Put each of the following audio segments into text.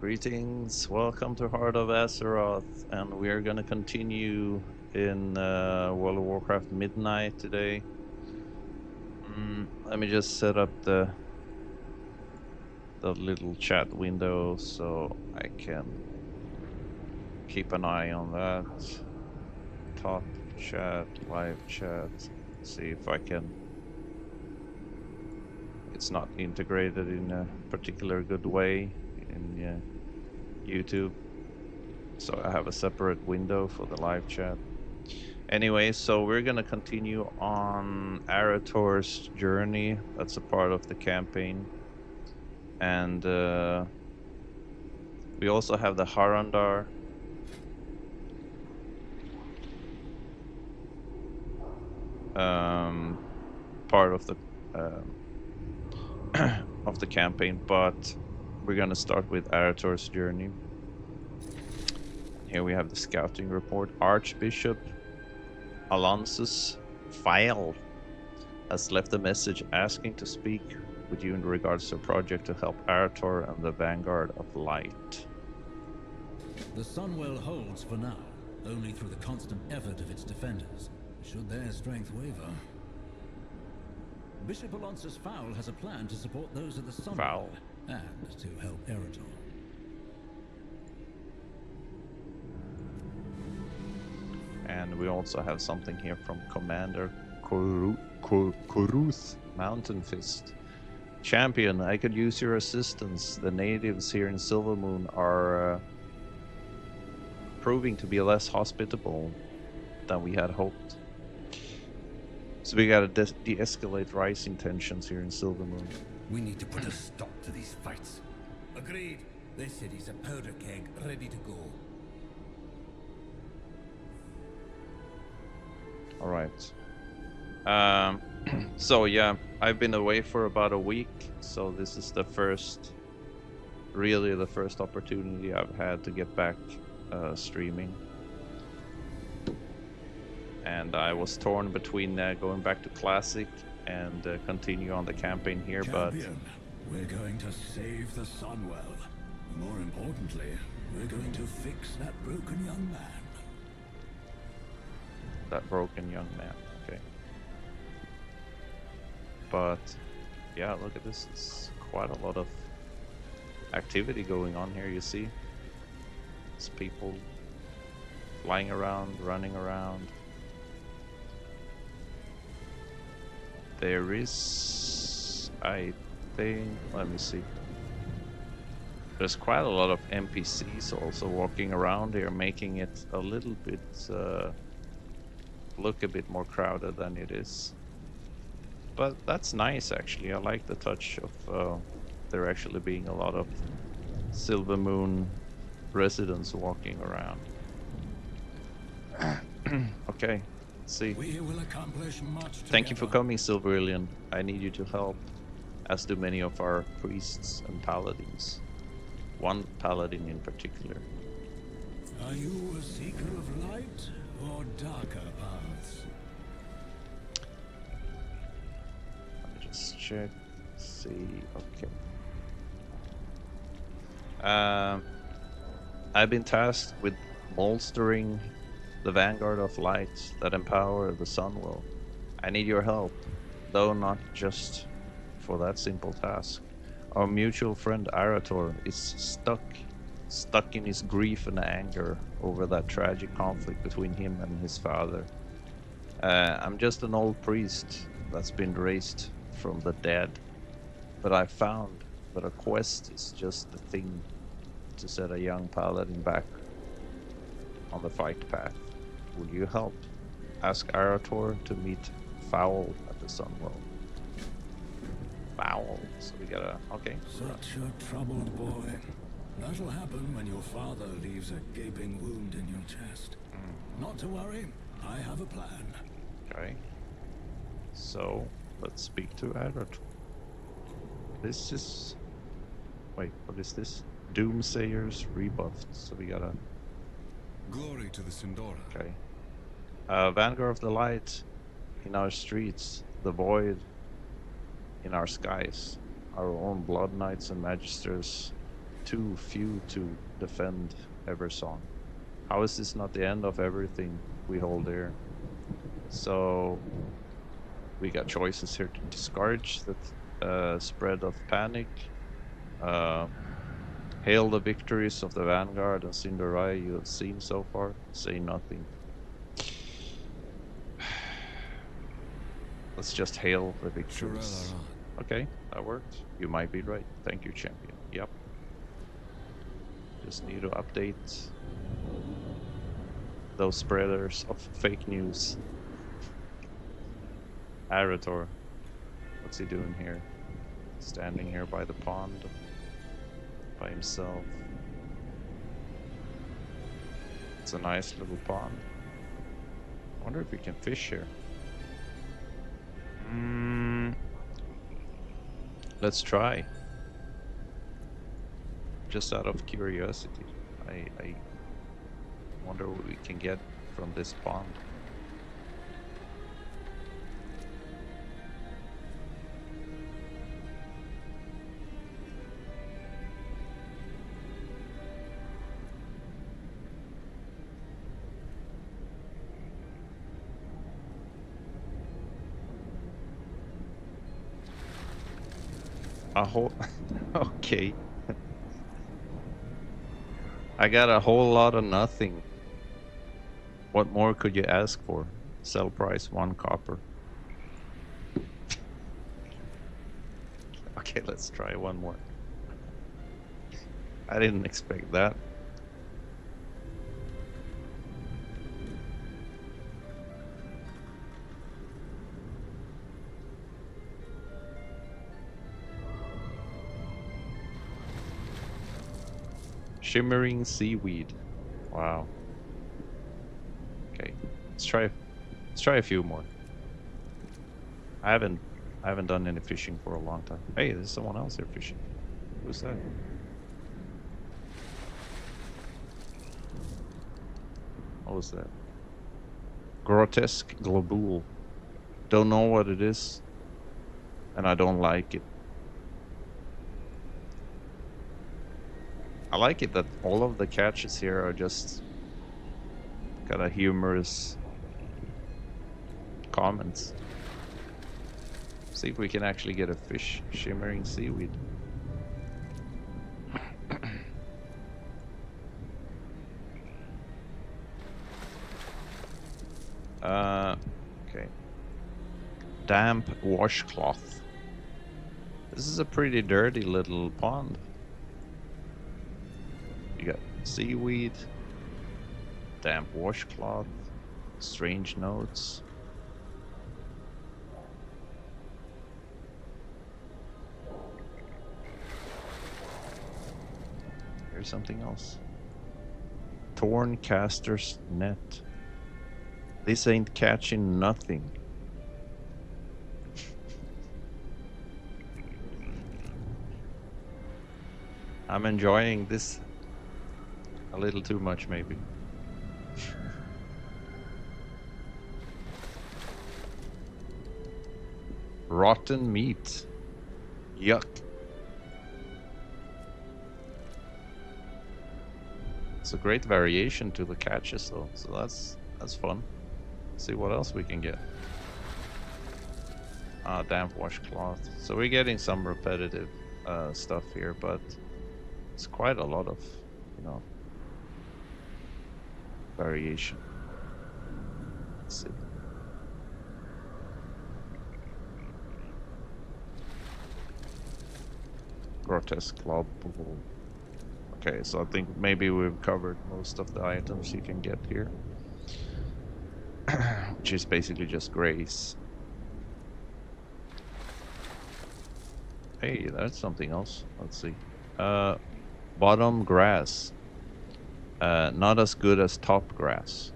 Greetings, welcome to Heart of Azeroth, and we are gonna continue in World of Warcraft Midnight today. Let me just set up the little chat window so I can keep an eye on that. Top chat, live chat. See if I can. It's not integrated in a particular good way in YouTube, so I have a separate window for the live chat. Anyway, so we're gonna continue on Arator's journey. That's a part of the campaign, and we also have the Harandar. Part of the of the campaign, but we're gonna start with Arator's journey. Here we have the scouting report. Archbishop Alonsus File has left a message asking to speak with you in regards to a project to help Arator and the Vanguard of Light. The Sunwell holds for now, only through the constant effort of its defenders, should their strength waver. Bishop Alonsus Fowl has a plan to support those of the Sunwell and to help Arator. And we also have something here from Commander Kuruth Mountain Fist. Champion, I could use your assistance. The natives here in Silvermoon are proving to be less hospitable than we had hoped. So we gotta de-escalate rising tensions here in Silvermoon. We need to put a stop to these fights. Agreed. This city's a powder keg, ready to go. All right. So yeah, I've been away for about a week, so this is the first opportunity I've had to get back streaming. And I was torn between going back to Classic and continue on the campaign here, Champion, we're going to save the Sunwell. More importantly, we're going to fix that broken young man. That broken young man, okay. But yeah, look at this. It's quite a lot of activity going on here, you see. It's people flying around, running around. There is, I think, let me see. There's quite a lot of NPCs also walking around here, making it a little bit, look a bit more crowded than it is. But that's nice, actually. I like the touch of there actually being a lot of Silvermoon residents walking around. Okay. See. We will accomplish much together. Thank you for coming, Silverillion. I need you to help, as do many of our priests and paladins. One paladin in particular. Are you a seeker of light or darker paths? Let me just check. See. Okay. I've been tasked with bolstering the Vanguard of Light that empower the Sunwell. I need your help, though not just for that simple task. Our mutual friend Arator is stuck in his grief and anger over that tragic conflict between him and his father. I'm just an old priest that's been raised from the dead, but I found that a quest is just the thing to set a young paladin back on the fight path. Will you help? Ask Arator to meet Fowl at the Sunwell. Fowl. So we gotta. Okay. Such a troubled boy. That'll happen when your father leaves a gaping wound in your chest. Not to worry, I have a plan. Okay. So let's speak to Arator. This is. Wait, what is this? Doomsayers rebuffed. So we gotta. Glory to the Sindora. Okay. Vanguard of the Light in our streets, the Void in our skies, our own Blood Knights and Magisters too few to defend Eversong. How is this not the end of everything we hold there? So we got choices here to discourage the spread of panic, uh, hail the victories of the Vanguard and Cinderai you have seen so far, say nothing. Let's just hail the victories. Okay, that worked. You might be right. Thank you, champion. Yep. Just need to update those spreaders of fake news. Arator. What's he doing here? Standing here by the pond. By himself. It's a nice little pond. I wonder if we can fish here. Let's try. Just out of curiosity. I wonder what we can get from this pond. A whole... Okay. I got a whole lot of nothing. What more could you ask for? Sell price 1 copper. Okay, let's try one more. I didn't expect that. Shimmering seaweed. Wow. Okay, let's try a few more. I haven't done any fishing for a long time. Hey, there's someone else here fishing. Who's that? What was that? Grotesque globule. Don't know what it is, and I don't like it. I like it that all of the catches here are just kind of humorous comments. See if we can actually get a fish. Shimmering seaweed. Okay. Damp washcloth. This is a pretty dirty little pond. You got seaweed, damp washcloth, strange notes. Here's something else. Torn caster's net. This ain't catching nothing. I'm enjoying this a little too much, maybe. Rotten meat. Yuck. It's a great variation to the catches, though, so that's fun. See what else we can get. Damp washcloth. So we're getting some repetitive stuff here, but it's quite a lot of, you know, variation. Let's see. Grotesque globule. Okay, so I think maybe we've covered most of the items you can get here. Which is basically just grace. Hey, that's something else. Let's see. Bottom grass. Not as good as top grass.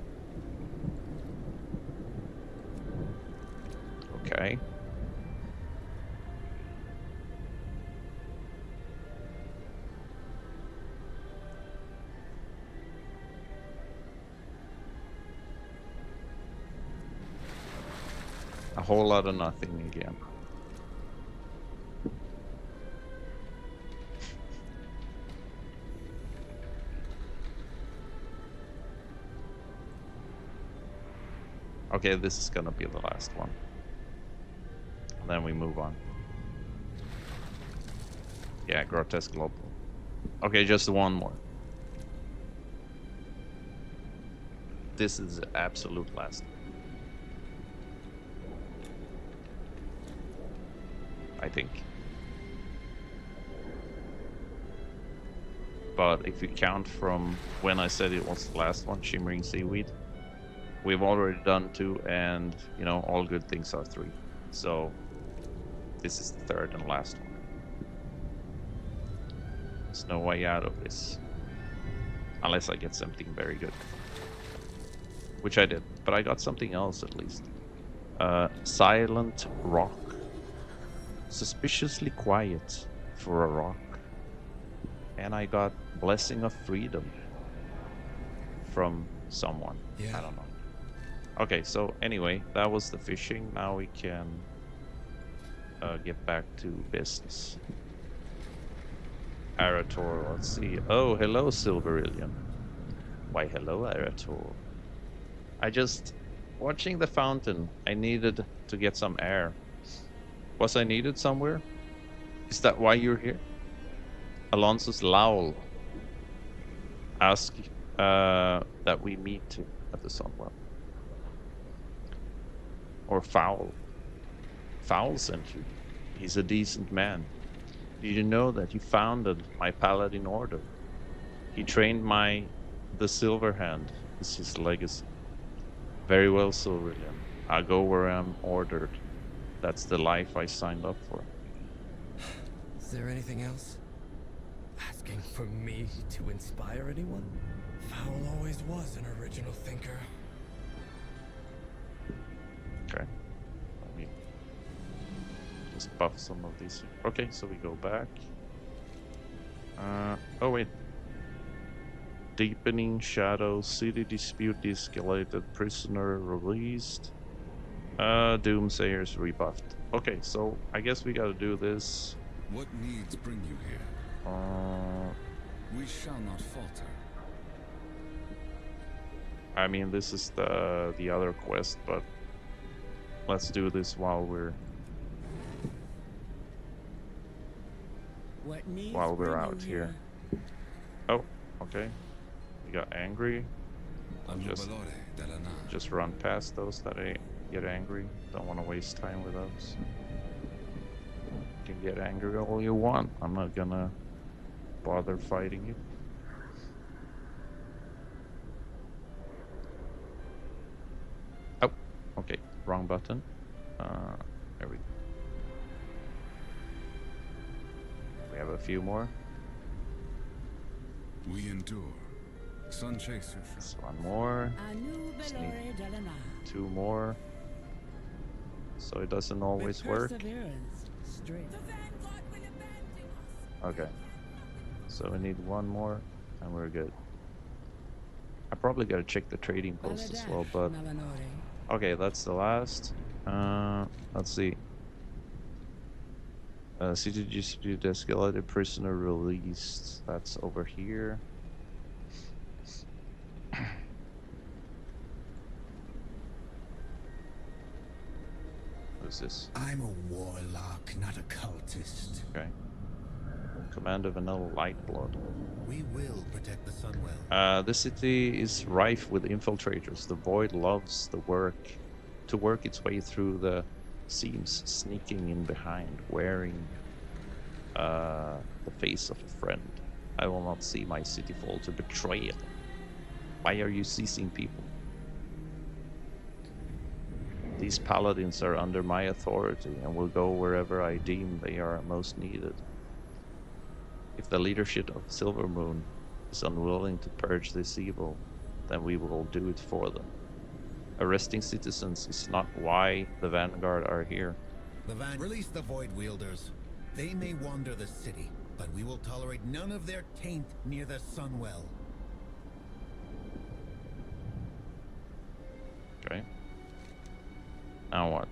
Okay. A whole lot of nothing again. Okay, this is gonna be the last one. And then we move on. Yeah, grotesque global. Okay, just one more. This is the absolute last. I think. But if you count from when I said it was the last one, Shimmering Seaweed, we've already done 2, and you know, all good things are 3. So this is the 3rd and last one. There's no way out of this. Unless I get something very good. Which I did, but I got something else at least. Silent Rock. Suspiciously quiet for a rock. And I got Blessing of Freedom from someone. Yeah. I don't know. Okay, so anyway, that was the fishing. Now we can get back to business. Arator, let's see. Oh, hello, Silverillion. Why, hello, Arator. I just... Watching the fountain, I needed to get some air. Was I needed somewhere? Is that why you're here? Alonso's Lowl. Ask that we meet at the Sunwell. Or Fowl. Fowl sent you. He's a decent man. Did you know that he founded my Paladin Order? He trained the Silver Hand is his legacy. Very well, Silverillion. I go where I'm ordered. That's the life I signed up for. Is there anything else? Asking for me to inspire anyone? Fowl always was an original thinker. Okay. Let me just buff some of these. Okay, so we go back. Oh wait. Deepening Shadows, City Dispute de-escalated, Prisoner released. Doomsayers rebuffed. Okay, so I guess we gotta do this. What needs bring you here? We shall not falter. I mean, this is the other quest, but let's do this while we're out here. Oh, okay. We got angry. Just run past those that get angry. Don't want to waste time with those. You can get angry all you want. I'm not gonna bother fighting you. Oh, okay. Wrong button. There we go. We have a few more. We endure. Sun chasers. Just one more. Just need 2 more. So it doesn't always work. Okay. So we need 1 more and we're good. I probably gotta check the trading post as well, but okay, that's the last. Let's see. City dispute escalated, prisoner released. That's over here. Who's this? I'm a warlock, not a cultist. Okay. Commander Vanilla Lightblood. We will protect the Sunwell. The city is rife with infiltrators. The Void loves to work its way through the seams, sneaking in behind, wearing the face of a friend. I will not see my city fall to betrayal. Why are you seizing people? These paladins are under my authority and will go wherever I deem they are most needed. If the leadership of Silvermoon is unwilling to purge this evil, then we will do it for them. Arresting citizens is not why the Vanguard are here. Release the Void Wielders. They may wander the city, but we will tolerate none of their taint near the Sunwell. Okay. Now what?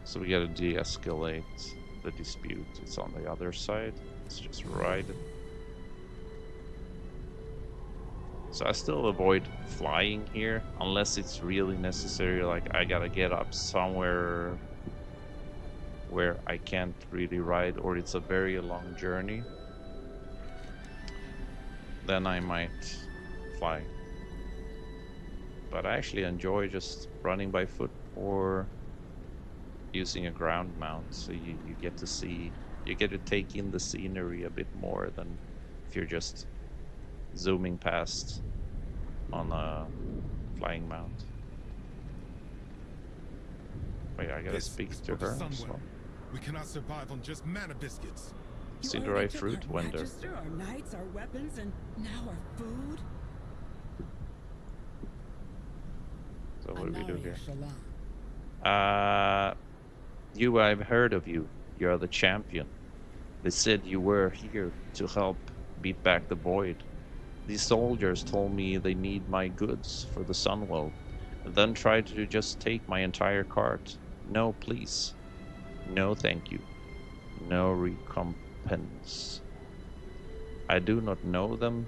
So we gotta de-escalate the dispute. It's on the other side. Let's just ride it. So I still avoid flying here unless it's really necessary, like I gotta get up somewhere where I can't really ride or it's a very long journey. Then I might fly. But I actually enjoy just running by foot or using a ground mount, so you get to see, you get to take in the scenery a bit more than if you're just zooming past on a flying mount. Wait, I gotta This speak is to for the her. Sunwell. So. We cannot survive on just mana biscuits. See You the already right took fruit, our Wender. register, our knights, our weapons, and now our food. So what do we do Anari here? Shalom. I've heard of you. You're the champion. They said you were here to help beat back the void. These soldiers told me they need my goods for the Sunwell, and then tried to just take my entire cart. No, please. No, thank you. No recompense. I do not know them.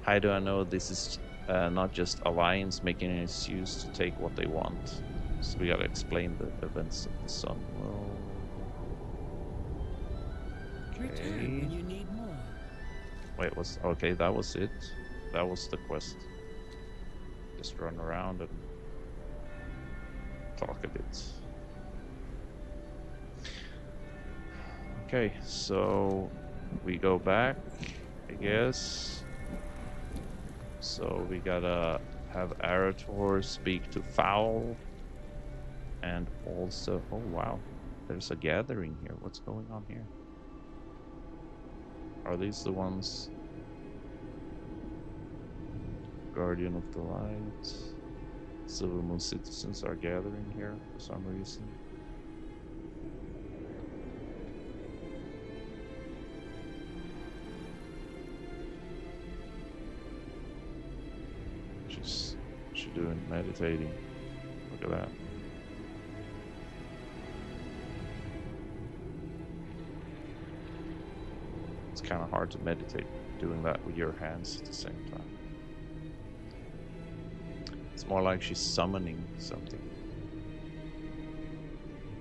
How do I know this is not just Alliance making an excuse to take what they want? So we gotta explain the events of the Sunwell. Return when you need more. Wait, okay, that was it. That was the quest. Just run around and talk a bit. Okay, so we go back, I guess. So we gotta have Arator speak to Fowl. And also, oh wow, there's a gathering here. What's going on here? Are these the ones? Guardian of the Light. Silver Moon citizens are gathering here for some reason. She's doing meditating. Look at that. It's kind of hard to meditate doing that with your hands at the same time. It's more like she's summoning something.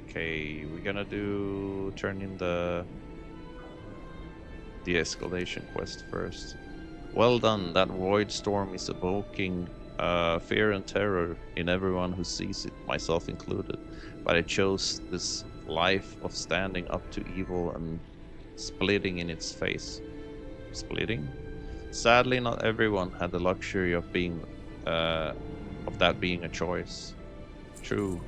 Okay, we're gonna turn in the de-escalation quest first. Well done, that void storm is evoking fear and terror in everyone who sees it, myself included. But I chose this life of standing up to evil and splitting in its face. Splitting? Sadly, not everyone had the luxury of being of that being a choice. True.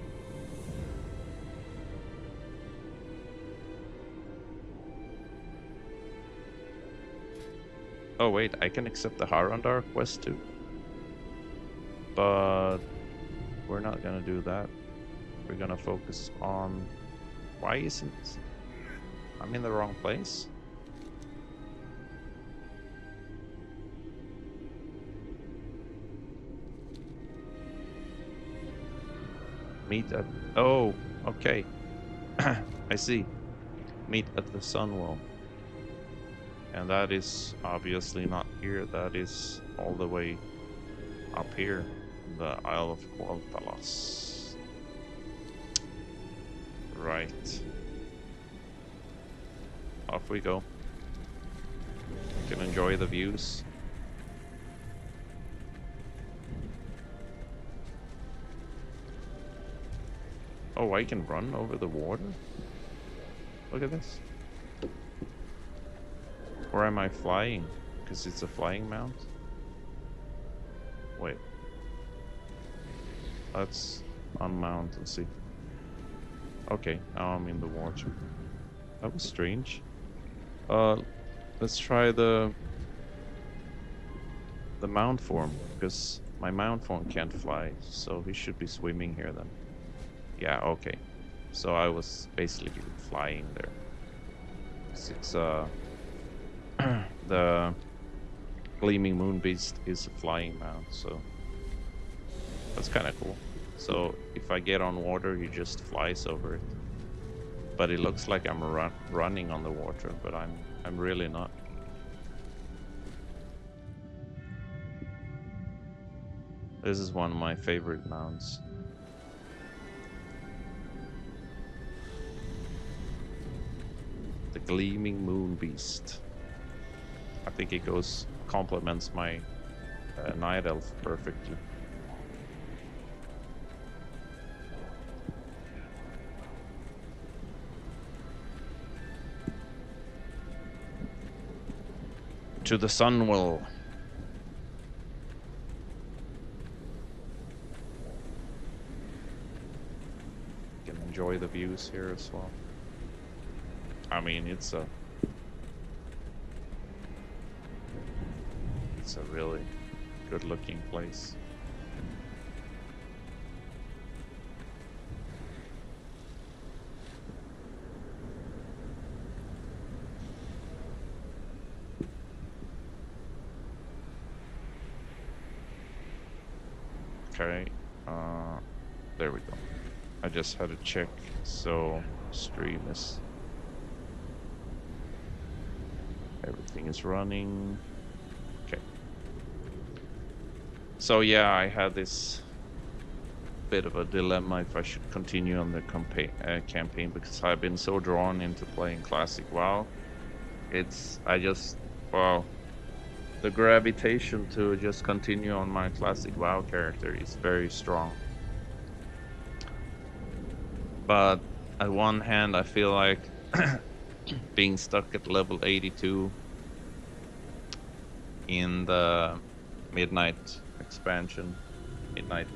Oh wait, I can accept the Harandar quest too. But we're not gonna do that. We're gonna focus on... Why isn't... I'm in the wrong place? Meet at... Oh, okay. I see. Meet at the Sunwell. And that is obviously not here. That is all the way up here. The Isle of Qualtalos. Right. Off we go. We can enjoy the views. Oh, I can run over the water? Look at this. Or am I flying? Because it's a flying mount? Wait. Let's unmount and see. Okay, now I'm in the water. That was strange. Let's try the mount form, because my mount form can't fly, so he should be swimming here then. Yeah, okay. So I was basically flying there. It's the Gleaming Moon Beast is a flying mount, so that's kind of cool. So if I get on water, he just flies over it. But it looks like I'm running on the water, but I'm really not. This is one of my favorite mounts. The Gleaming Moon Beast. I think it complements my Night Elf perfectly. To the Sunwell. You can enjoy the views here as well. I mean, it's a really good looking place. Okay, there we go. I just had to check, so stream is... Everything is running. Okay. So yeah, I had this bit of a dilemma if I should continue on the campaign because I've been so drawn into playing classic WoW. Wow. The gravitation to just continue on my classic WoW character is very strong. But at one hand, I feel like being stuck at level 82 in the Midnight expansion, Midnight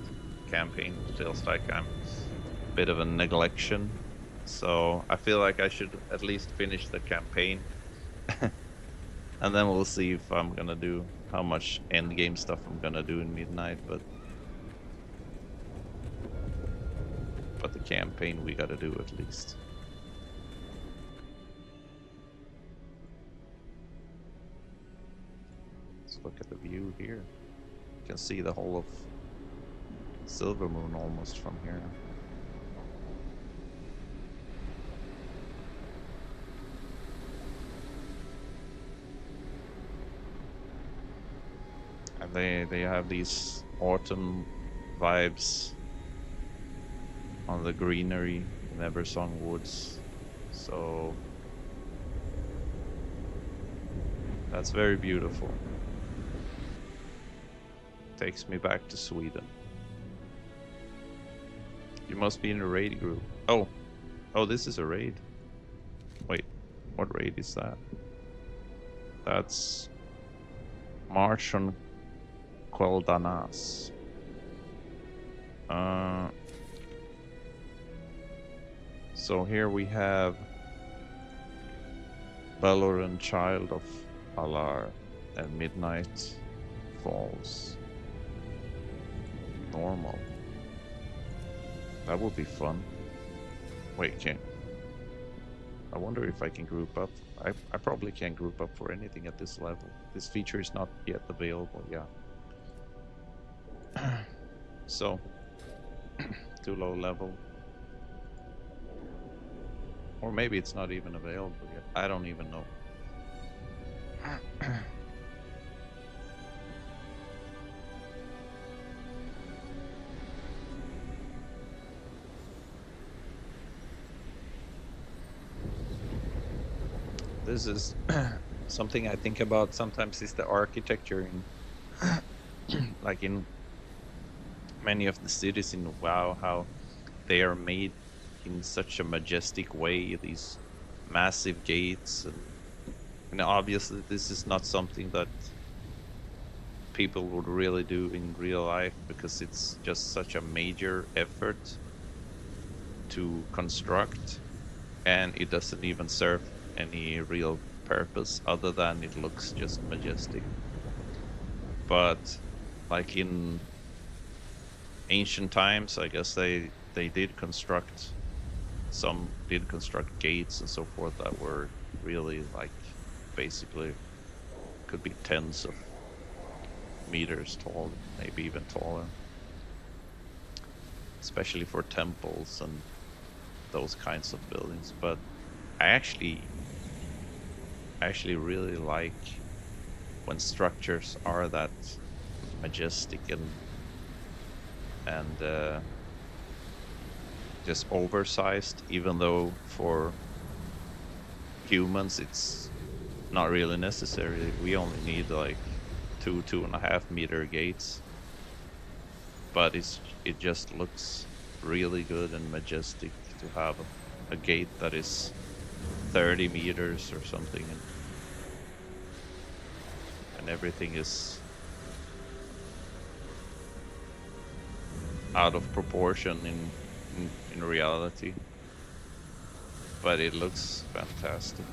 campaign feels like I'm a bit of a neglection. So I feel like I should at least finish the campaign. And then we'll see if I'm gonna do how much endgame stuff I'm gonna do in Midnight, but the campaign we gotta do at least. Let's look at the view here. You can see the whole of Silvermoon almost from here. And they have these autumn vibes on the greenery in Eversong Woods, so that's very beautiful. Takes me back to Sweden. You must be in a raid group. Oh, this is a raid. Wait, what raid is that? That's March on Queldanas. So here we have Valoran Child of Alar and Midnight Falls. Normal. That would be fun. Wait, I wonder if I can group up. I probably can't group up for anything at this level. This feature is not yet available, yeah. So, too low level. Or maybe it's not even available yet. I don't even know. This is something I think about sometimes is the architecture in like in many of the cities in WoW, how they are made in such a majestic way, these massive gates, and obviously this is not something that people would really do in real life because it's just such a major effort to construct, and it doesn't even serve any real purpose other than it looks just majestic. But like in ancient times, I guess they did construct gates and so forth that were really like basically could be tens of meters tall, maybe even taller, especially for temples and those kinds of buildings. But I actually really like when structures are that majestic and and just oversized, even though for humans it's not really necessary. We only need like 2.5 meter gates, but it just looks really good and majestic to have a gate that is 30 meters or something, and everything is out of proportion in reality, but it looks fantastic.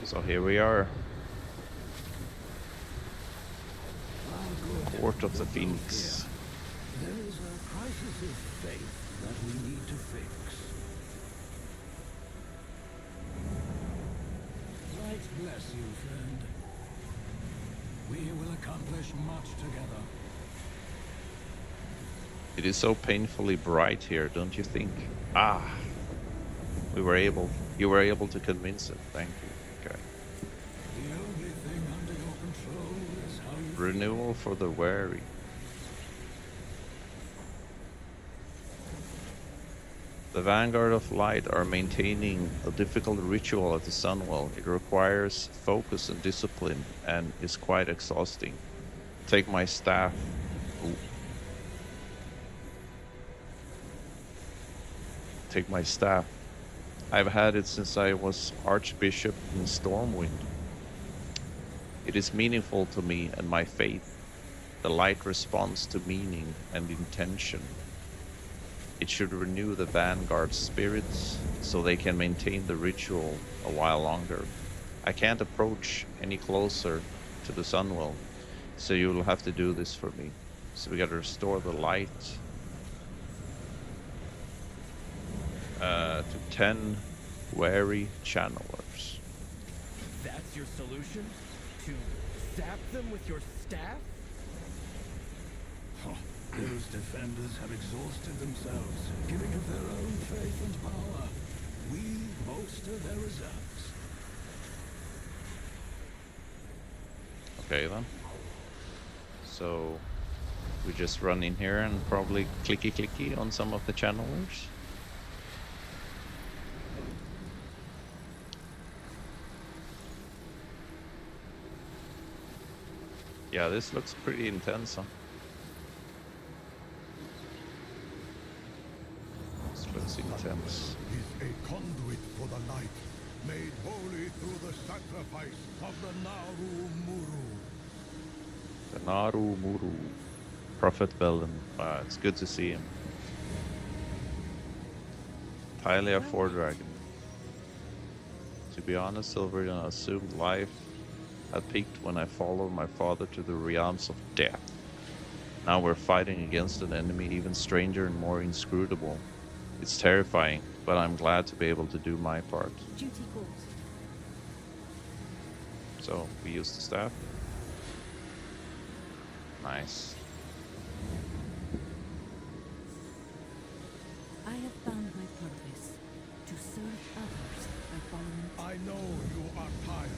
So here we are, Port of the Phoenix. There is a crisis of faith that we need to fix. Light bless you, friend. We will accomplish much together. It is so painfully bright here, don't you think? Ah, you were able to convince it. Thank you. Okay. The only thing under your control is how you Renewal for the wary. The Vanguard of Light are maintaining a difficult ritual at the Sunwell. It requires focus and discipline and is quite exhausting. Take my staff. Ooh. Take my staff. I've had it since I was Archbishop in Stormwind. It is meaningful to me and my faith. The light responds to meaning and intention. It should renew the Vanguard's spirits so they can maintain the ritual a while longer. I can't approach any closer to the Sunwell, so you will have to do this for me. So we gotta restore the light to 10 wary channelers. That's your solution? To zap them with your staff? Those defenders have exhausted themselves, giving of their own faith and power. We bolster their reserves. Okay then. So we just run in here and probably clicky on some of the channelers. Yeah, this looks pretty intense, huh? This looks intense. Is a conduit for the light, made holy through the sacrifice of the Naru Muru. The Naru Muru. Prophet Velen. It's good to see him. Tylia Dragon. To be honest, Silverian assumed life had peaked when I followed my father to the realms of death. Now we're fighting against an enemy even stranger and more inscrutable. It's terrifying, but I'm glad to be able to do my part. Duty calls. So, we use the staff. Nice. I have found my purpose. To serve others by following. I know you are tired.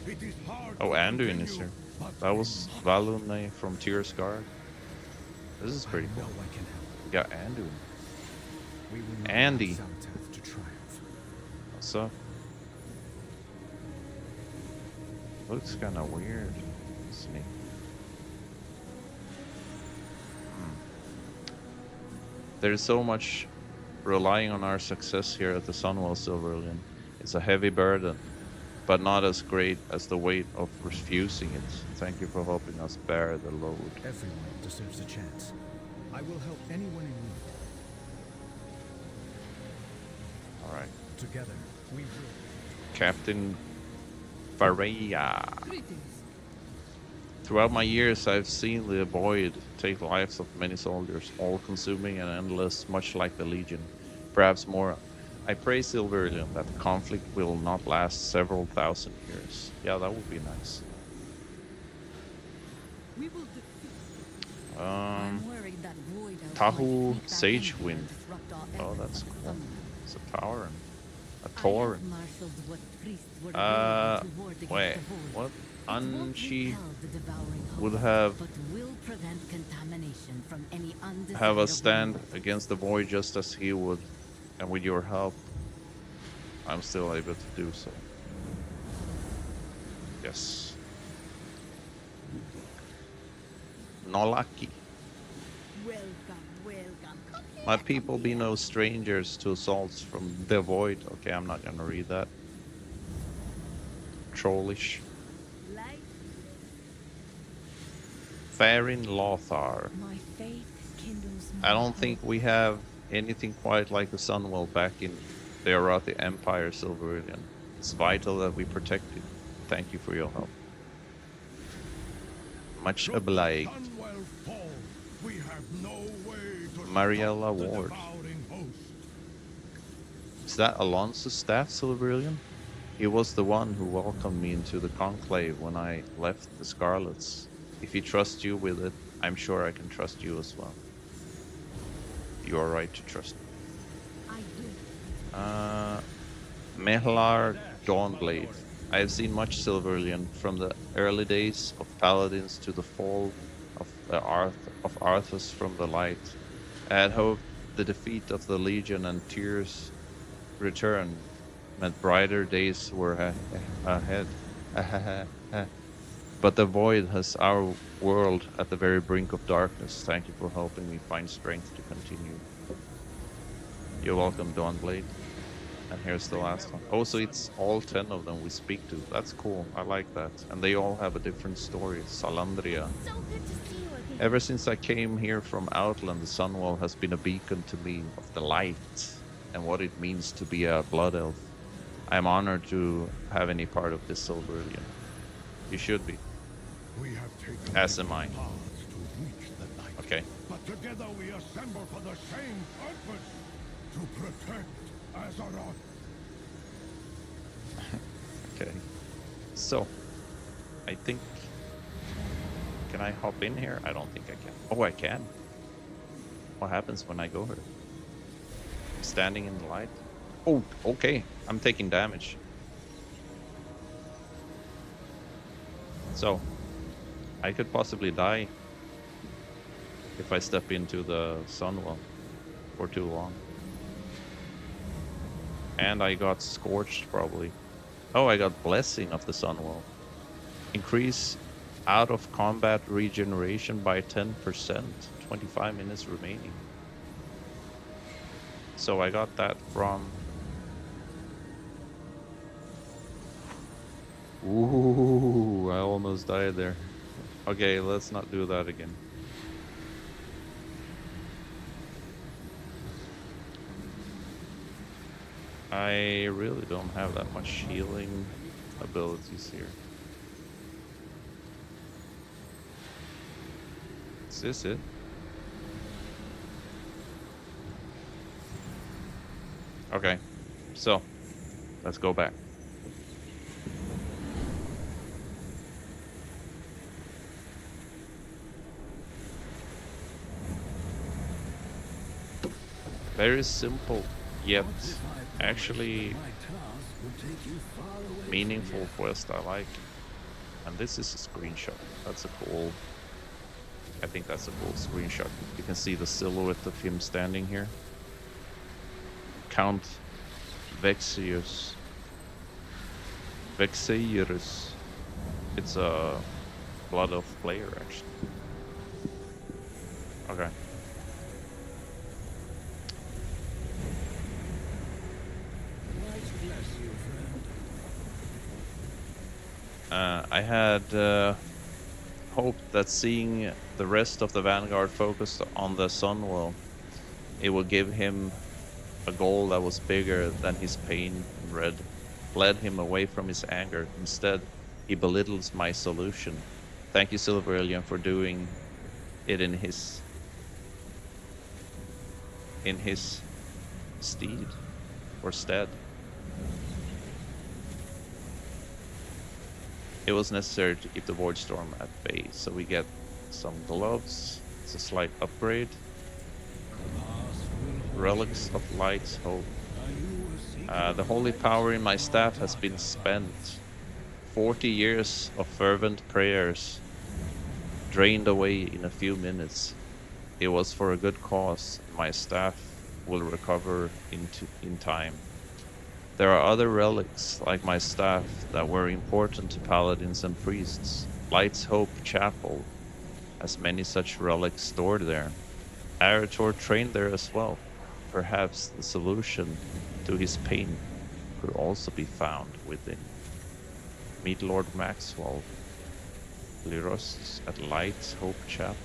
It is hard. Oh, to Anduin continue, is here. but That we was must. Valune from Tyr's Guard. This is pretty I cool. know I can help. We got Anduin. We will not Andy. allow Xal'atath to triumph. What's up? Looks kind of weird, doesn't he? There's so much relying on our success here at the Sunwell, Silverlion. It's a heavy burden, but not as great as the weight of refusing it. Thank you for helping us bear the load. Everyone deserves a chance. I will help anyone in need. Alright. Together, we will. Captain Fareya. Greetings. Throughout my years, I've seen the Void take the lives of many soldiers, all-consuming and endless, much like the Legion. Perhaps more. I pray, Silverian, that the conflict will not last several thousand years. Yeah, that would be nice. We will defeat. Um, I'm worried Guide that void elf Tahu might sneak back in Sage here and Wind. disrupt all Oh, efforts that's of the cool. Sunwell. It's a tower and a I torrent. have marshaled what priests were Uh, available to ward against wait, the void. what? It won't Anshi repel the devouring would host, have but will prevent contamination from any have us undesirable stand motes. against the void just as he would, and with your help, I'm still able to do so. Yes. Nolaki. Welcome, welcome. Come here, My come people be here. no strangers to assaults from the void. Okay, I'm not gonna read that. Trollish. Light, Farin Lothar. my faith kindles I my don't think hope. we have anything quite like the Sunwell back in the Arathi Empire, Silverillion. It's vital that we protect it. Thank you for your help. Much Should the obliged. Sunwell fall, we have no way to Mariella stop the Ward. devouring host. Is that Alonso's staff, Silverillion? He was the one who welcomed me into the conclave when I left the Scarlets. If he trusts you with it, I'm sure I can trust you as well. You are right to trust me. I will. Mehlar Dawnblade. I have seen much Silverillion, from the early days of Paladins to the fall of Arthas from the light. I had hoped the defeat of the Legion and Tyr's return meant brighter days were ahead. But the void has our world at the very brink of darkness. Thank you for helping me find strength to continue. You're welcome, Dawnblade. And here's the last one. Oh, so it's all 10 of them we speak to. That's cool. I like that. And they all have a different story. Salandria. So good to see you again. Ever since I came here from Outland, the Sunwell has been a beacon to me of the light and what it means to be a blood elf. I am honored to have any part of this Silverillion. You should be. We have taken As am I. different paths to reach the light. Okay. But together we assemble for the same purpose, to protect Azeroth. Okay. So, I think... Can I hop in here? I don't think I can. Oh, I can. What happens when I go here? Standing in the light? Oh, okay. I'm taking damage. So, I could possibly die if I step into the Sunwell for too long. And I got scorched, probably. Oh, I got Blessing of the Sunwell. Increase out of combat regeneration by 10%. 25 minutes remaining. So I got that from... Ooh, I almost died there. Okay, let's not do that again. I really don't have that much healing abilities here. Is this it? Okay, so let's go back. Very simple, yet actually My task would take you far away meaningful quest. I like. And this is a screenshot. That's a cool... I think that's a cool screenshot. You can see the silhouette of him standing here. Count Vexius. Vexeirus. It's a Blood Elf player, actually. Okay. Light bless you, friend. I had hoped that seeing the rest of the Vanguard focused on the Sunwell, it would give him a goal that was bigger than his pain and led him away from his anger. Instead, he belittles my solution. Thank you, Silverillion, for doing it in his stead or stead. It was necessary to keep the Void Storm at bay, so we get some gloves, It's a slight upgrade. The past will haunt Relics you. of Light's Hope. Are you a seeker The of holy light power in my or staff has darker been paths? spent. 40 years of fervent prayers drained away in a few minutes. It was for a good cause, and my staff will recover in time. There are other relics, like my staff, that were important to paladins and priests. Light's Hope Chapel has many such relics stored there. Arator trained there as well. Perhaps the solution to his pain could also be found within. Meet Lord Maxwell, Lyros at Light's Hope Chapel.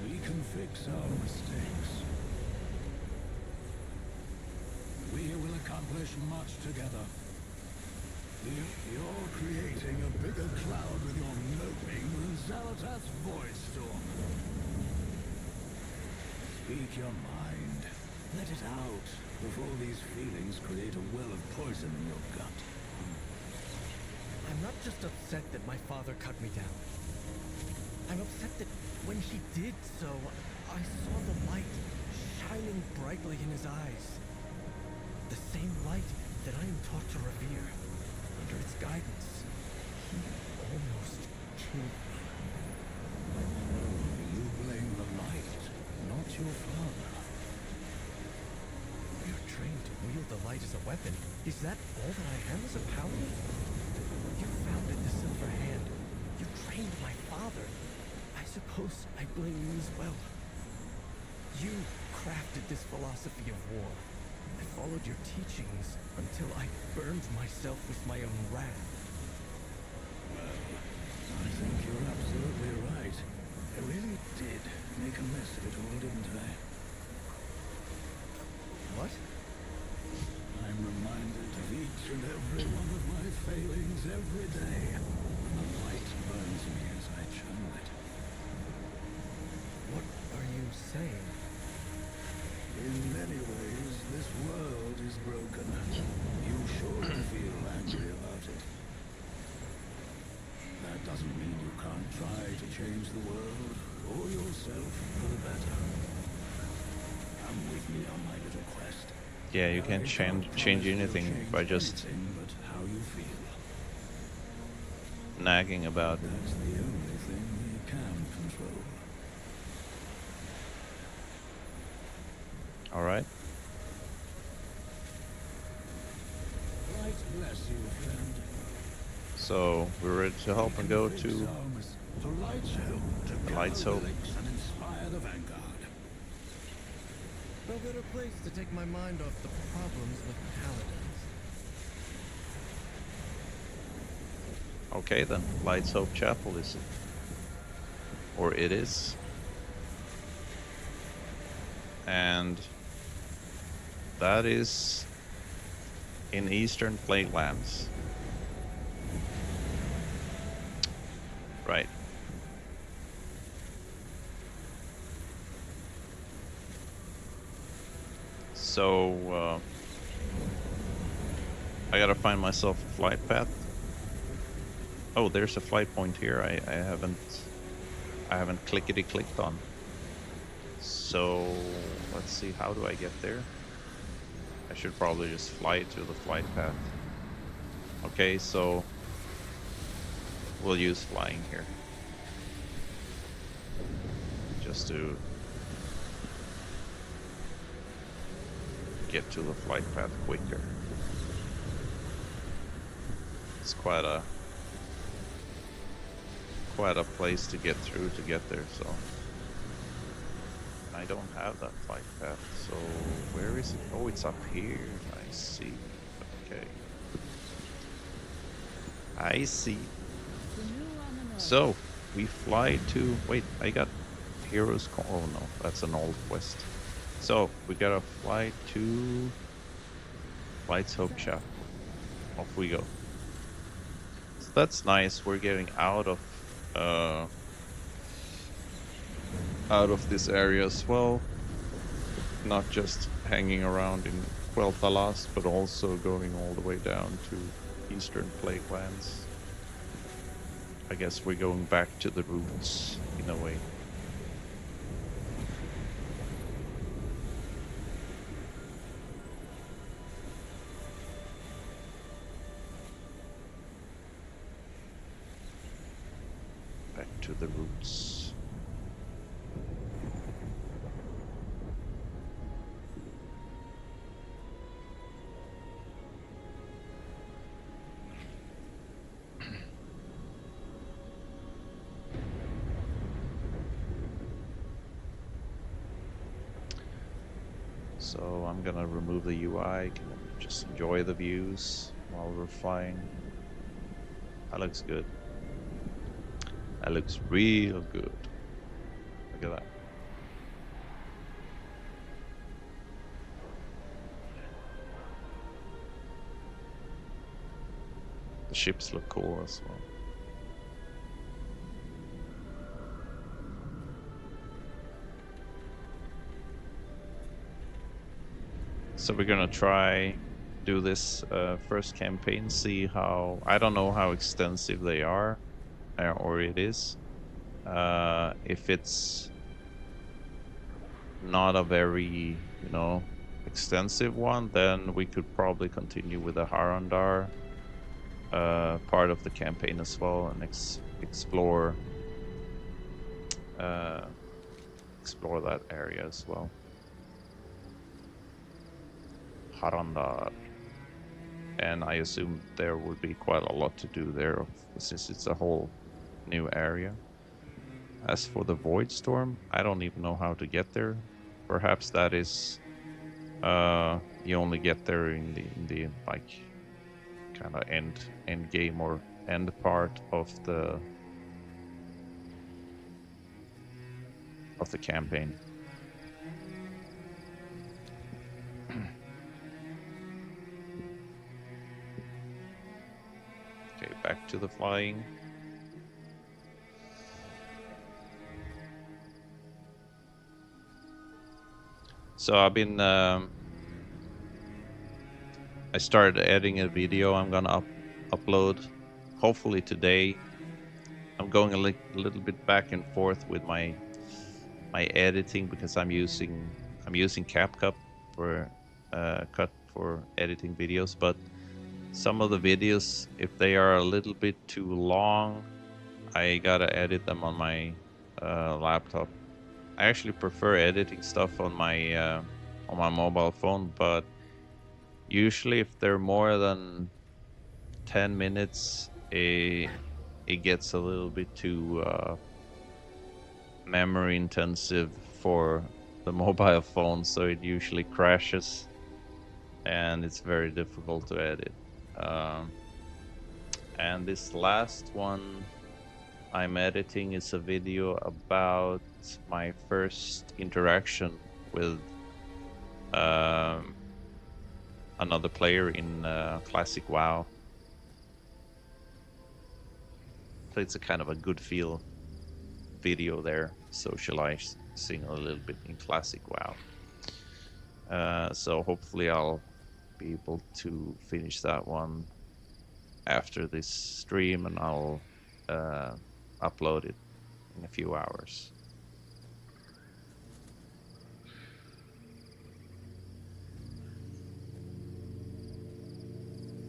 We can fix our mistakes. We will accomplish much together. You're creating a bigger cloud with your moping than Zalatat's voice storm. Speak your mind. Let it out before these feelings create a well of poison in your gut. I'm not just upset that my father cut me down. I'm upset that when he did so, I saw the light shining brightly in his eyes. The same light that I am taught to revere. Under its guidance, he almost killed me. You blame the light, not your father. We are trained to wield the light as a weapon. Is that all that I am as a paladin? You founded the Silver Hand. You trained my father. I suppose I blame you as well. You crafted this philosophy of war. I followed your teachings until I burned myself with my own wrath. I think you're absolutely right. I really did make a mess of it all, didn't I? What? I'm reminded of each and every one of my failings every day. And the light burns me as I channel it. What are you saying? In many ways, this world is broken. You should feel angry about it. That doesn't mean you can't try to change the world or yourself for the better. Come with me on my little quest. Yeah, you can't change anything by just anything but how you feel. nagging about it. That's the only thing you can control. Alright. Light bless you, friend. So, we're ready to help and go to To Light's Hope, to the Light's gather Hope. relics and inspire the Vanguard. No better place to take my mind off the problems with paladins. Okay then, Light's Hope Chapel is it? Or it is. And that is in Eastern Plaguelands. Right. So, I gotta find myself a flight path. Oh, there's a flight point here. I haven't clickety-clicked on. So let's see, how do I get there? I should probably just fly to the flight path. Okay, so we'll use flying here. Just to get to the flight path quicker. It's quite a place to get through to get there, so I don't have that flight path. So where is it? Oh, it's up here. I see. Okay. I see. So we fly to, wait, I got Heroes Call. Oh no, that's an old quest. So we gotta fly to Light's Hope Chapel. Off we go. So that's nice. We're getting out of this area as well. Not just hanging around in Quel'Thalas, but also going all the way down to Eastern Plaguelands. I guess we're going back to the roots in a way. to the roots. So I'm gonna remove the UI, can just enjoy the views while we're flying. That looks good. That looks real good. Look at that. The ships look cool as well. So we're gonna try do this first campaign, see how, I don't know how extensive they are, or it is. If it's not a very, you know, extensive one, then we could probably continue with the Harandar part of the campaign as well, and explore that area as well. Harandar. And I assume there would be quite a lot to do there since it's a whole new area. As for the Void Storm, I don't even know how to get there. Perhaps that is you only get there in the like kind of end game or end part of the campaign. Okay, back to the flying. So I've been I started editing a video I'm gonna upload hopefully today. I'm going a little bit back and forth with my editing because I'm using CapCut for cut for editing videos, but some of the videos, if they are a little bit too long, I gotta edit them on my laptop. I actually prefer editing stuff on my mobile phone, but usually if they're more than 10 minutes, it gets a little bit too memory intensive for the mobile phone, so it usually crashes and it's very difficult to edit. And this last one I'm editing is a video about my first interaction with another player in classic WoW. So it's a kind of a good feel video there, socializing a little bit in classic WoW. So hopefully I'll be able to finish that one after this stream, and I'll upload it in a few hours.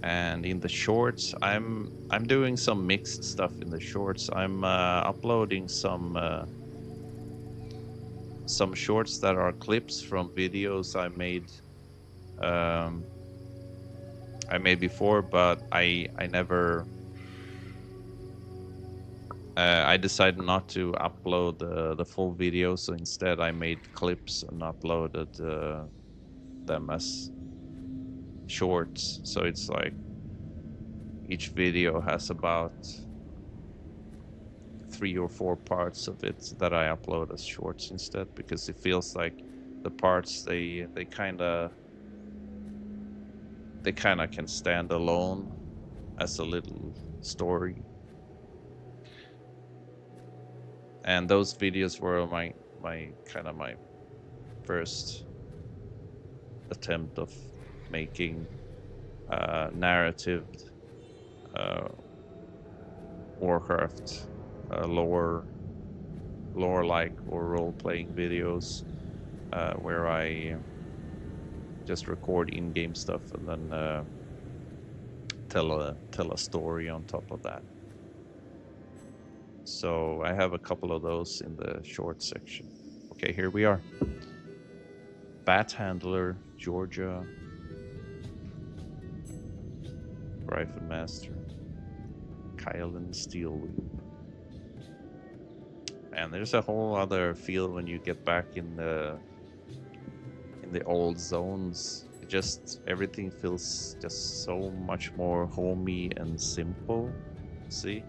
And in the shorts, I'm doing some mixed stuff in the shorts. I'm uploading some shorts that are clips from videos I made before, but I never I decided not to upload the full video, so instead I made clips and uploaded them as shorts. So it's like each video has about 3 or 4 parts of it that I upload as shorts instead, because it feels like the parts they kind of can stand alone as a little story. And those videos were my first attempt of making narrative Warcraft lore-like or role-playing videos where I just record in-game stuff and then tell a story on top of that. So I have a couple of those in the short section. Okay, here we are. Bat Handler, Georgia. Rifle Master. Kylan Steel Loop. And there's a whole other feel when you get back in the old zones. It just everything feels just so much more homey and simple. See?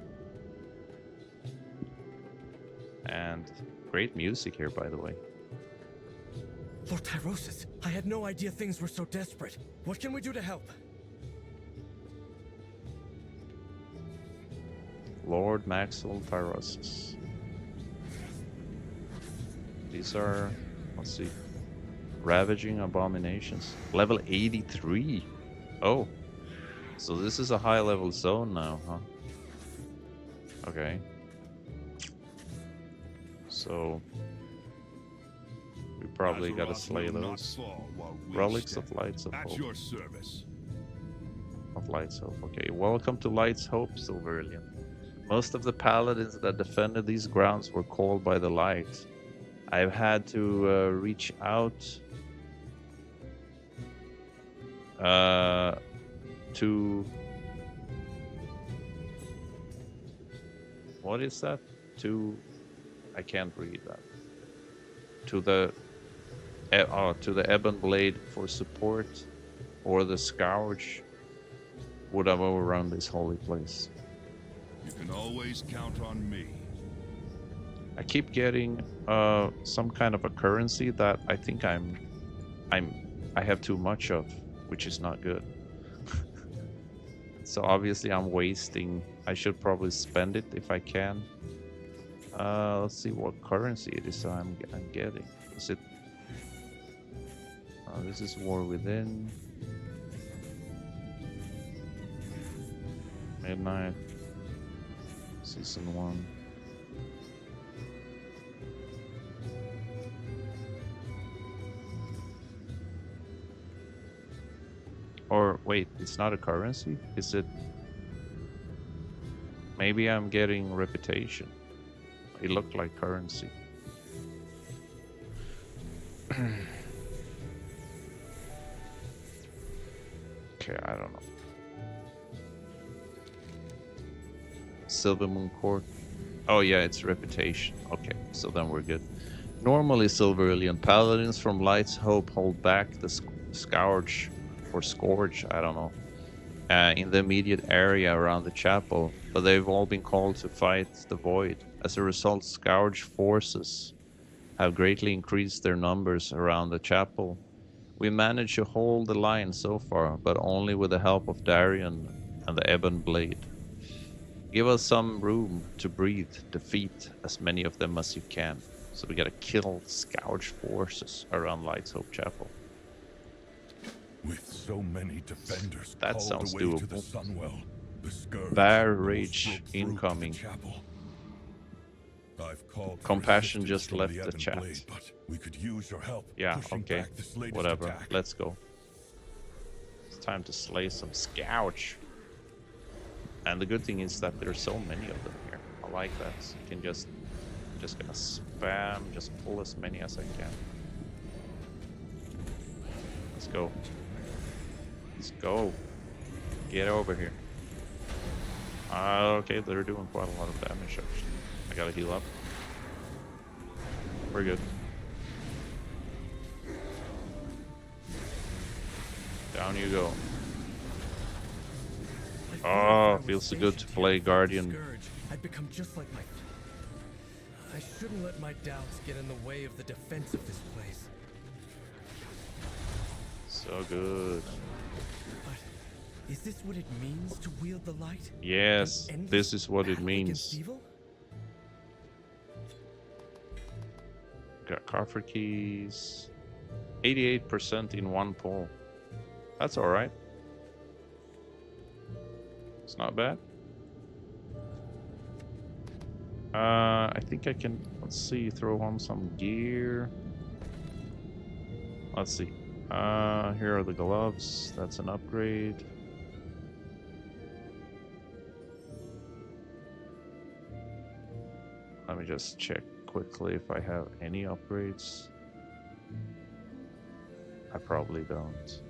And great music here, by the way. Lord Tyrosus, I had no idea things were so desperate. What can we do to help? Lord Maxwell Tyrosus. These are, let's see, Ravaging Abominations. Level 83. Oh, so this is a high level zone now, huh? Okay. So we probably gotta slay those. Relics of Lights of Hope. Your service. Of Light's Hope. Okay, welcome to Light's Hope, Silverillion. Most of the paladins that defended these grounds were called by the light. I've had to reach out to... What is that? I can't read that. To the Ebon Blade for support, or the Scourge would have overrun this holy place. You can always count on me. I keep getting some kind of a currency that I think I have too much of, which is not good. So obviously I'm wasting. I should probably spend it if I can. Let's see what currency it is I'm getting. Is it? This is War Within. Midnight. Season 1. Or wait, it's not a currency? Is it? Maybe I'm getting reputation. It looked like currency. Okay, I don't know. Silver Moon Court. Oh yeah, it's reputation. Okay, so then we're good. Normally, Silverillion paladins from Light's Hope hold back the Scourge or Scourge, I don't know, in the immediate area around the chapel, but they've all been called to fight the Void. As a result, Scourge forces have greatly increased their numbers around the chapel. We managed to hold the line so far, but only with the help of Darian and the Ebon Blade. Give us some room to breathe. Defeat as many of them as you can. So we gotta kill Scourge forces around Light's Hope Chapel. With so many defenders That called sounds away to the doable. Sunwell, the Scourge Bear almost Rage broke through to the incoming. chapel. I've called for Compassion assistance just from left the the Ebon chat. Blade, but we could use your help Yeah, pushing okay. back this latest Whatever. attack. Let's go. It's time to slay some Scourge. And the good thing is that there's so many of them here. I like that. So you can just gonna spam, just pull as many as I can. Let's go. Let's go. Get over here. Okay, they're doing quite a lot of damage actually. I gotta heal up. We're good. Down you go. Oh, feels so good to play Guardian. Scourge, I'd become just like my... I shouldn't let my doubts get in the way of the defense of this place. So good. But is this what it means to wield the light? Yes, An endless this is what it battle means. against evil? Got coffer keys. 88% in one pull. That's alright. It's not bad. I think I can, let's see, throw on some gear. Let's see. Here are the gloves. That's an upgrade. Let me just check quickly if I have any upgrades. I probably don't.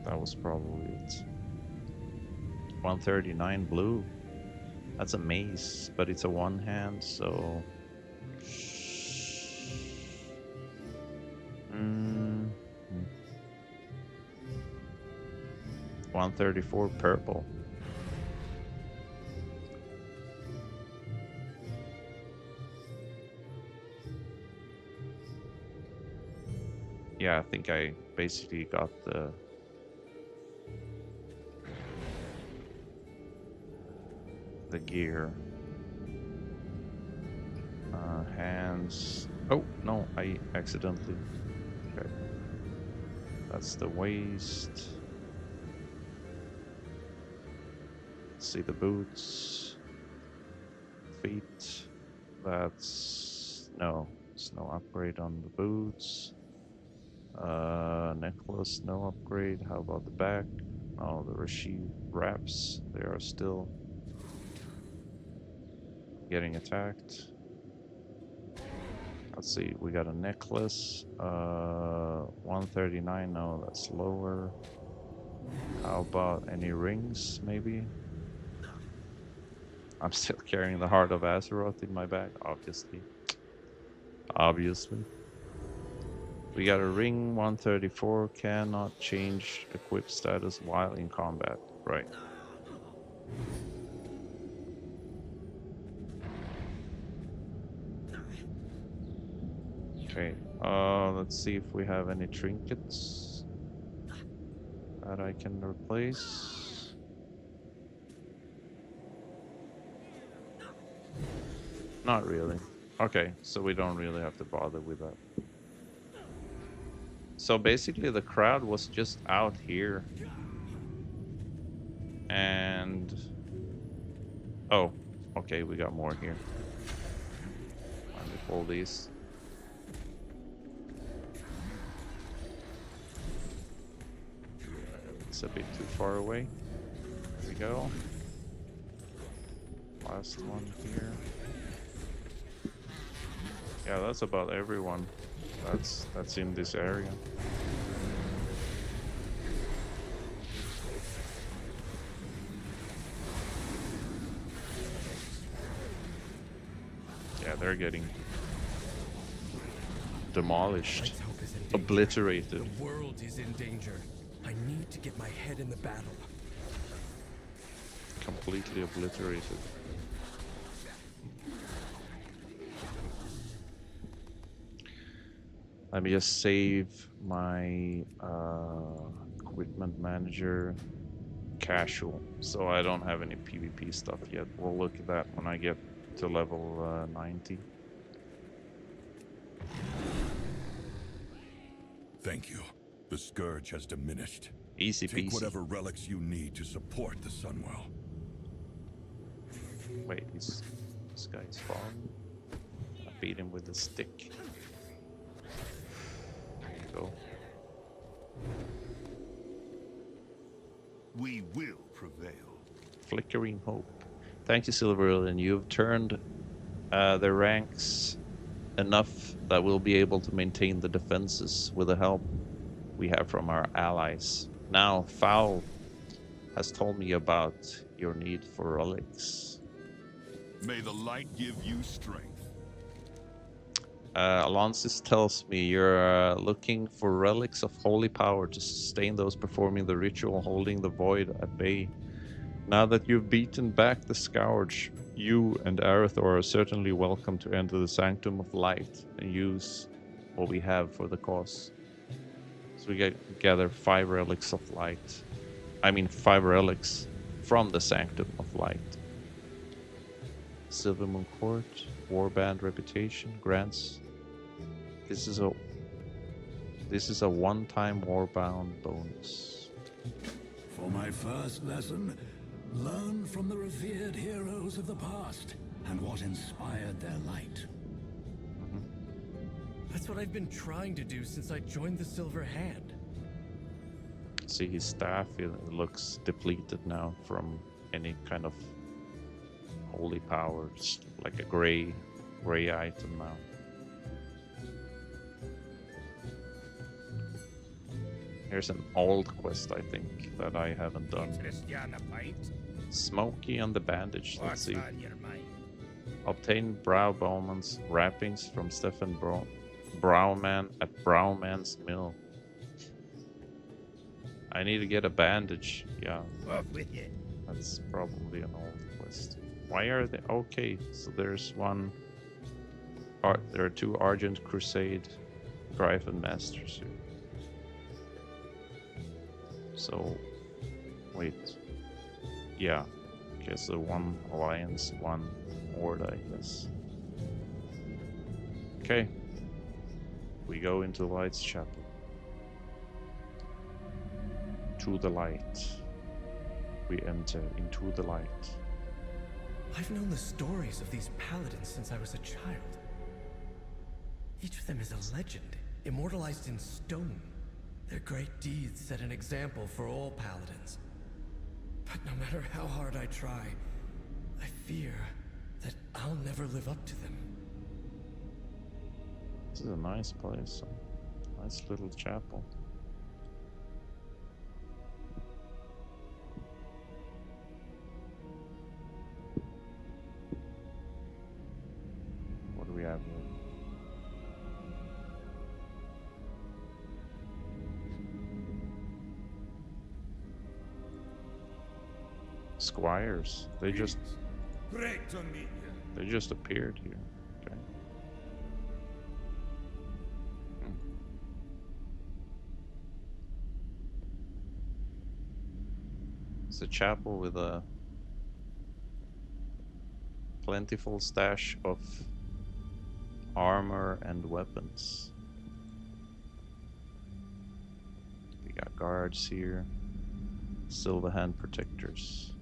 That was probably it. 139 blue. That's a mace, but it's a one hand, so. 134 purple. Yeah, I think I basically got the gear. Hands. Oh no, I accidentally. Okay, that's the waist. Let's see the boots, feet. That's no. There's no upgrade on the boots. Necklace, no upgrade. How about the back? Oh, the Rashi wraps. They are still getting attacked. Let's see, we got a necklace. 139, no, that's lower. How about any rings, maybe? I'm still carrying the Heart of Azeroth in my bag, obviously. Obviously. We got a ring, 134, cannot change equip status while in combat. Right. Okay, let's see if we have any trinkets that I can replace. Not really. Okay, so we don't really have to bother with that. So basically the crowd was just out here. And... oh, okay, we got more here. Let me pull these. It's a bit too far away. There we go. Last one here. Yeah, that's about everyone that's in this area. Yeah, they're getting demolished, obliterated. The world is in danger. I need to get my head in the battle. Completely obliterated. Let me just save my equipment manager casual, so I don't have any PvP stuff yet. We'll look at that when I get to level 90. Thank you. The scourge has diminished. Easy Take peasy. whatever relics you need to support the Sunwell. Wait, this guy's falling. I beat him with a stick. There you go. We will prevail. Flickering hope. Thank you, Silverland. You've turned the ranks enough that we'll be able to maintain the defenses with the help we have from our allies. Now, Foul has told me about your need for relics. May the light give you strength. Alonsis tells me you're looking for relics of holy power to sustain those performing the ritual holding the void at bay. Now that you've beaten back the Scourge, you and Arathor are certainly welcome to enter the Sanctum of Light and use what we have for the cause. So we gather 5 relics of light. I mean 5 relics from the Sanctum of Light. Silvermoon Court, Warband Reputation grants. This is a one-time Warbound bonus. For my first lesson, learn from the revered heroes of the past and what inspired their light. That's what I've been trying to do since I joined the Silver Hand. See his staff, it looks depleted now from any kind of Holy powers, like a gray item now. Here's an old quest, I think, that I haven't done. Smokey and the bandage. Let's see. Obtain Brow Bowman's wrappings from Stefan Browman at Browman's Mill. I need to get a bandage. Yeah. That's probably an old quest. Why are they okay? So there's one. There are 2 Argent Crusade Gryphon Masters here. So, wait. Yeah. Okay, so 1 Alliance, 1 Horde, I guess. Okay. We go into Light's Chapel. To the light. We enter into the light. I've known the stories of these paladins since I was a child. Each of them is a legend, immortalized in stone. Their great deeds set an example for all paladins. But no matter how hard I try, I fear that I'll never live up to them. This is a nice place. Nice little chapel. What do we have here? Squires. They just appeared here. Okay. It's a chapel with a plentiful stash of armor and weapons. We got guards here. Silver hand protectors.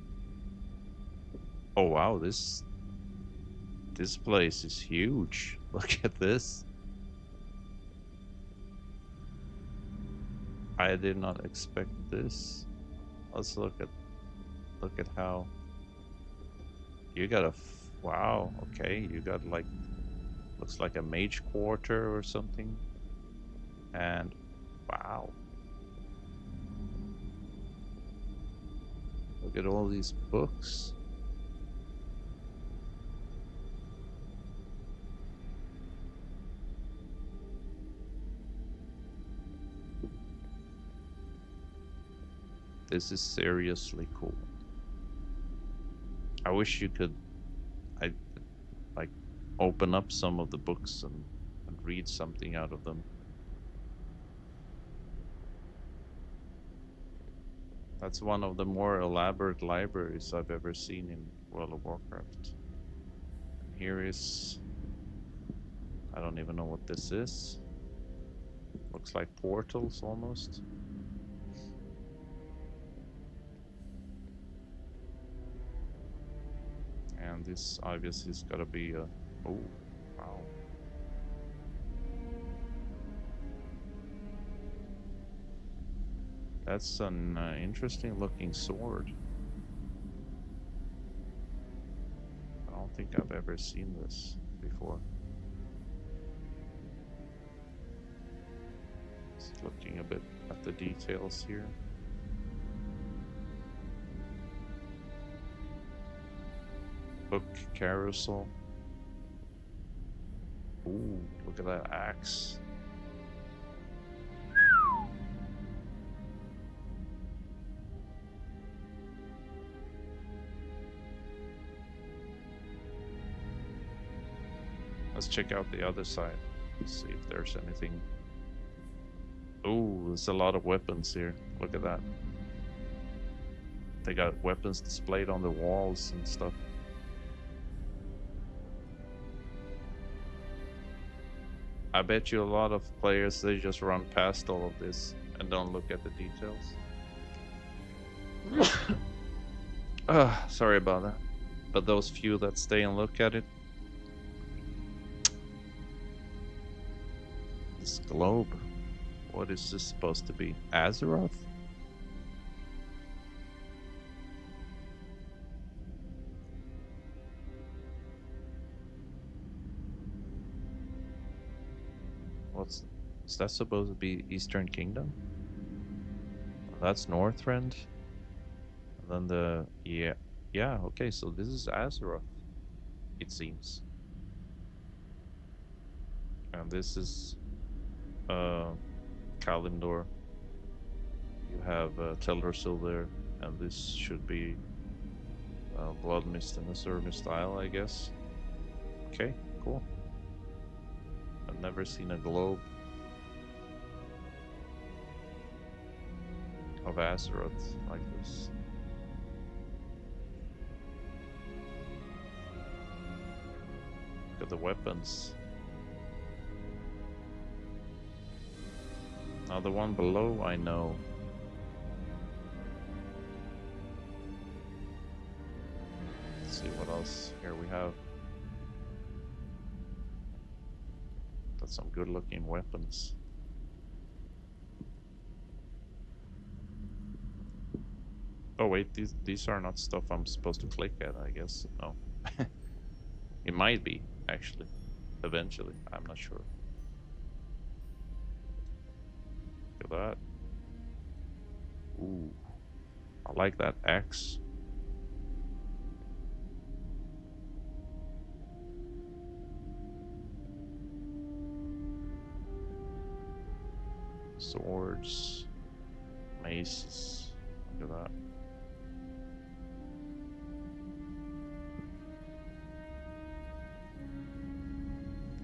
Oh wow, this place is huge. Look at this. I did not expect this. Let's look at how you got wow, okay, you got like looks like a mage quarter or something. And wow. Look at all these books. This is seriously cool. I wish you could like open up some of the books and read something out of them. That's one of the more elaborate libraries I've ever seen in World of Warcraft. And here is, I don't even know what this is. Looks like portals almost. And this obviously has got to be a, oh, wow. That's an interesting looking sword. I don't think I've ever seen this before. Just looking a bit at the details here. Book carousel. Ooh, look at that axe. Let's check out the other side. See if there's anything. Ooh, there's a lot of weapons here. Look at that. They got weapons displayed on the walls and stuff. I bet you a lot of players, they just run past all of this and don't look at the details. Sorry about that. But those few that stay and look at it. This globe. What is this supposed to be? Azeroth? Is that supposed to be Eastern Kingdom? That's Northrend. And then yeah, okay, so this is Azeroth, it seems. And this is Kalimdor. You have Teldrassil there, and this should be Blood Mist and Azure Mist Isle, I guess. Okay, cool. I've never seen a globe of Azeroth like this. Look at the weapons. Now the one below I know. Let's see what else here we have. Got some good looking weapons. Oh wait, these are not stuff I'm supposed to click at, I guess. No. It might be, actually. Eventually, I'm not sure. Look at that. Ooh. I like that axe. Swords. Maces. Look at that.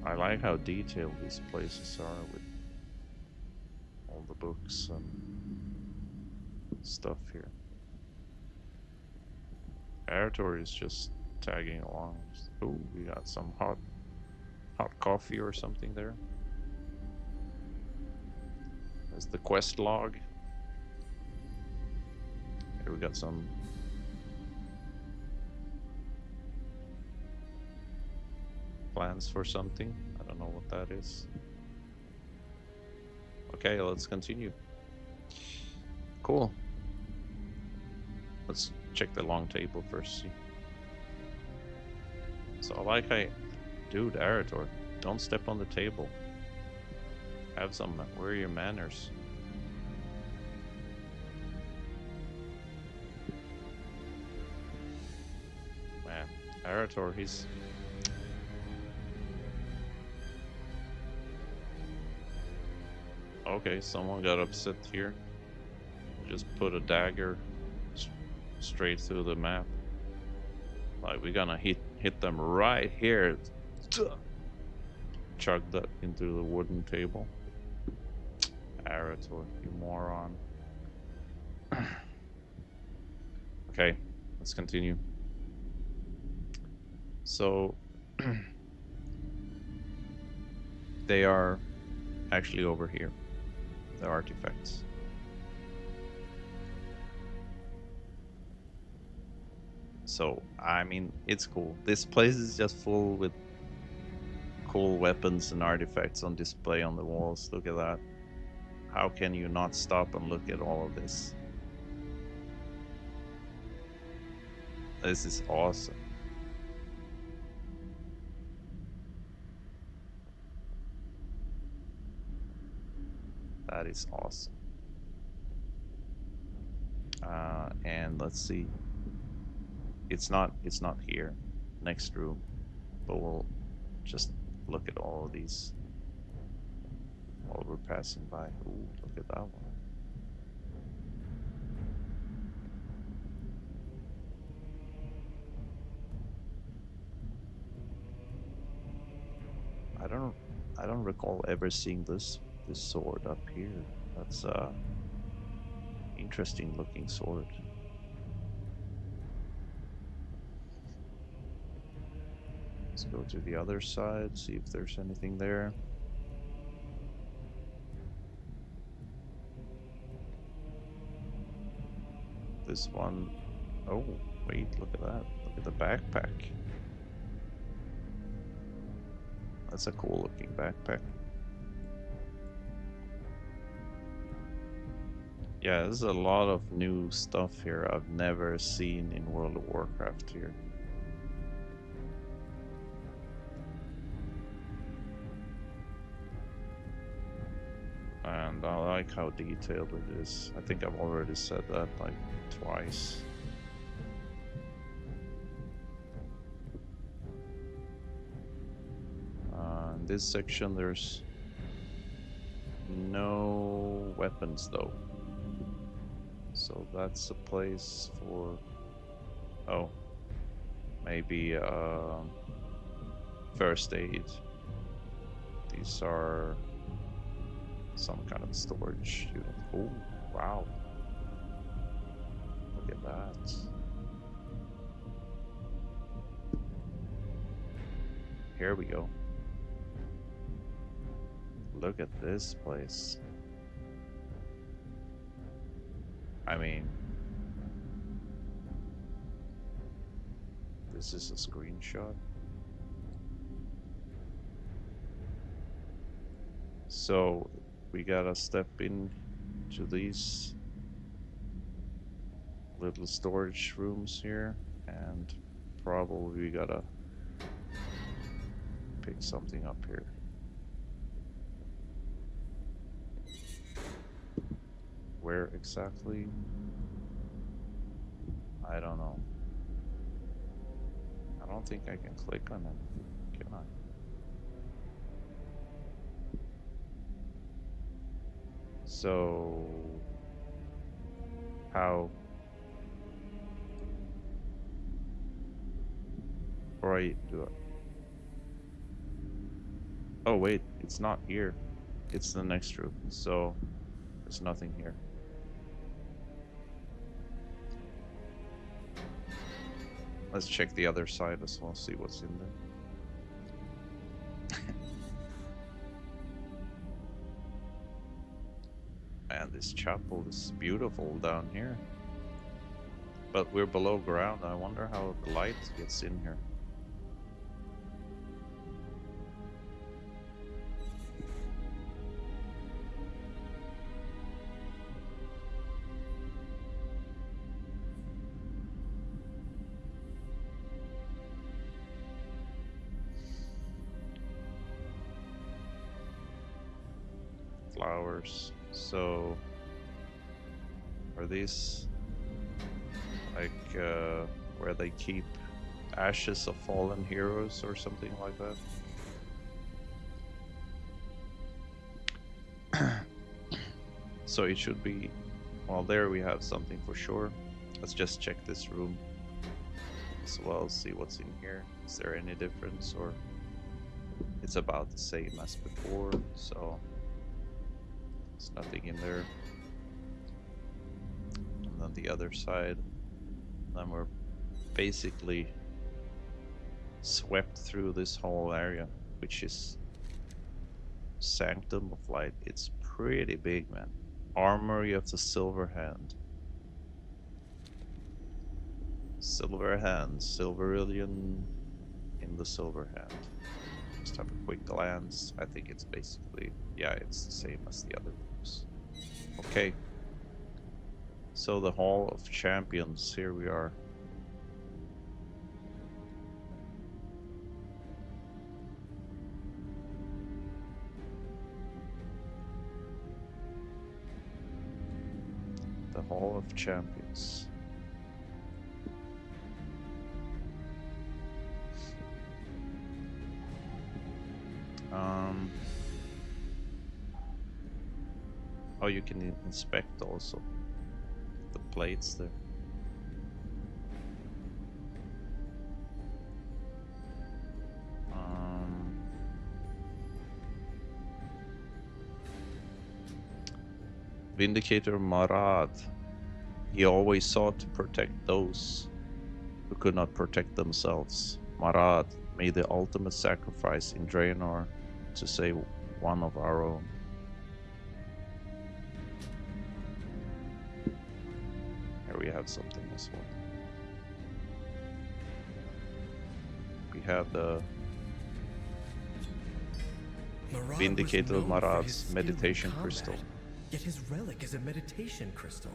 I like how detailed these places are with all the books and stuff here. Arator is just tagging along. Oh, we got some hot coffee or something there. There's the quest log. Here we got some plans for something. I don't know what that is. Okay, let's continue. Cool. Let's check the long table first. See. So dude, Arator, don't step on the table. Have some. Where are your manners? Man, Arator, he's. Okay, someone got upset here. Just put a dagger straight through the map. Like, we're gonna hit them right here. Chug that into the wooden table. Arator, you moron. Okay, let's continue. So they are actually over here, the artifacts. So, I mean, it's cool. This place is just full with cool weapons and artifacts on display on the walls. Look at that. How can you not stop and look at all of this? This is awesome. That is awesome. And let's see. It's not here. Next room. But we'll just look at all of these while we're passing by. Ooh, look at that one. I don't recall ever seeing this sword up here. That's interesting looking sword. Let's go to the other side, see if there's anything there. This one, oh wait, look at that. Look at the backpack. That's a cool looking backpack. Yeah, there's a lot of new stuff here I've never seen in World of Warcraft here. And I like how detailed it is. I think I've already said that like twice. In this section there's no weapons though. So that's a place for... oh, maybe first aid. These are some kind of storage unit. Oh, wow. Look at that. Here we go. Look at this place. I mean, this is a screenshot. So we gotta step in to these little storage rooms here, and probably we gotta pick something up here. Where exactly? I don't know. I don't think I can click on it, can I? So how? Right, do I? Oh wait, it's not here. It's the next room, so there's nothing here. Let's check the other side as well, see what's in there. Man, this chapel is beautiful down here. But we're below ground. I wonder how the light gets in here. Flowers. So are these like where they keep ashes of fallen heroes or something like that? So it should be, well, there we have something for sure. Let's just check this room as well, see what's in here. Is there any difference, or it's about the same as before, so there's nothing in there. And then the other side, then we're basically swept through this whole area, which is Sanctum of Light. It's pretty big, man. Armory of the Silver Hand. Silver Hand, Silverillion in the Silver Hand. Just have a quick glance. I think it's basically, yeah, it's the same as the other rooms. Okay. So the Hall of Champions, here we are. The Hall of Champions. Oh, you can inspect also the plates there. Vindicator Marad. He always sought to protect those who could not protect themselves. Marad made the ultimate sacrifice in Draenor to save one of our own. Here we have something as well. We have the Vindicator of Marad's meditation crystal. Yet his relic is a meditation crystal.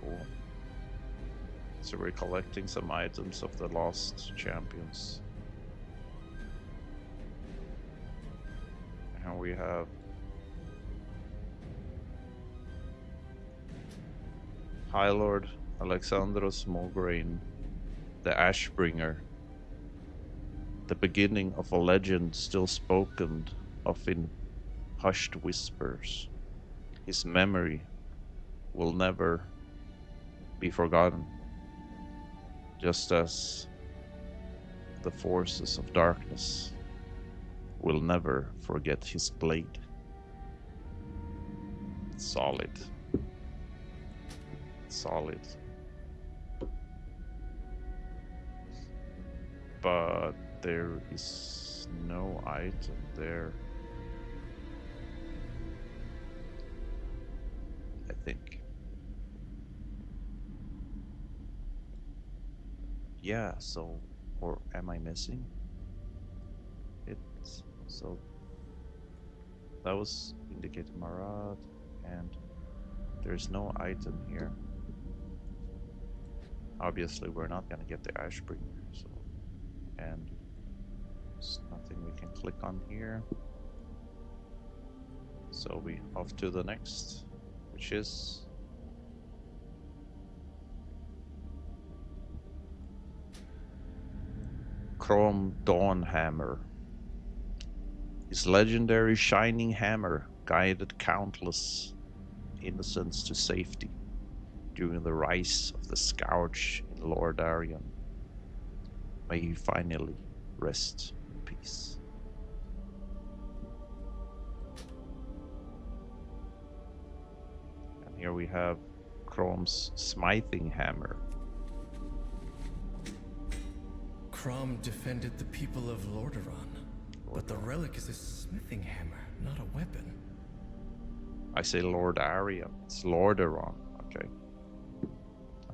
Cool. So we're collecting some items of the lost champions. And Now we have High Lord Alexandros Mulgrain, the Ashbringer, the beginning of a legend still spoken of in hushed whispers. His memory will never be forgotten, just as the forces of darkness will never forget his blade. Solid. Solid. But there is no item there. I think. Yeah, so, or am I missing it? So that was indicated Marad, and there's no item here. Obviously, we're not gonna get the Ashbringer, so, and there's nothing we can click on here. So we off to the next, which is Chrome Dawn Hammer. His legendary shining hammer guided countless innocents to safety during the rise of the Scourge in Lordarion. May he finally rest in peace. And here we have Chrome's smithing hammer. Crom defended the people of Lordaeron, but the relic is a smithing hammer, not a weapon. I say Lordarion. It's Lordaeron. Okay.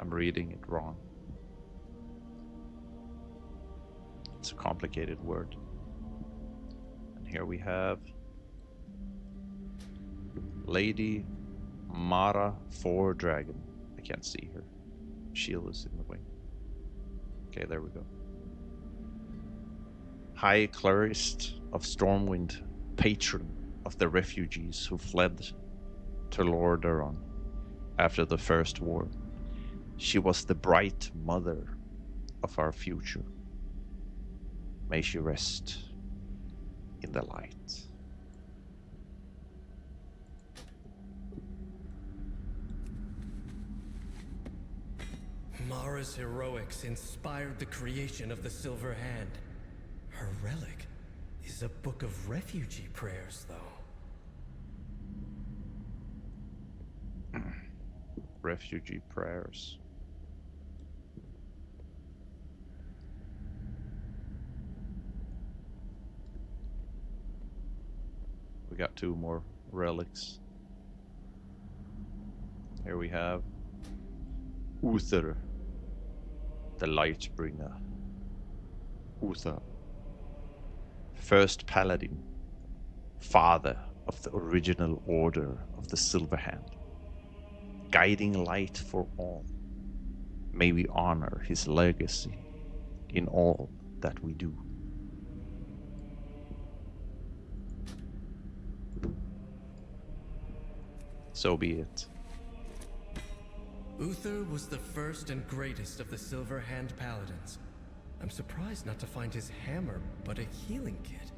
I'm reading it wrong. It's a complicated word. And here we have Lady Mara Dragon. I can't see her. Shield is in the way. Okay, there we go. High Clerist of Stormwind, patron of the refugees who fled to Lordaeron after the First War. She was the bright mother of our future. May she rest in the light. Mara's heroics inspired the creation of the Silver Hand. Her relic is a book of refugee prayers, though. Refugee prayers. We got two more relics. Here we have Uther, the Lightbringer. Uther, first paladin, father of the original order of the Silver Hand, guiding light for all. May we honor his legacy in all that we do. So be it. Uther was the first and greatest of the Silver Hand Paladins. I'm surprised not to find his hammer, but a healing kit.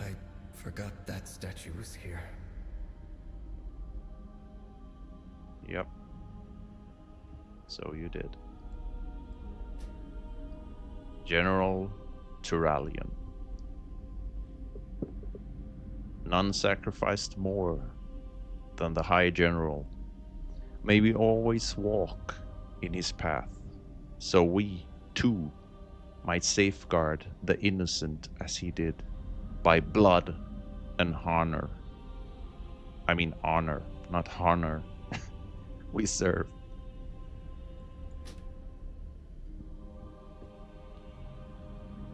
I forgot that statue was here. Yep. So you did. General Turalion. None sacrificed more than the High General. May we always walk in his path, so we, too, might safeguard the innocent as he did, by blood and honor. I mean honor, not honor. We serve.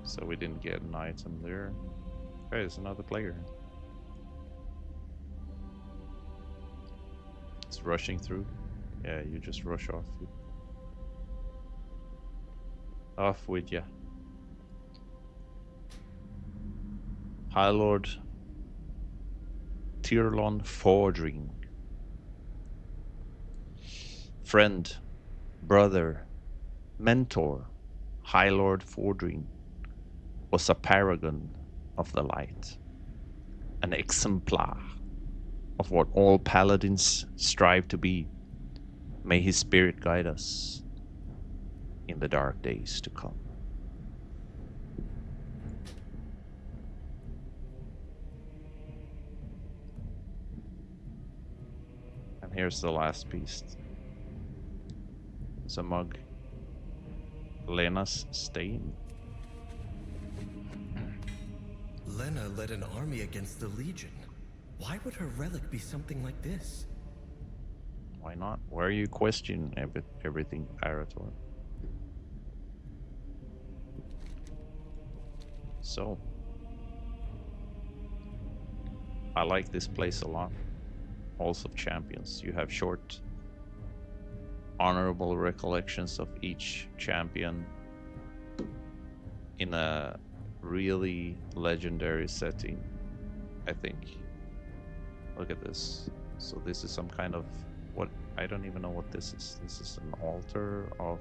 So we didn't get an item there. Okay, there's another player. It's rushing through. Yeah, you just rush off. Off with ya. High Lord Tirlon Fordring. Friend, brother, mentor, High Lord Fordring was a paragon of the light, an exemplar of what all paladins strive to be. May his spirit guide us in the dark days to come. And here's the last piece. It's a mug. Lena's stain. Lena led an army against the Legion. Why would her relic be something like this? Why not? Why are you questioning everything, Arator? So, I like this place a lot. Halls of Champions. You have short, honorable recollections of each champion in a really legendary setting, I think. Look at this. So this is some kind of what I don't even know what this is. This is an altar of.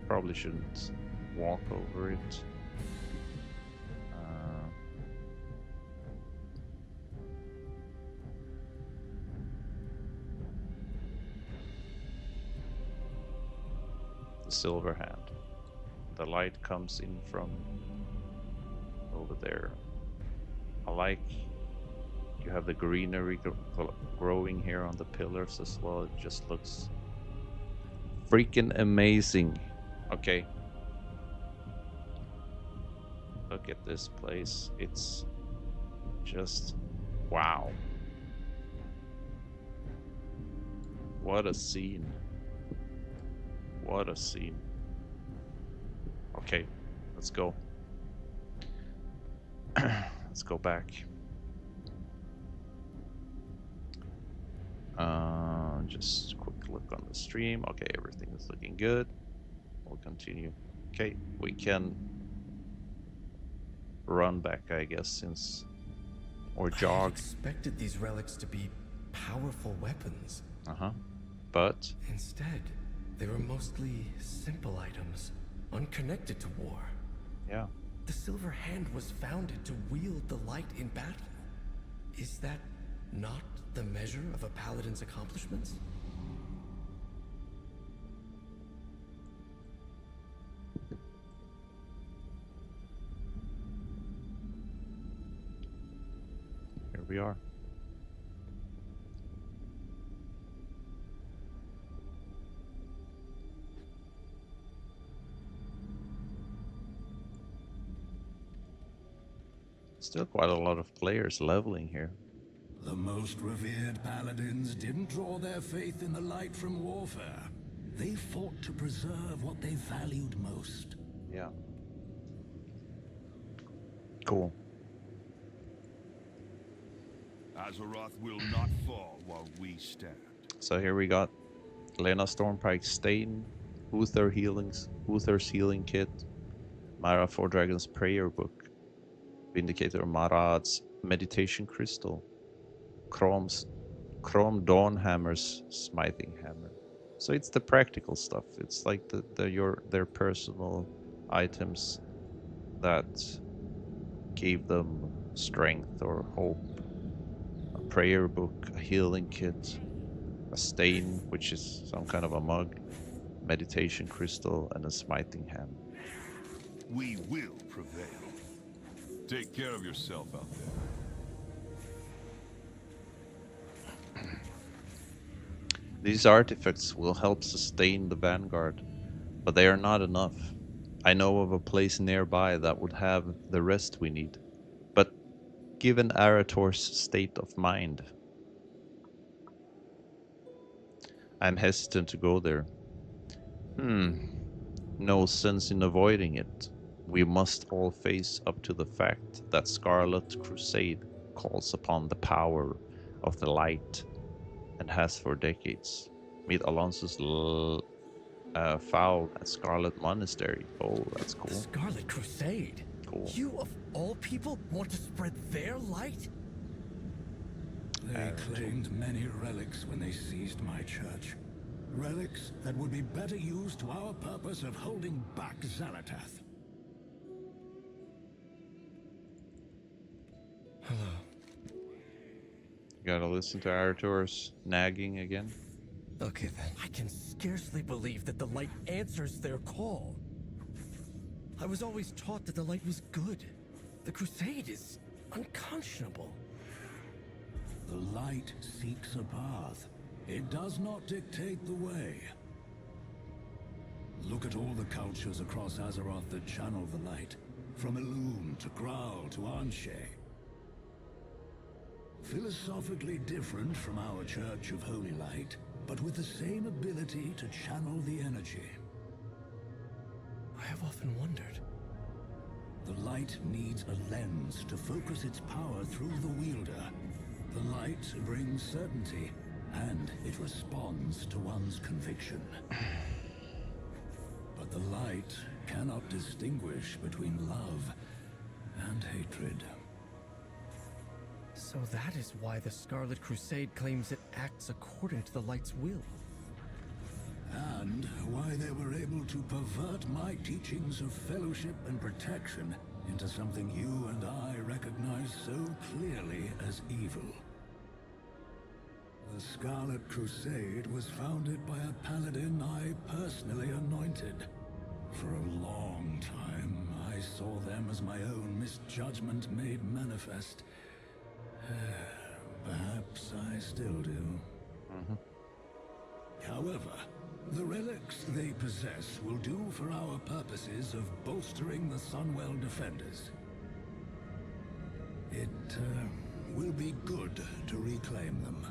Probably shouldn't walk over it. The silver hand. The light comes in from over there. I like you have the greenery growing here on the pillars as well. It just looks freaking amazing. Okay. Look at this place. It's just wow. What a scene. What a scene. Okay, let's go. Let's go back. Just a quick look on the stream. Okay, everything is looking good. We'll continue. Okay, we can run back, I guess, since or I jog. expected these relics to be powerful weapons. But Instead, they were mostly simple items, unconnected to war. yeah, The Silver Hand was founded to wield the light in battle. Is that not the measure of a paladin's accomplishments? here we are. Still quite a lot of players leveling here. The most revered paladins didn't draw their faith in the light from warfare. They fought to preserve what they valued most. Yeah. Cool. Azeroth will not fall while we stand. So here we got Lena Stormpike's Stain, Uther's Healing Kit, Mara Four Dragons Prayer Book, Vindicator Marad's Meditation Crystal, Chrome Dawnhammer's Smithing Hammer. So it's the practical stuff. It's like their personal items that gave them strength or hope. A prayer book, a healing kit, a stain, which is some kind of a mug, meditation crystal, and a smithing hammer. We will prevail. Take care of yourself out there. These artifacts will help sustain the Vanguard, but they are not enough. I know of a place nearby that would have the rest we need, but given Arator's state of mind, I'm hesitant to go there. No sense in avoiding it. We must all face up to the fact that Scarlet Crusade calls upon the power of the light and has for decades. Meet Alonso's found at Scarlet Monastery. Oh, that's The cool. Scarlet Crusade? Cool. You, of all people, want to spread their light? They claimed many relics when they seized my church. Relics that would be better used to our purpose of holding back Xalatath. You gotta listen to Arator's nagging again. Okay then. I can scarcely believe that the light answers their call. I was always taught that the light was good. The Crusade is unconscionable. The light seeks a path. It does not dictate the way. Look at all the cultures across Azeroth that channel the light. From Elune to Graal to Anshe. Philosophically different from our Church of Holy Light, but with the same ability to channel the energy. I have often wondered. The light needs a lens to focus its power through the wielder. The light brings certainty, and it responds to one's conviction. But the light cannot distinguish between love and hatred. So that is why the Scarlet Crusade claims it acts according to the light's will. And why they were able to pervert my teachings of fellowship and protection into something you and I recognize so clearly as evil. The Scarlet Crusade was founded by a paladin I personally anointed. For a long time, I saw them as my own misjudgment made manifest. Perhaps I still do. However, the relics they possess will do for our purposes of bolstering the Sunwell defenders. It will be good to reclaim them.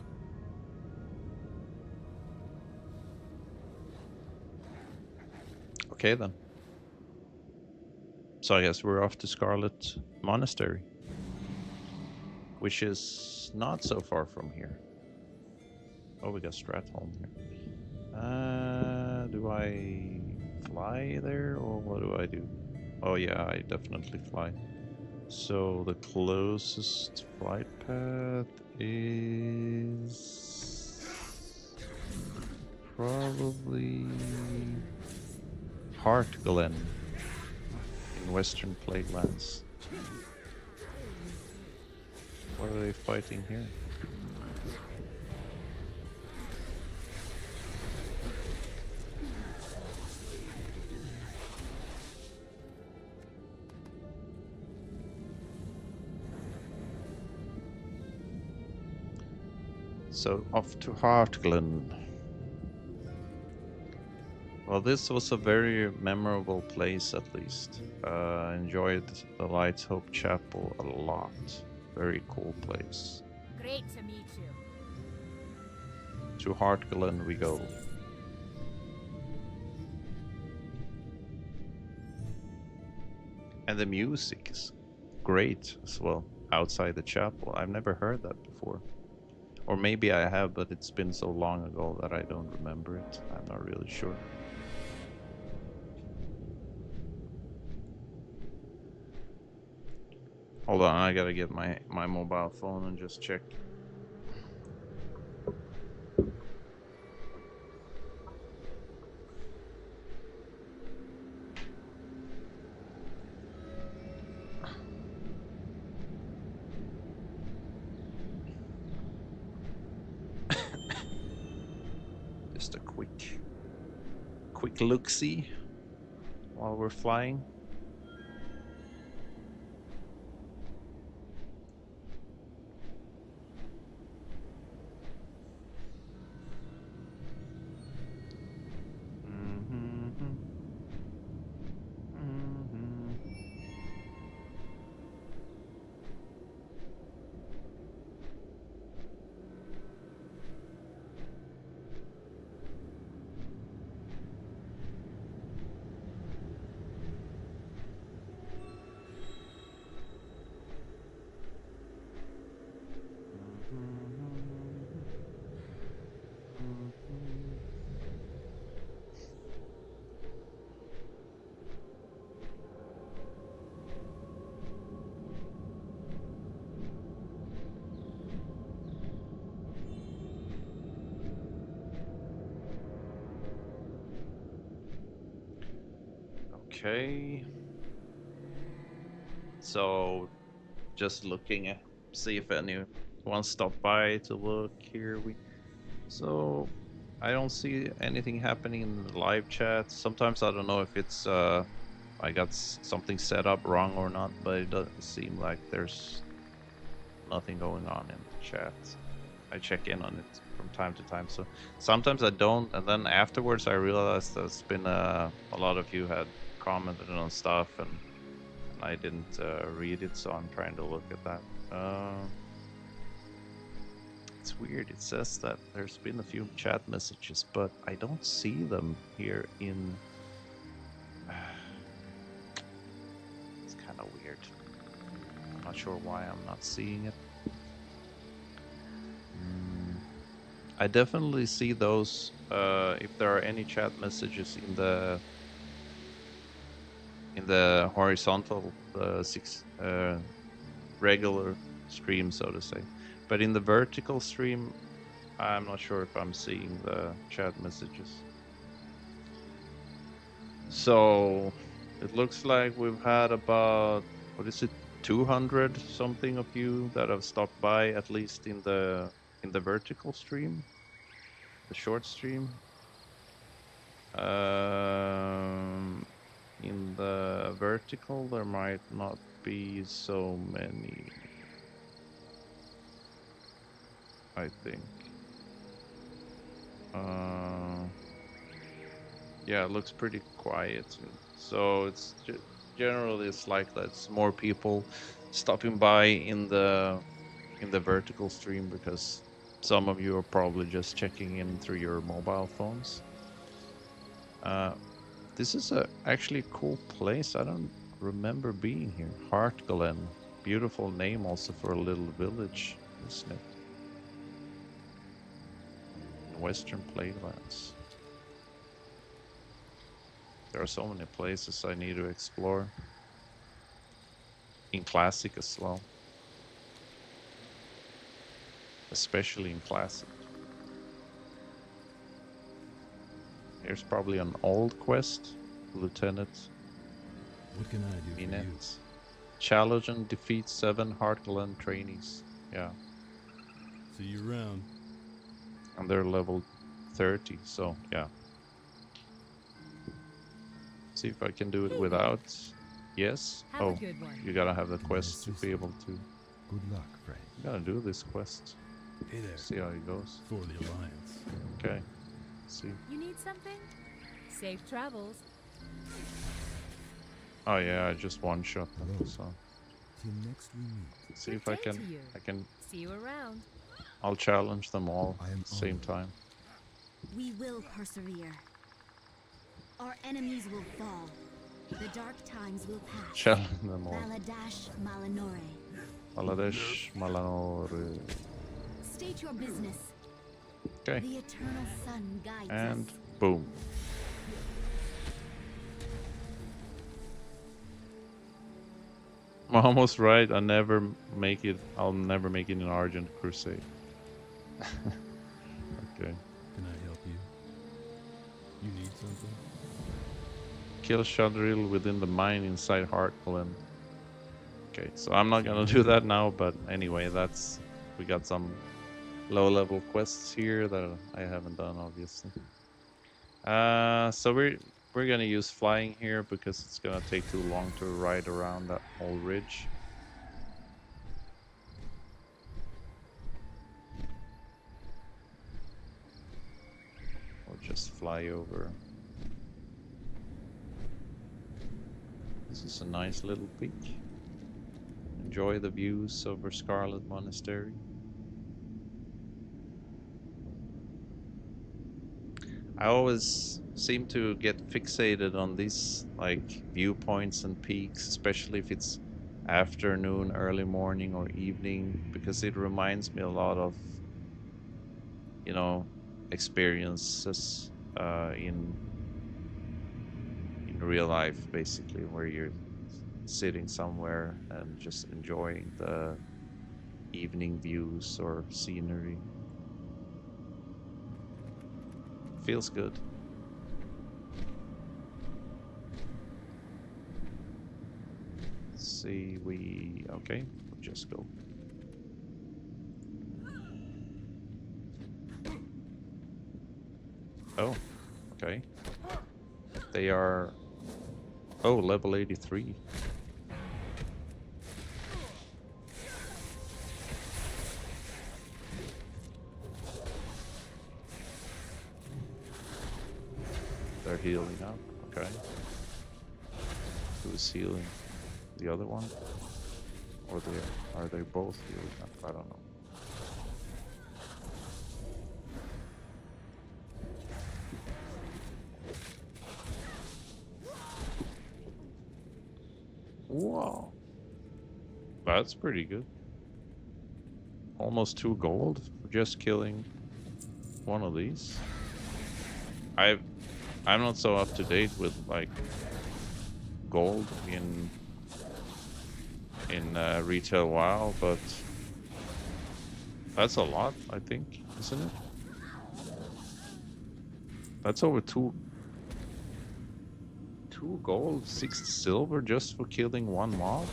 Okay then. So I guess we're off to Scarlet Monastery, which is not so far from here. Oh, we got Stratholm here. Do I fly there or what do I do? Oh yeah, I definitely fly. So the closest flight path is probably Heartglen in Western Plaguelands. What are they fighting here? So off to Heartglen. Well, this was a very memorable place, at least. Enjoyed the Lights Hope Chapel a lot. Very cool place. Great to meet you. To Heartglen we go. And the music is great as well, outside the chapel. I've never heard that before. Or maybe I have, but it's been so long ago that I don't remember it. I'm not really sure. Hold on, I gotta get my mobile phone and just check. Just a quick look-see while we're flying. Okay. So just looking at see if anyone stopped by to look here. So I don't see anything happening in the live chat. Sometimes I don't know if it's I got something set up wrong or not, but it doesn't seem like there's nothing going on in the chat. I check in on it from time to time. So sometimes I don't, and then afterwards I realized there's been a lot of you had commented on stuff, and I didn't read it, so I'm trying to look at that. It's weird. It says that there's been a few chat messages, but I don't see them here in. It's kind of weird. I'm not sure why I'm not seeing it. I definitely see those if there are any chat messages in the horizontal regular stream, so to say. But in the vertical stream, I'm not sure if I'm seeing the chat messages. So it looks like we've had about, what is it, 200 something of you that have stopped by, at least in the vertical stream, the short stream. In the vertical, there might not be so many, I think. Yeah, it looks pretty quiet. So it's generally it's like that. It's more people stopping by in the vertical stream because some of you are probably just checking in through your mobile phones. This is actually a cool place. I don't remember being here. Heartglen. Beautiful name also for a little village, isn't it? Western Plainlands. There are so many places I need to explore. In Classic as well. Especially in Classic. Here's probably an old quest. Lieutenant What can I do for you? Challenge and defeat 7 Heartland trainees. Yeah. See you around. And they're level 30, so yeah. See if I can do it without. Yes. Have a good one. You gotta have the quest to be able to. Good luck, friend. You gotta do this quest. Hey there. See how it goes. For the Alliance. Okay. See. You need something? Safe travels. Oh yeah, I just one shot them. Hello. So Till next we meet. see Good if I day can. to you. I can. See you around. I'll challenge them all I am at the same honored. time. We will persevere. Our enemies will fall. The dark times will pass. Challenge them all. Baladash Malanore. Bangladesh, Malanor. State your business. Okay. The eternal sun guides And us. boom. I'm almost right. I'll never make it in Argent Crusade. Okay. Can I help you? You need something? Kill Shadril within the mine inside Heartland. Okay, so I'm not gonna do that now, but anyway, we got some low-level quests here that I haven't done, obviously. So we're gonna use flying here because it's gonna take too long to ride around that whole ridge. Or just fly over. This is a nice little peak. Enjoy the views over Scarlet Monastery. I always seem to get fixated on these like viewpoints and peaks, especially if it's afternoon, early morning, or evening, because it reminds me a lot of, you know, experiences in real life, basically, where you're sitting somewhere and just enjoying the evening views or scenery. Feels good. see, okay, we'll just go. Oh, okay. They are, oh, level 83. They're healing up, okay. Who's healing? The other one? Or are they both healing up? I don't know. Wow. That's pretty good. Almost 2 gold for just killing one of these. I'm not so up to date with like gold in retail WoW, but that's a lot, I think, isn't it? That's over 2 gold, 6 silver just for killing one mob.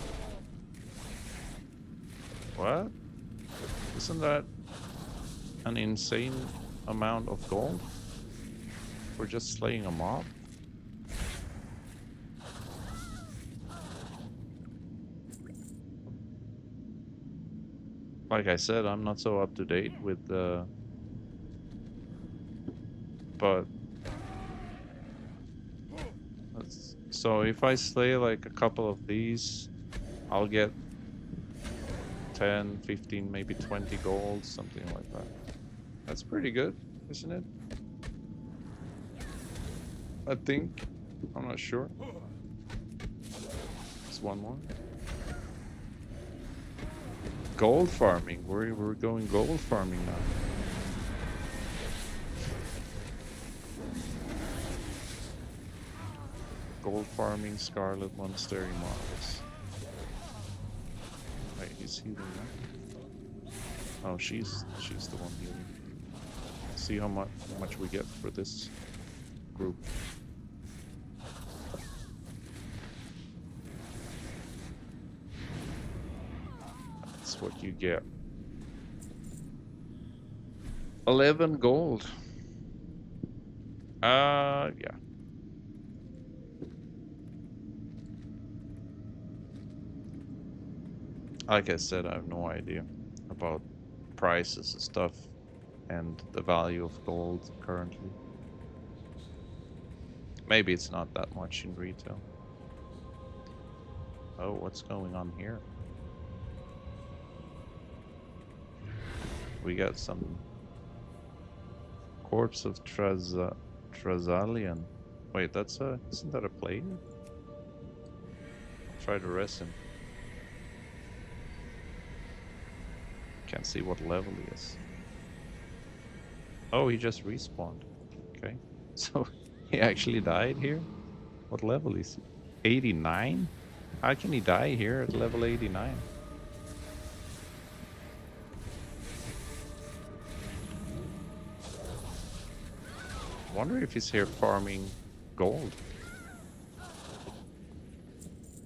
What? Isn't that an insane amount of gold for just slaying a mob? Like I said, I'm not so up to date with the... But... So if I slay like a couple of these, I'll get 10, 15, maybe 20 gold, something like that. That's pretty good, isn't it? I think. I'm not sure. There's one more. Gold farming. We're going gold farming now. Gold farming, Scarlet Monastery models. Wait, he's healing now. Oh, she's the one healing. See how much we get for this group. That's what you get. 11 gold. Yeah. Like I said, I have no idea about prices and stuff and the value of gold currently. Maybe it's not that much in retail. Oh, what's going on here? We got some corpse of Trazalian. Wait, isn't that a player? I'll try to res him. Can't see what level he is. Oh, he just respawned. Okay. So he actually died here? What level is he? 89? How can he die here at level 89? I wonder if he's here farming gold.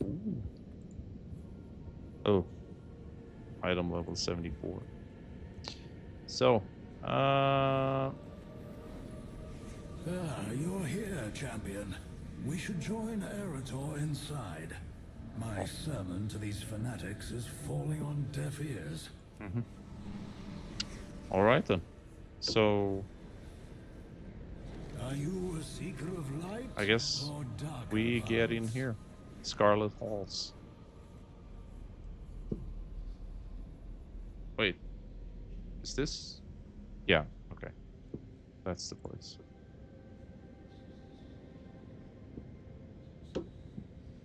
Ooh. Oh. Item level 74. So, you're here, champion. We should join Eretor inside. My sermon to these fanatics is falling on deaf ears. All right then. So, are you a seeker of light? I guess or darker we get in powers? here. Scarlet Halls. Wait, is this? Yeah, okay. That's the place.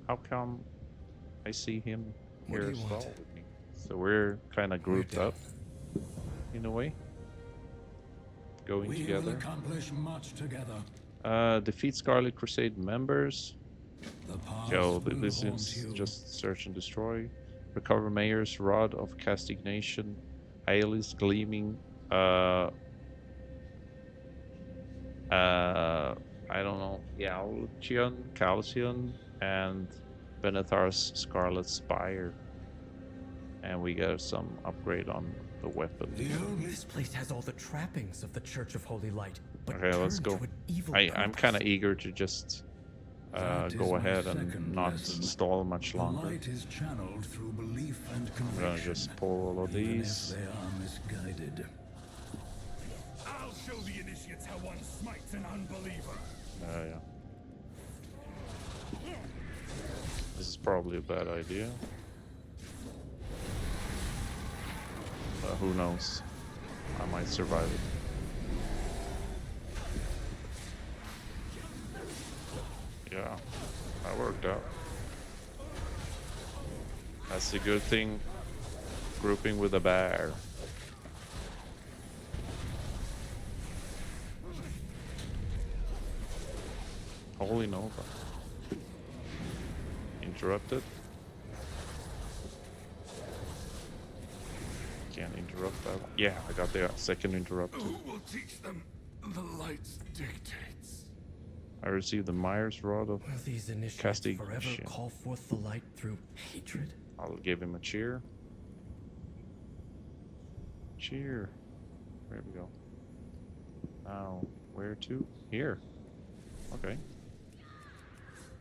How come I see him What here do as you well want? with me? So we're kind of grouped up in a way. Going We will together. accomplish much together. Defeat Scarlet Crusade members. The past Yo, will this haunt is you. just search and destroy. Recover Mayor's Rod of Castigation. Aelis Gleaming. I don't know. Yeah, Calcium and Benethar's Scarlet Spire. And we got some upgrade on the weapon. This place has all the trappings of the Church of Holy Light, but Okay, let's turned go. to an evil I'm kind of purpose. eager to just That is go my ahead and second not lesson. stall much The longer. light is channeled through belief and I'm conviction. gonna just pull all of even these. if they are misguided. I'll show the initiates how one smites an unbeliever. Yeah. This is probably a bad idea. But who knows? I might survive it. Yeah, that worked out. That's a good thing, grouping with a bear. Holy Nova. Interrupted. Can't interrupt that. Yeah, I got the second interrupted. Who will teach them the light's dictates? I received the Myers Rod of Will these initiates castigation. forever call forth the light through hatred? I'll give him a cheer. Cheer. There we go. Now, where to? Here. Okay.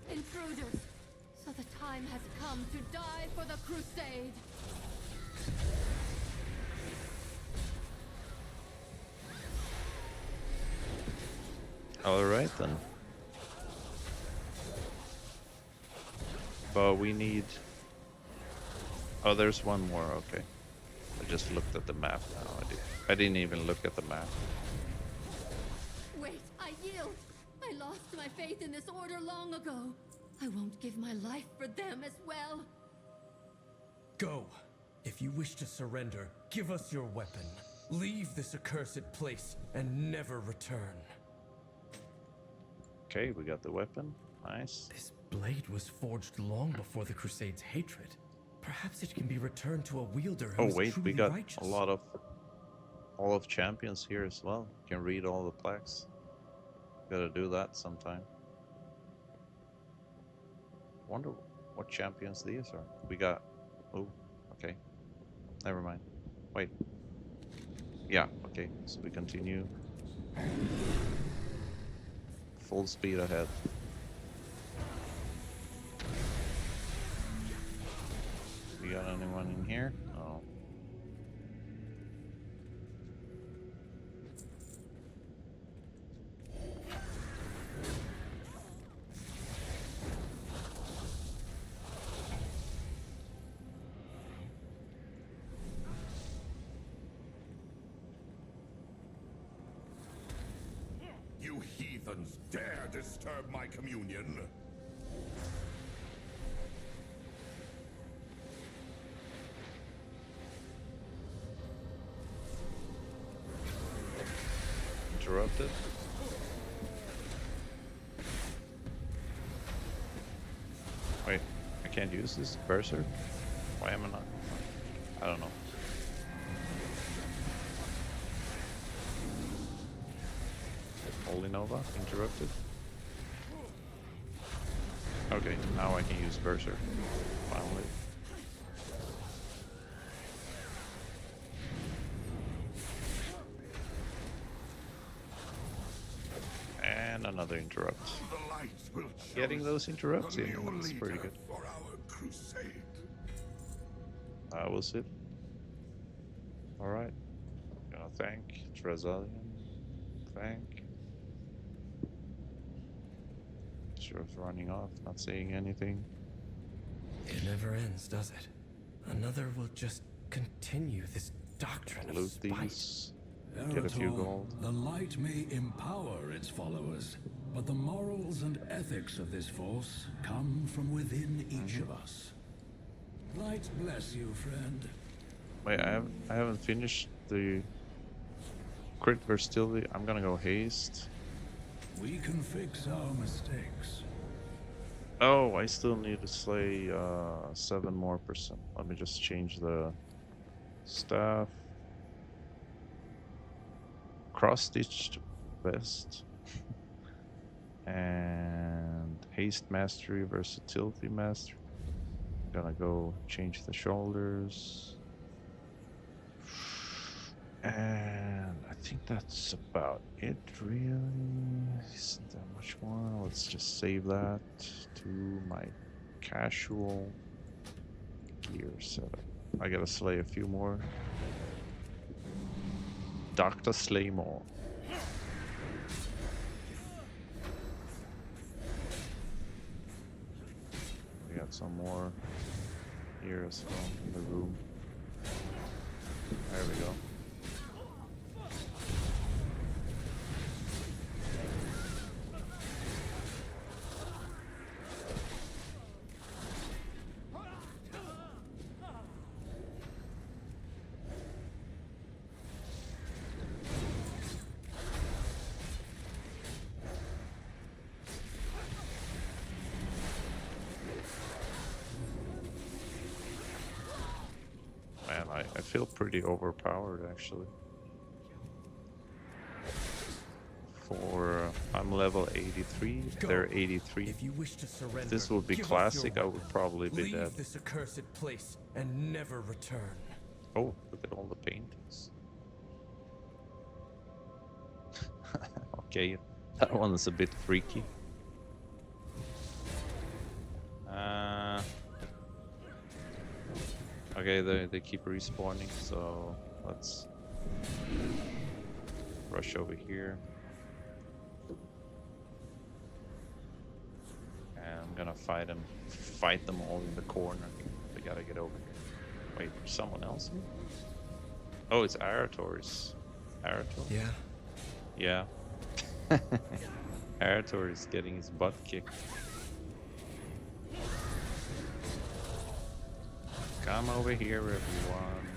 Intruders! So the time has come to die for the crusade! Alright then. But we need... Oh, there's one more, okay. I just looked at the map now. I didn't even look at the map. Wait, I yield! I lost my faith in this order long ago. I won't give my life for them as well. Go. If you wish to surrender, give us your weapon. Leave this accursed place and never return. Okay, we got the weapon. Nice. This blade was forged long before the Crusade's hatred. Perhaps it can be returned to a wielder who Oh is wait, truly we got righteous. a lot of Hall of Champions here as well. You can read all the plaques. Gotta do that sometime. Wonder what champions these are. We got... Oh, okay. Never mind. Wait. Yeah, okay. So we continue. Full speed ahead. We got anyone in here? No. You heathens dare disturb my communion? Interrupted. Wait, I can't use this cursor? Why am I not? I don't know. Holy Nova, interrupted. Okay, now I can use cursor. Finally. And another interrupt. The lights will choose Getting those interrupts the in, new that's pretty leader good. for our crusade. That was it. Alright. Gonna thank Trazalian. Thank. Sure, it's running off, not saying anything. It never ends, does it? Another will just continue this doctrine of Loot spite. these. Get a few Erator, gold. the light may empower its followers, but the morals and ethics of this force come from within each of us. Light bless you, friend. Wait, I haven't finished the crit versatility. I'm gonna go haste. We can fix our mistakes. Oh, I still need to slay 7% more. Let me just change the staff. Cross-stitched vest. And haste mastery, versatility mastery. Gonna go change the shoulders. And I think that's about it, really. Isn't that much more? Let's just save that to my casual gear setup. I gotta slay a few more. Dr. Slaymore. We got some more here as well in the room. There we go. Man, I feel pretty overpowered actually. For I'm level 83, they're 83. If you wish to surrender, If this would be give us classic, your I would probably be Leave dead. this accursed place and never return. Oh, look at all the paintings. Okay, that one is a bit freaky. Okay, they keep respawning, so let's rush over here. And I'm gonna fight them all in the corner. We gotta get over here. Wait, there's someone else here? Oh, it's Arator's. Arator? Yeah. Yeah. Arator is getting his butt kicked. Come over here, everyone.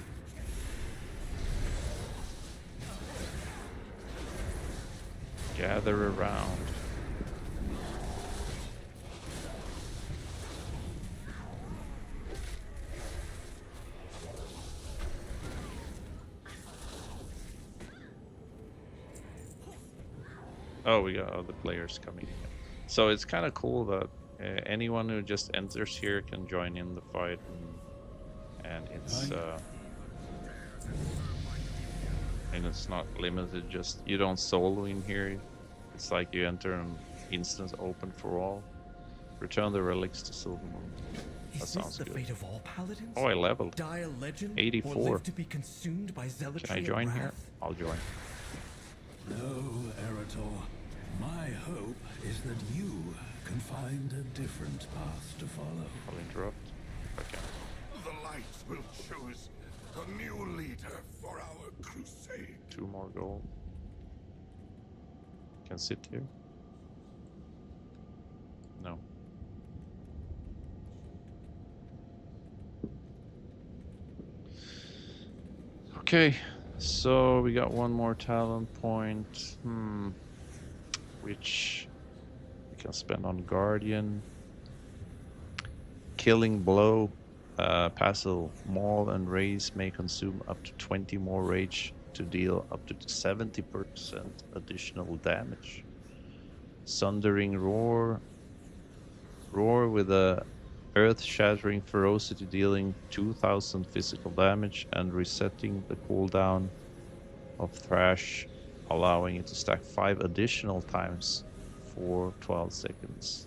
Gather around. Oh, we got other players coming in. So it's kind of cool that anyone who just enters here can join in the fight, and it's not limited. Just you don't solo in here. It's like you enter an instance open for all. Return the relics to Silvermoon. That sounds the good. fate of all paladins? Oh, I leveled. Die a legend 84. or live to be consumed by zealotry Can I and join here? wrath? I'll join. No, Erator. My hope is that you can find a different path to follow. I'll interrupt. Okay. The lights will choose a new leader for our crusade. 2 more gold. Can sit here. No. Okay, so we got one more talent point. Which we can spend on Guardian. Killing Blow. Passive Maul and Raise may consume up to 20 more rage to deal up to 70% additional damage. Sundering Roar. Roar with a earth-shattering ferocity, dealing 2000 physical damage and resetting the cooldown of Thrash, allowing it to stack 5 additional times for 12 seconds.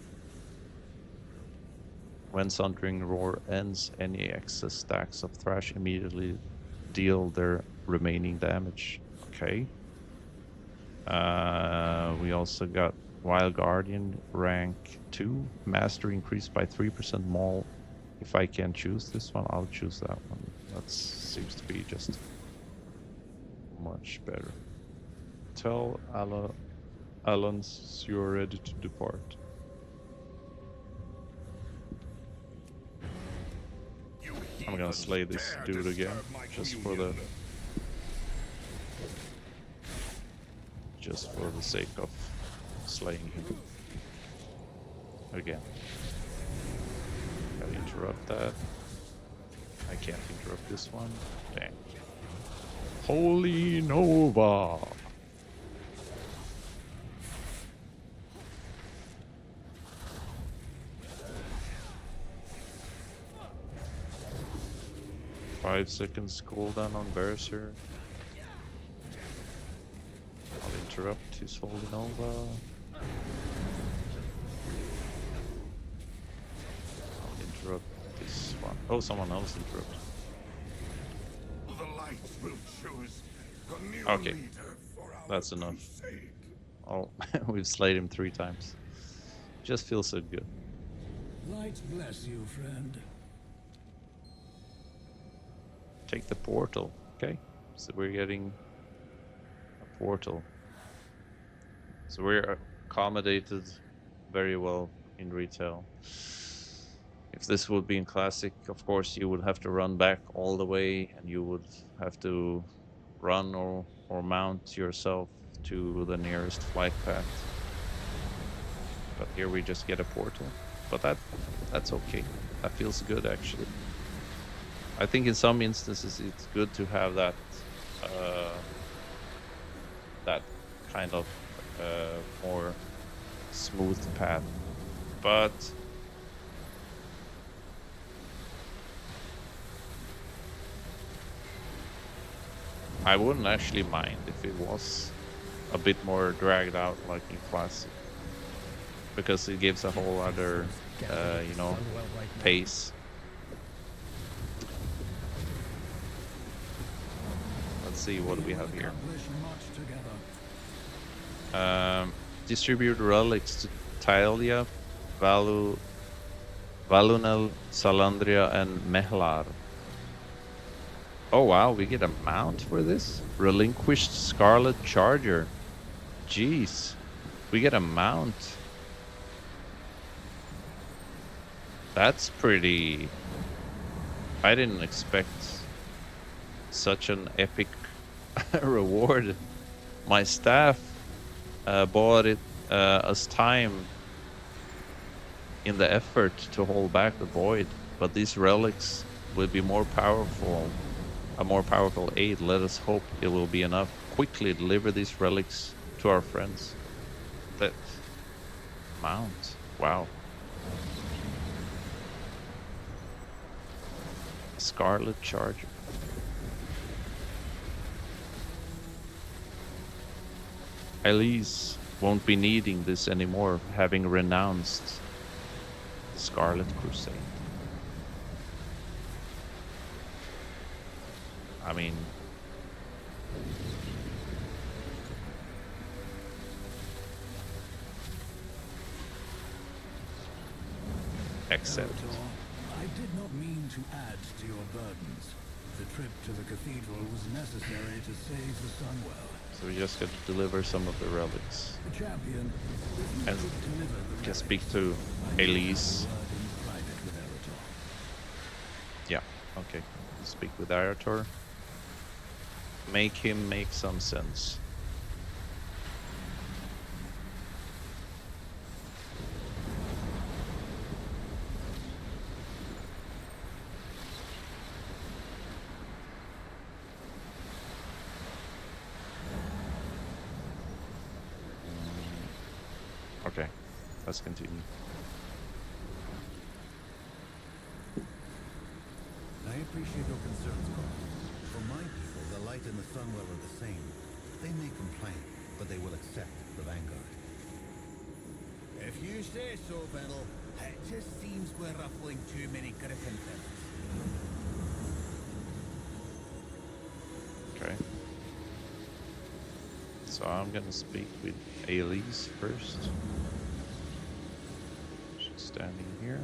When Sundering Roar ends, any excess stacks of Thrash immediately deal their remaining damage. Okay. We also got Wild Guardian rank 2. Mastery increased by 3% Maul. If I can choose this one, I'll choose that one. That seems to be just much better. Tell Alans you're ready to depart. I'm gonna slay this dude again, just for the sake of slaying him again. Gotta interrupt that. I can't interrupt this one. Dang. Holy Nova! 5 seconds cooldown on Berserker. I'll interrupt his Holy Nova. I'll interrupt this one. Oh, someone else interrupted. The light will choose a new Okay, leader for our that's enough. crusade. Oh, we've slayed him 3 times. Just feels so good. Light bless you, friend. Take the portal. Okay, so we're getting a portal. So we're accommodated very well in retail. If this would be in classic, of course, you would have to run back all the way, and you would have to run or mount yourself to the nearest flight path. But here we just get a portal. But that's okay. That feels good, actually. I think in some instances it's good to have that that kind of more smooth path. But I wouldn't actually mind if it was a bit more dragged out like in Classic, because it gives a whole other you know, pace. Let's see what we have here. Distribute relics to Thalia, Valunel, Salandria, and Mehlar. Oh wow, we get a mount for this? Relinquished Scarlet Charger. Jeez, we get a mount. That's pretty... I didn't expect such an epic reward. My staff bought it as time in the effort to hold back the void, but these relics will be more powerful, a more powerful aid. Let us hope it will be enough. Quickly deliver these relics to our friends. That mount, wow. Scarlet Charger. Elise won't be needing this anymore, having renounced the Scarlet Crusade. I mean, accept. I did not mean to add to your burdens. The trip to the cathedral was necessary to save the Sunwell. So we just got to deliver some of the relics. The champion, And can speak to Elise. Yeah, okay. Speak with Arator. Make him make some sense. Okay, let's continue. I appreciate your concerns, Carl. For my people, the light and the Sunwell are the same. They may complain, but they will accept the Vanguard. If you say so, Venel. It just seems we're ruffling too many griffin feathers. Okay. So I'm gonna speak with Elise first. She's standing here.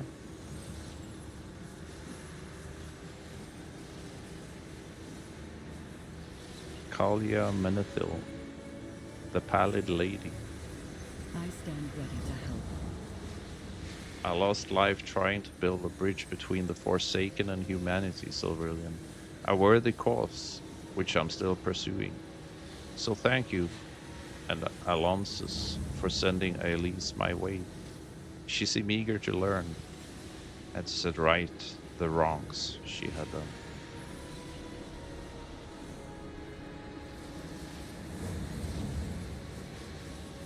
Kalia Menethil, the Pallid Lady. I stand ready to help. I lost life trying to build a bridge between the Forsaken and humanity, Silverlion. A worthy cause, which I'm still pursuing. So thank you, and Alonsus, for sending Elise my way. She seemed eager to learn and to set right the wrongs she had done.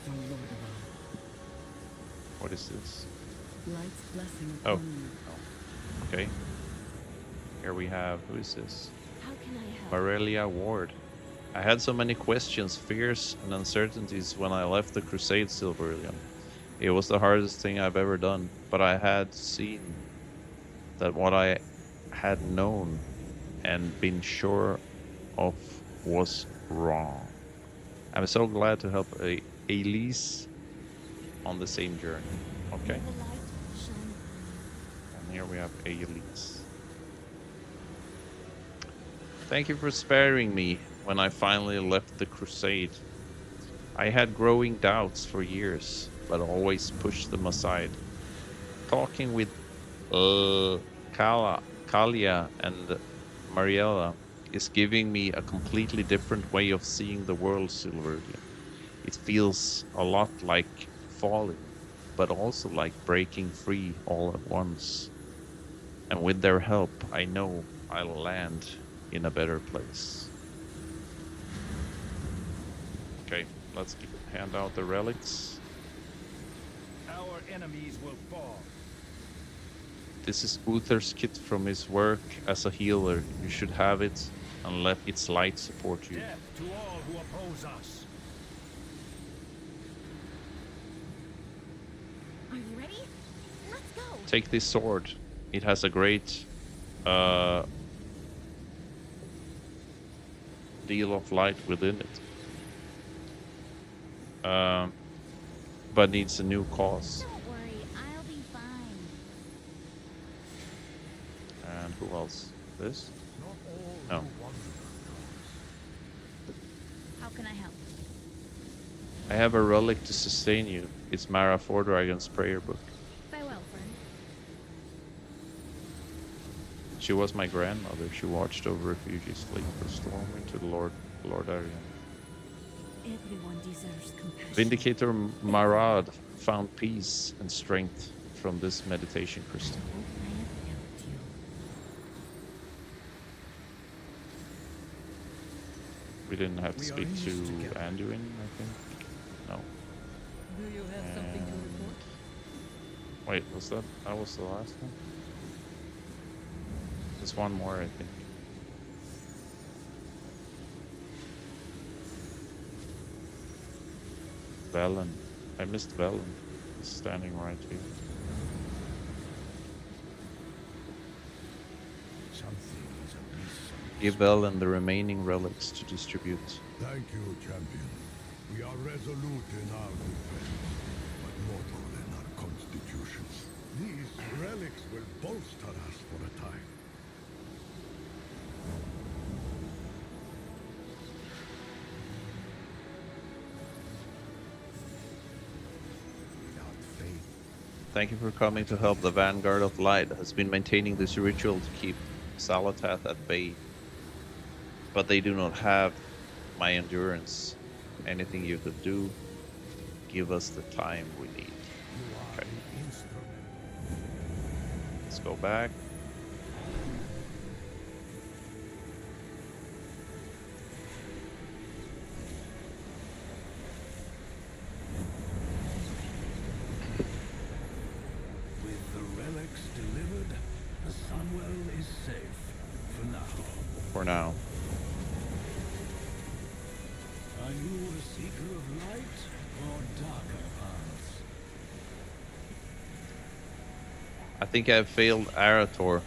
From Lord of What is this? Light's blessing Oh. upon you. Okay. Here we have, who is this? How can I help? Morelia Ward. I had so many questions, fears, and uncertainties when I left the Crusade, Silverillion. It was the hardest thing I've ever done, but I had seen that what I had known and been sure of was wrong. I'm so glad to help Elise on the same journey. Okay. May the light shine. And here we have Elise. Thank you for sparing me when I finally left the Crusade. I had growing doubts for years, but always pushed them aside. Talking with Kalia and Mariella is giving me a completely different way of seeing the world, Silverillion. It feels a lot like falling, but also like breaking free all at once. And with their help, I know I'll land in a better place. Okay, let's hand out the relics. Our enemies will fall. This is Uther's kit from his work as a healer. You should have it and let its light support you. Death to all who oppose us. Are you ready? Let's go. Take this sword. It has a great deal of light within it. But needs a new cause. Don't worry, I'll be fine. And who else? This? Not all No. who wander. How can I help? I have a relic to sustain you. It's Mara Fordragon's prayer book. Farewell, friend. She was my grandmother. She watched over refugees fleeing the storm into the Lord Arian. Everyone deserves compassion. Vindicator Marad found peace and strength from this meditation crystal. I have helped you. We didn't have to We are speak in to this together. Anduin, I think. No. Do you have something to report? Wait, was that was the last one? There's one more, I think. Velen. I missed Velen. He's standing right here. Something is amiss. Give Velen the remaining relics to distribute. Thank you, champion. We are resolute in our defense, but mortal in our constitutions. These relics will bolster us for a time. Without faith, Thank you for coming to help. The Vanguard of Light has been maintaining this ritual to keep Salatath at bay. But they do not have my endurance. Anything you could do, give us the time we need. you are Okay. the instrument. Let's go back. With the relics delivered, the Sunwell is safe for now. For now. Are you a seeker of light or darker paths? I think I have failed Arator.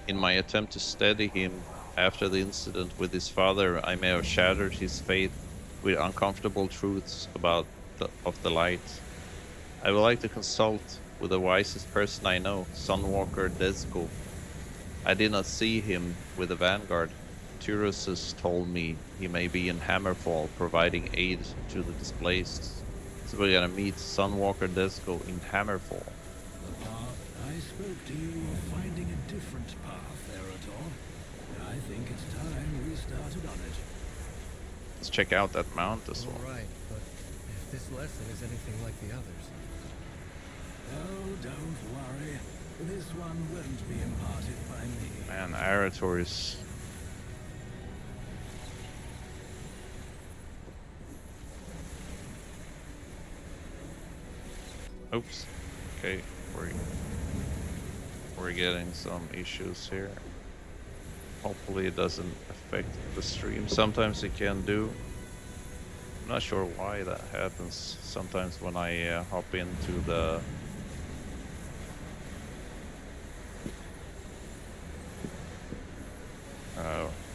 In my attempt to steady him after the incident with his father, I may have shattered his faith with uncomfortable truths about the light. I would like to consult with the wisest person I know, Sunwalker Desgo. I did not see him with the Vanguard. Tyrusus told me he may be in Hammerfall providing aid to the displaced. So we're gonna meet Sunwalker Desgo in Hammerfall. The path I spoke to you of finding a different path, Erator. I think it's time we started on it. Let's check out that mount as well. All right, but if this lesson is anything like the others, Oh, don't worry. This one won't be imparted by me. Man, Arator is... Oops. Okay, we're getting some issues here. Hopefully it doesn't affect the stream. Sometimes it can do. I'm not sure why that happens. Sometimes when I hop into the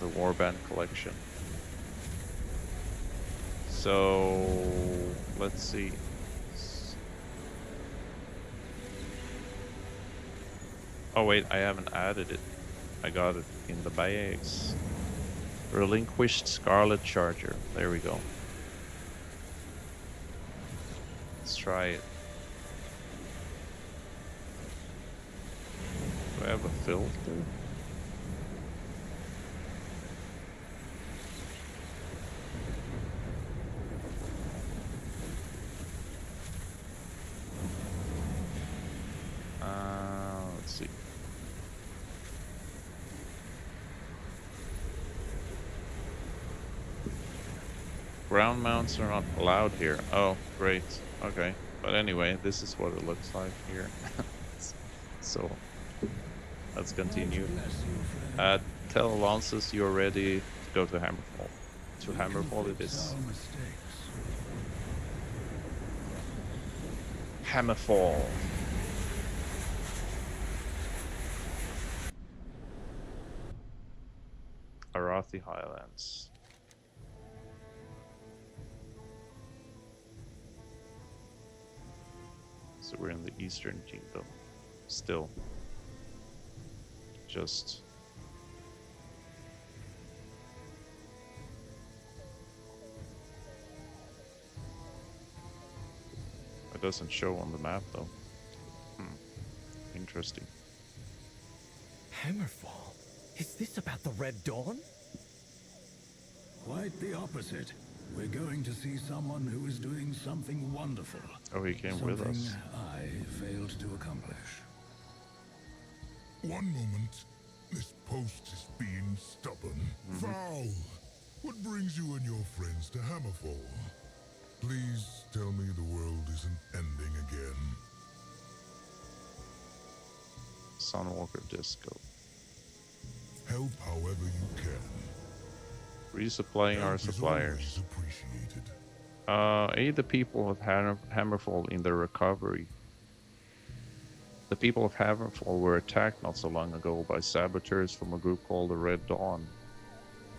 Warband collection. So let's see. Oh wait, I haven't added it. I got it in the bags. Relinquished Scarlet Charger. There we go. Let's try it. Do I have a filter? Let's see. Ground mounts are not allowed here. Oh, great. Okay. But anyway, this is what it looks like here. So, let's continue. Tell Lances you're ready to go to Hammerfall. To Hammerfall it is. Hammerfall. Arathi Highlands. So we're in the Eastern Kingdom. Still. Just... It doesn't show on the map though. Interesting. Hammerfall? Is this about the Red Dawn? Quite the opposite. We're going to see someone who is doing something wonderful. Oh, he came with us. Something I failed to accomplish. One moment. This post is being stubborn. Val, what brings you and your friends to Hammerfall? Please tell me the world isn't ending again. Sunwalker Disco. Help however you can. Resupplying our suppliers. Aid the people of Hammerfall in their recovery. The people of Hammerfall were attacked not so long ago by saboteurs from a group called the Red Dawn.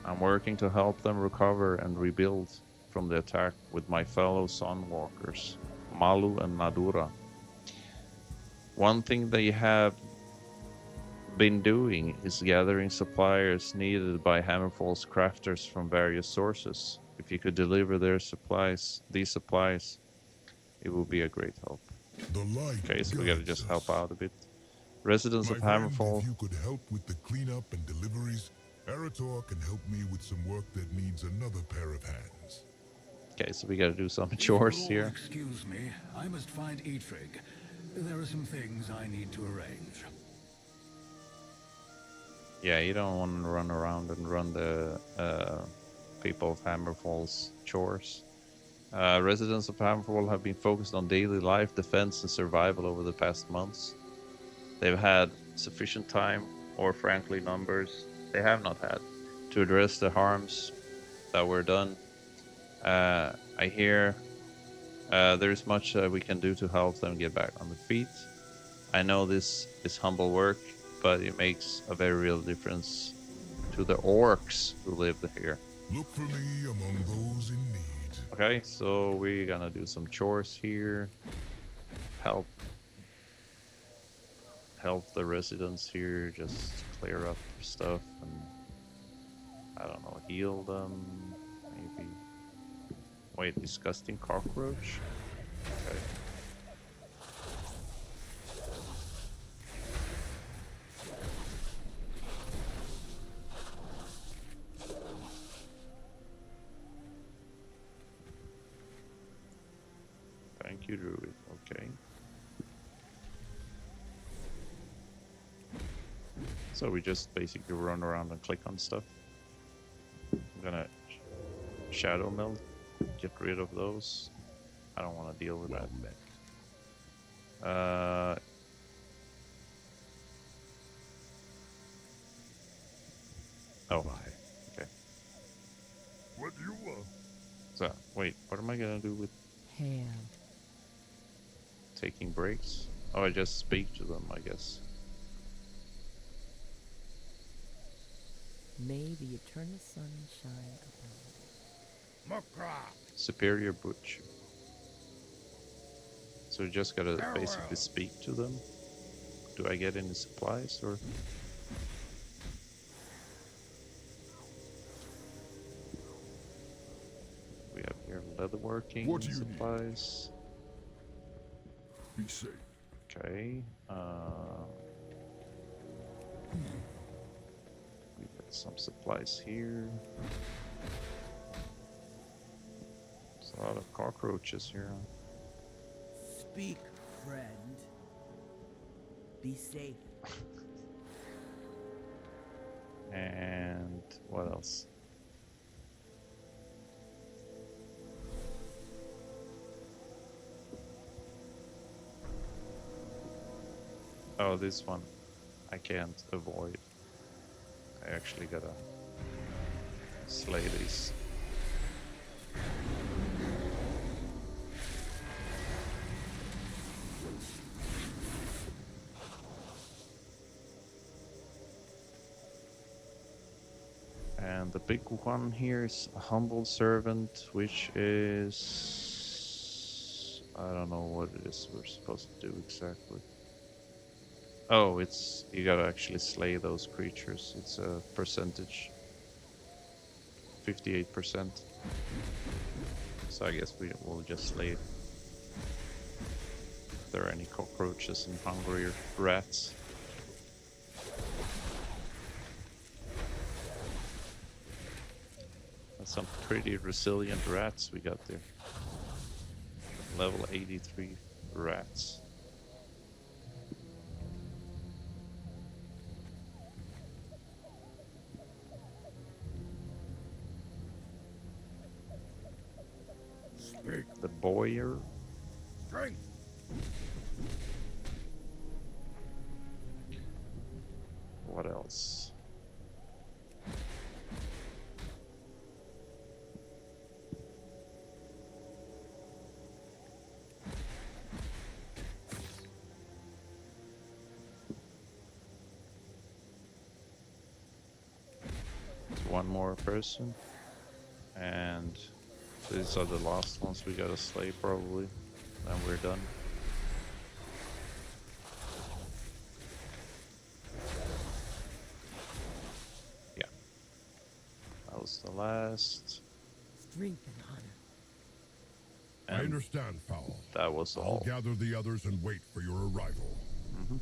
I'm working to help them recover and rebuild from the attack with my fellow Sunwalkers, Malu and Nadura. One thing they have been doing is gathering suppliers needed by Hammerfall's crafters from various sources. If you could deliver these supplies, it would be a great help. Okay, so we gotta just help out a bit. Residents of Hammerfall. If you could help with the cleanup and deliveries, Arator can help me with some work that needs another pair of hands. Okay, so we gotta do some chores here. Excuse me, I must find Eitrig. There are some things I need to arrange. Yeah, you don't want to run around and run the people of Hammerfall's chores. Residents of Hammerfall have been focused on daily life, defense, and survival over the past months. They've had sufficient time, or frankly numbers, they have not had, to address the harms that were done. I hear there's much we can do to help them get back on their feet. I know this is humble work, but it makes a very real difference to the orcs who live here. Look for me among those in need. Okay, so we're gonna do some chores here. Help the residents here, just clear up stuff and, I don't know, heal them, maybe. Wait, disgusting cockroach? Okay. Thank you, Druid. Okay. So we just basically run around and click on stuff. I'm gonna shadow meld, get rid of those. I don't want to deal with that. Oh, Bye. okay. What do you want? So, wait, what am I gonna do with Hail. taking breaks? Oh, I just speak to them, I guess. May the eternal sun shine upon Superior Butcher. So you just gotta basically speak to them. Do I get any supplies or? We have here leatherworking What do you need? supplies. Be safe. Okay. We got some supplies here. There's a lot of cockroaches here. Speak, friend. Be safe. And what else? Oh, this one I can't avoid. I actually gotta slay these. And the big one here is a humble servant, which is... I don't know what it is we're supposed to do exactly. Oh, it's... you gotta actually slay those creatures. It's a percentage. 58%. So I guess we will just slay it. If there are any cockroaches and hungry rats. That's some pretty resilient rats we got there. Level 83 rats. Speak. The boyer. Drink. What else? One more person, and these are the last ones we gotta slay probably, then we're done. Yeah, that was the last. strength and honor. I And understand, Fowl. that was I'll all. gather the others and wait for your arrival. Mhm.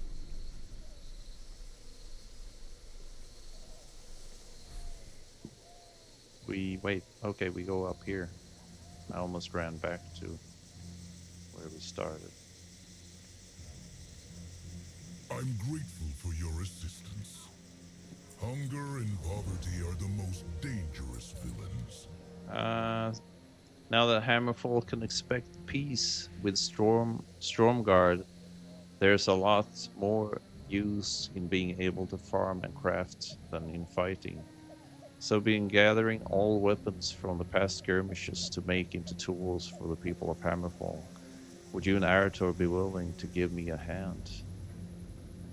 We wait. Okay, we go up here. I almost ran back to where we started. I'm grateful for your assistance. Hunger and poverty are the most dangerous villains. Now that Hammerfall can expect peace with Stormguard, there's a lot more use in being able to farm and craft than in fighting. So been gathering all weapons from the past skirmishes to make into tools for the people of Hammerfall. Would you and Arator be willing to give me a hand?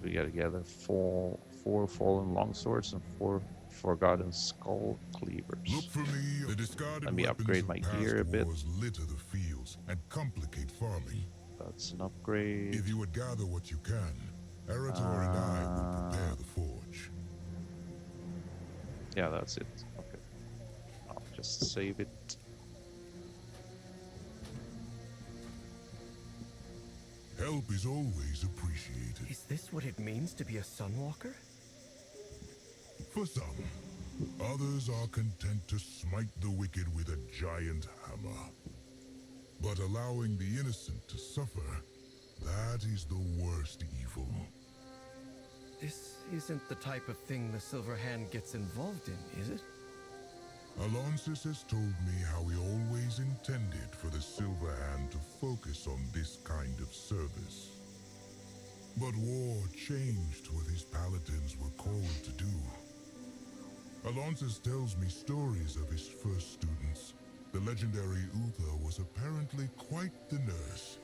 We gotta gather four fallen longswords and 4 forgotten skull cleavers. Look for me. The discarded Let me weapons upgrade of my past gear a bit. wars litter the fields and complicate farming. That's an upgrade. If you would gather what you can, Arator and I will prepare the forge. Yeah, that's it. Okay. I'll just save it. Help is always appreciated. Is this what it means to be a Sunwalker? For some, others are content to smite the wicked with a giant hammer. But allowing the innocent to suffer, that is the worst evil. This isn't the type of thing the Silver Hand gets involved in, is it? Alonsis has told me how he always intended for the Silver Hand to focus on this kind of service. But war changed what his paladins were called to do. Alonsis tells me stories of his first students. The legendary Uther was apparently quite the nurse.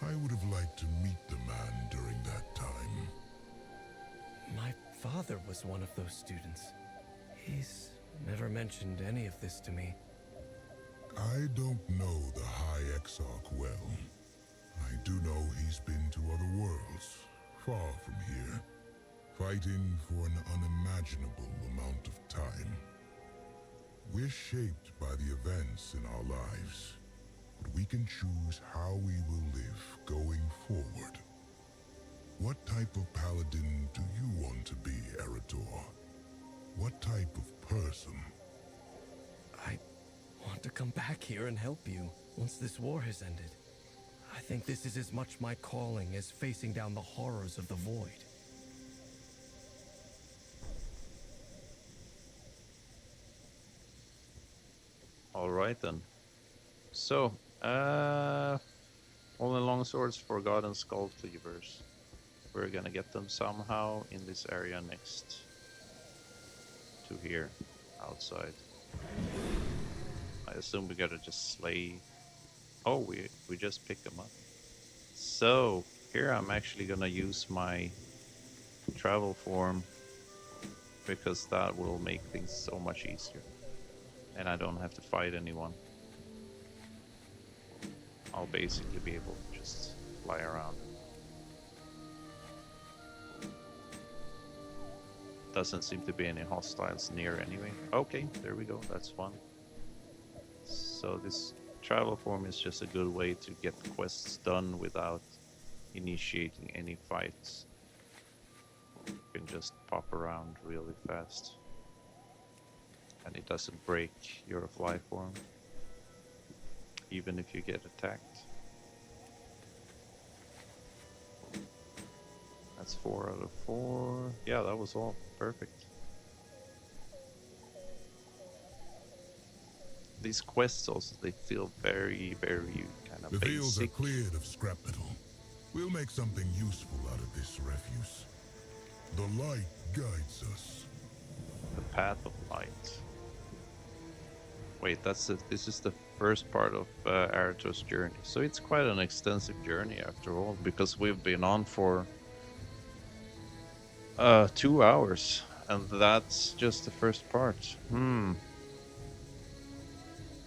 I would have liked to meet the man during that time. My father was one of those students. He's never mentioned any of this to me. I don't know the High Exarch well. I do know he's been to other worlds, far from here, fighting for an unimaginable amount of time. We're shaped by the events in our lives, but we can choose how we will live going forward. What type of paladin do you want to be, Eretor? What type of person? I want to come back here and help you once this war has ended. I think this is as much my calling as facing down the horrors of the Void. All right then. So, only longswords, forgotten skull cleavers. We're gonna get them somehow in this area next to here, outside. I assume we gotta just slay. Oh, we just pick them up. So here I'm actually gonna use my travel form because that will make things so much easier, and I don't have to fight anyone. I'll basically be able to just fly around. Doesn't seem to be any hostiles near anyway. Okay, there we go, that's fun. So this travel form is just a good way to get quests done without initiating any fights. You can just pop around really fast. And it doesn't break your fly form, even if you get attacked. That's 4 out of 4. Yeah, that was all. Perfect. These quests also, they feel very, very kind of The basic. fields are cleared of scrap metal. We'll make something useful out of this refuse. The light guides us. The path of light. Wait, this is the first part of Arator's journey. So it's quite an extensive journey after all, because we've been on for 2 hours, and that's just the first part.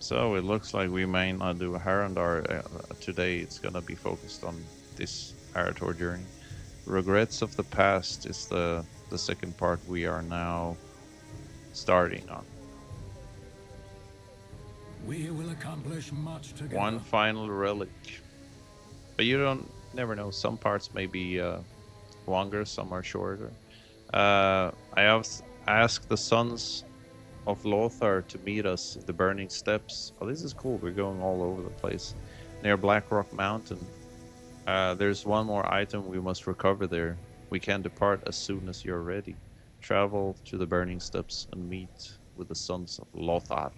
So it looks like we may not do Harandar today. It's gonna be focused on this Arator journey. Regrets of the Past is the second part we are now starting on. We will accomplish much together. One final relic. But you never know. Some parts may be longer, some are shorter. I have asked the Sons of Lothar to meet us at the Burning Steps. Oh, this is cool. We're going all over the place. Near Blackrock Mountain. There's one more item we must recover there. We can depart as soon as you're ready. Travel to the Burning Steps and meet with the Sons of Lothar.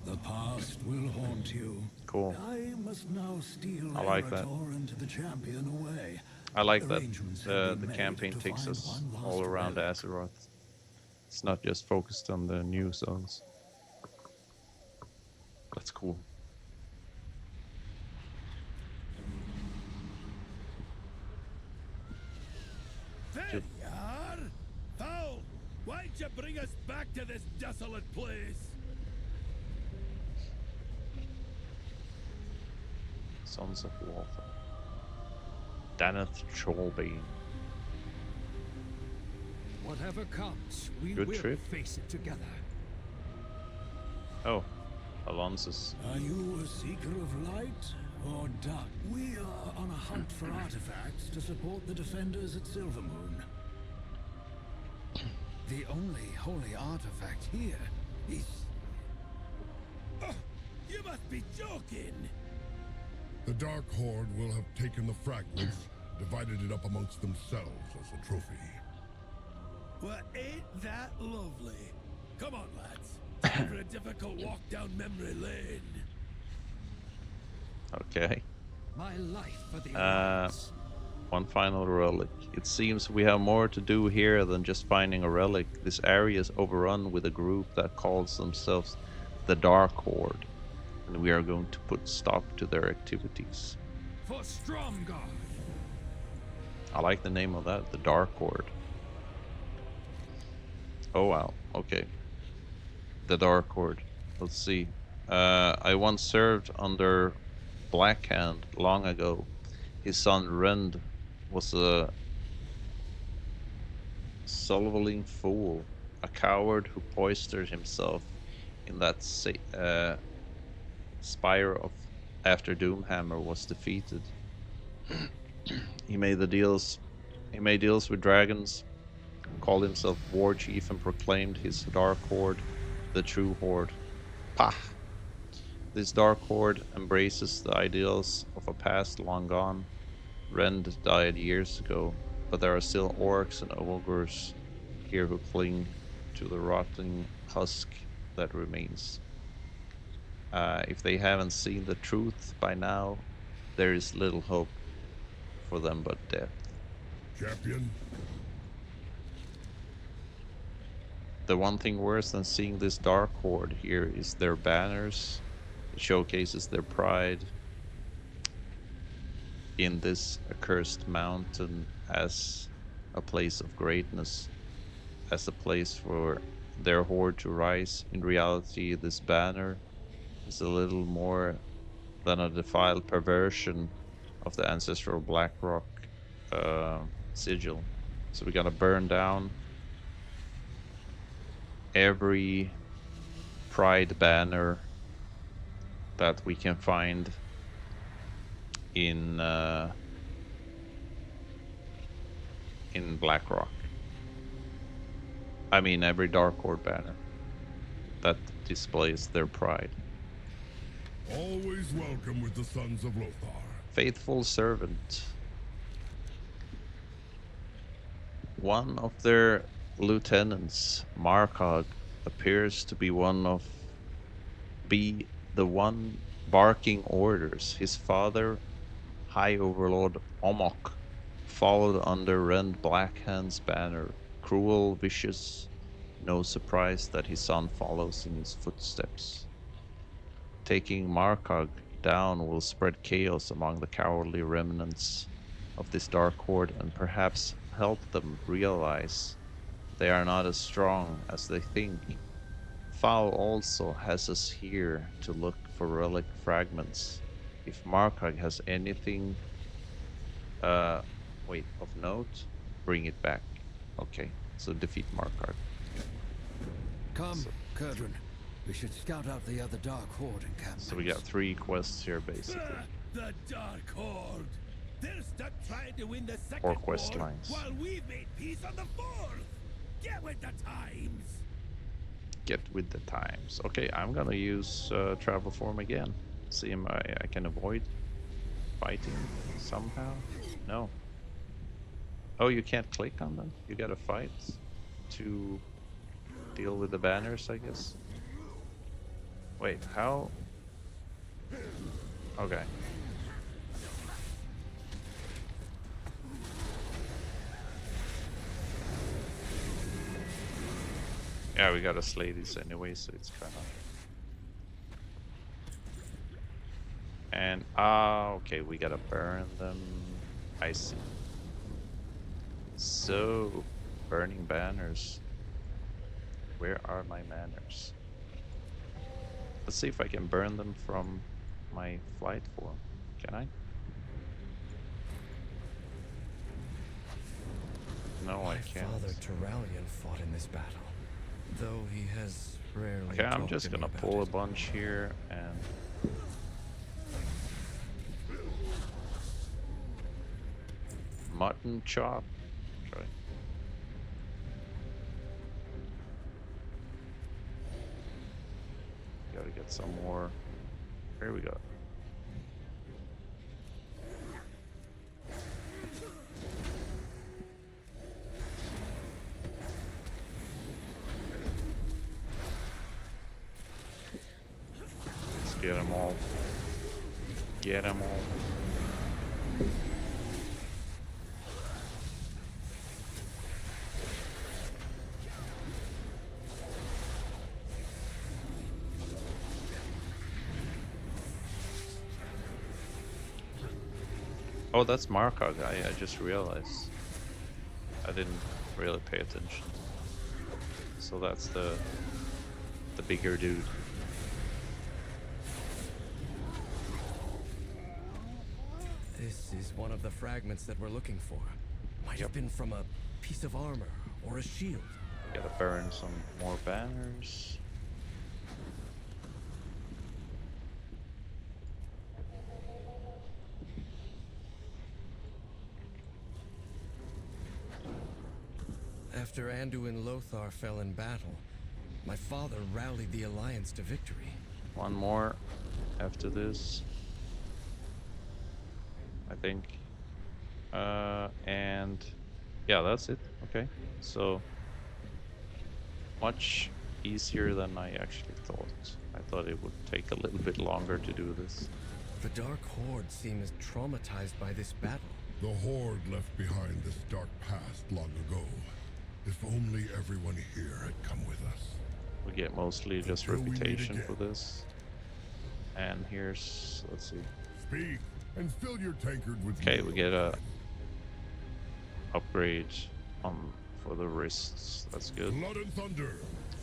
The past will haunt you. Cool. I must now steal I like that. Eretor and the champion away. I like that Arrangements have been the made campaign to takes find us one last all around relic. Azeroth. It's not just focused on the new zones. That's cool. There you are! Foul! Why'd you bring us back to this desolate place? Sons of Lothar. Daneth Trollbane. Whatever comes, we Good will trip. face it together. Oh, Alonsis. Are you a seeker of light or dark? We are on a hunt for artifacts to support the defenders at Silvermoon. The only holy artifact here is... You must be joking! The Dark Horde will have taken the fragments, divided it up amongst themselves as a trophy. Well, ain't that lovely? Come on, lads. Time for a difficult walk down memory lane. Okay. my life for the Alliance. One final relic. It seems we have more to do here than just finding a relic. This area is overrun with a group that calls themselves the Dark Horde, and we are going to put stop to their activities. For Stromgarde. I like the name of that, the Dark Horde. Oh wow, okay. The Dark Horde. Let's see. I once served under Blackhand long ago. His son Rend was a solvaling fool, a coward who poisoned himself in that spire of after Doomhammer was defeated. He made deals with dragons, called himself war chief, and proclaimed his dark horde the true horde. Pah! This dark horde embraces the ideals of a past long gone. Rend died years ago, but there are still orcs and ogres here who cling to the rotting husk that remains. If they haven't seen the truth by now, there is little hope for them but death. Champion? The one thing worse than seeing this dark horde here is their banners. It showcases their pride in this accursed mountain as a place of greatness, as a place for their horde to rise. In reality, this banner is a little more than a defiled perversion of the ancestral Blackrock sigil. So we gotta burn down every pride banner that we can find in Blackrock. I mean every Dark Horde banner that displays their pride. Always welcome with the Sons of Lothar. Faithful servant. One of their lieutenants, Markog, appears to be the one barking orders. His father, High Overlord Omok, followed under Rend Blackhand's banner. Cruel, vicious, no surprise that his son follows in his footsteps. Taking Markog down will spread chaos among the cowardly remnants of this dark horde and perhaps help them realize they are not as strong as they think. Foul also has us here to look for relic fragments. If Markog has anything of note, bring it back. Okay, so defeat Markog. Come, Kurdran. We should scout out the other Dark Horde encampments. So we got 3 quests here, basically. The Dark Horde. They're stuck trying to win the second 4 quest war lines. while we've made peace on the fourth. Get with the times. Get with the times. Okay, I'm gonna use travel form again. See if I can avoid fighting somehow. No. Oh, you can't click on them? You gotta fight to deal with the banners, I guess. Wait, how? Okay. Yeah, we gotta slay these anyway, so it's kind of... And, okay, we gotta burn them. I see. So, burning banners. Where are my manners? Let's see if I can burn them from my flight form. Can I? No, I can't. My father Turalian fought in this battle, though he has rarely. Okay, I'm talked just to me gonna about pull a it. bunch here and... Mutton chop. Try. Gotta get some more. Here we go. Let's get them all. Get them all. Oh, that's Markog. I just realized. I didn't really pay attention. So that's the bigger dude. This is one of the fragments that we're looking for. Might have been from a piece of armor or a shield. Gotta burn some more banners. After Anduin Lothar fell in battle, my father rallied the Alliance to victory. One more after this, I think. And yeah, that's it. Okay, so much easier than I actually thought. I thought it would take a little bit longer to do this. The Dark Horde seems traumatized by this battle. The Horde left behind this dark past long ago. If only everyone here had come with us. We get mostly just reputation for this. And here's, let's see. Speak and fill your tankard with okay, we get a upgrade for the wrists. That's good. Blood and thunder,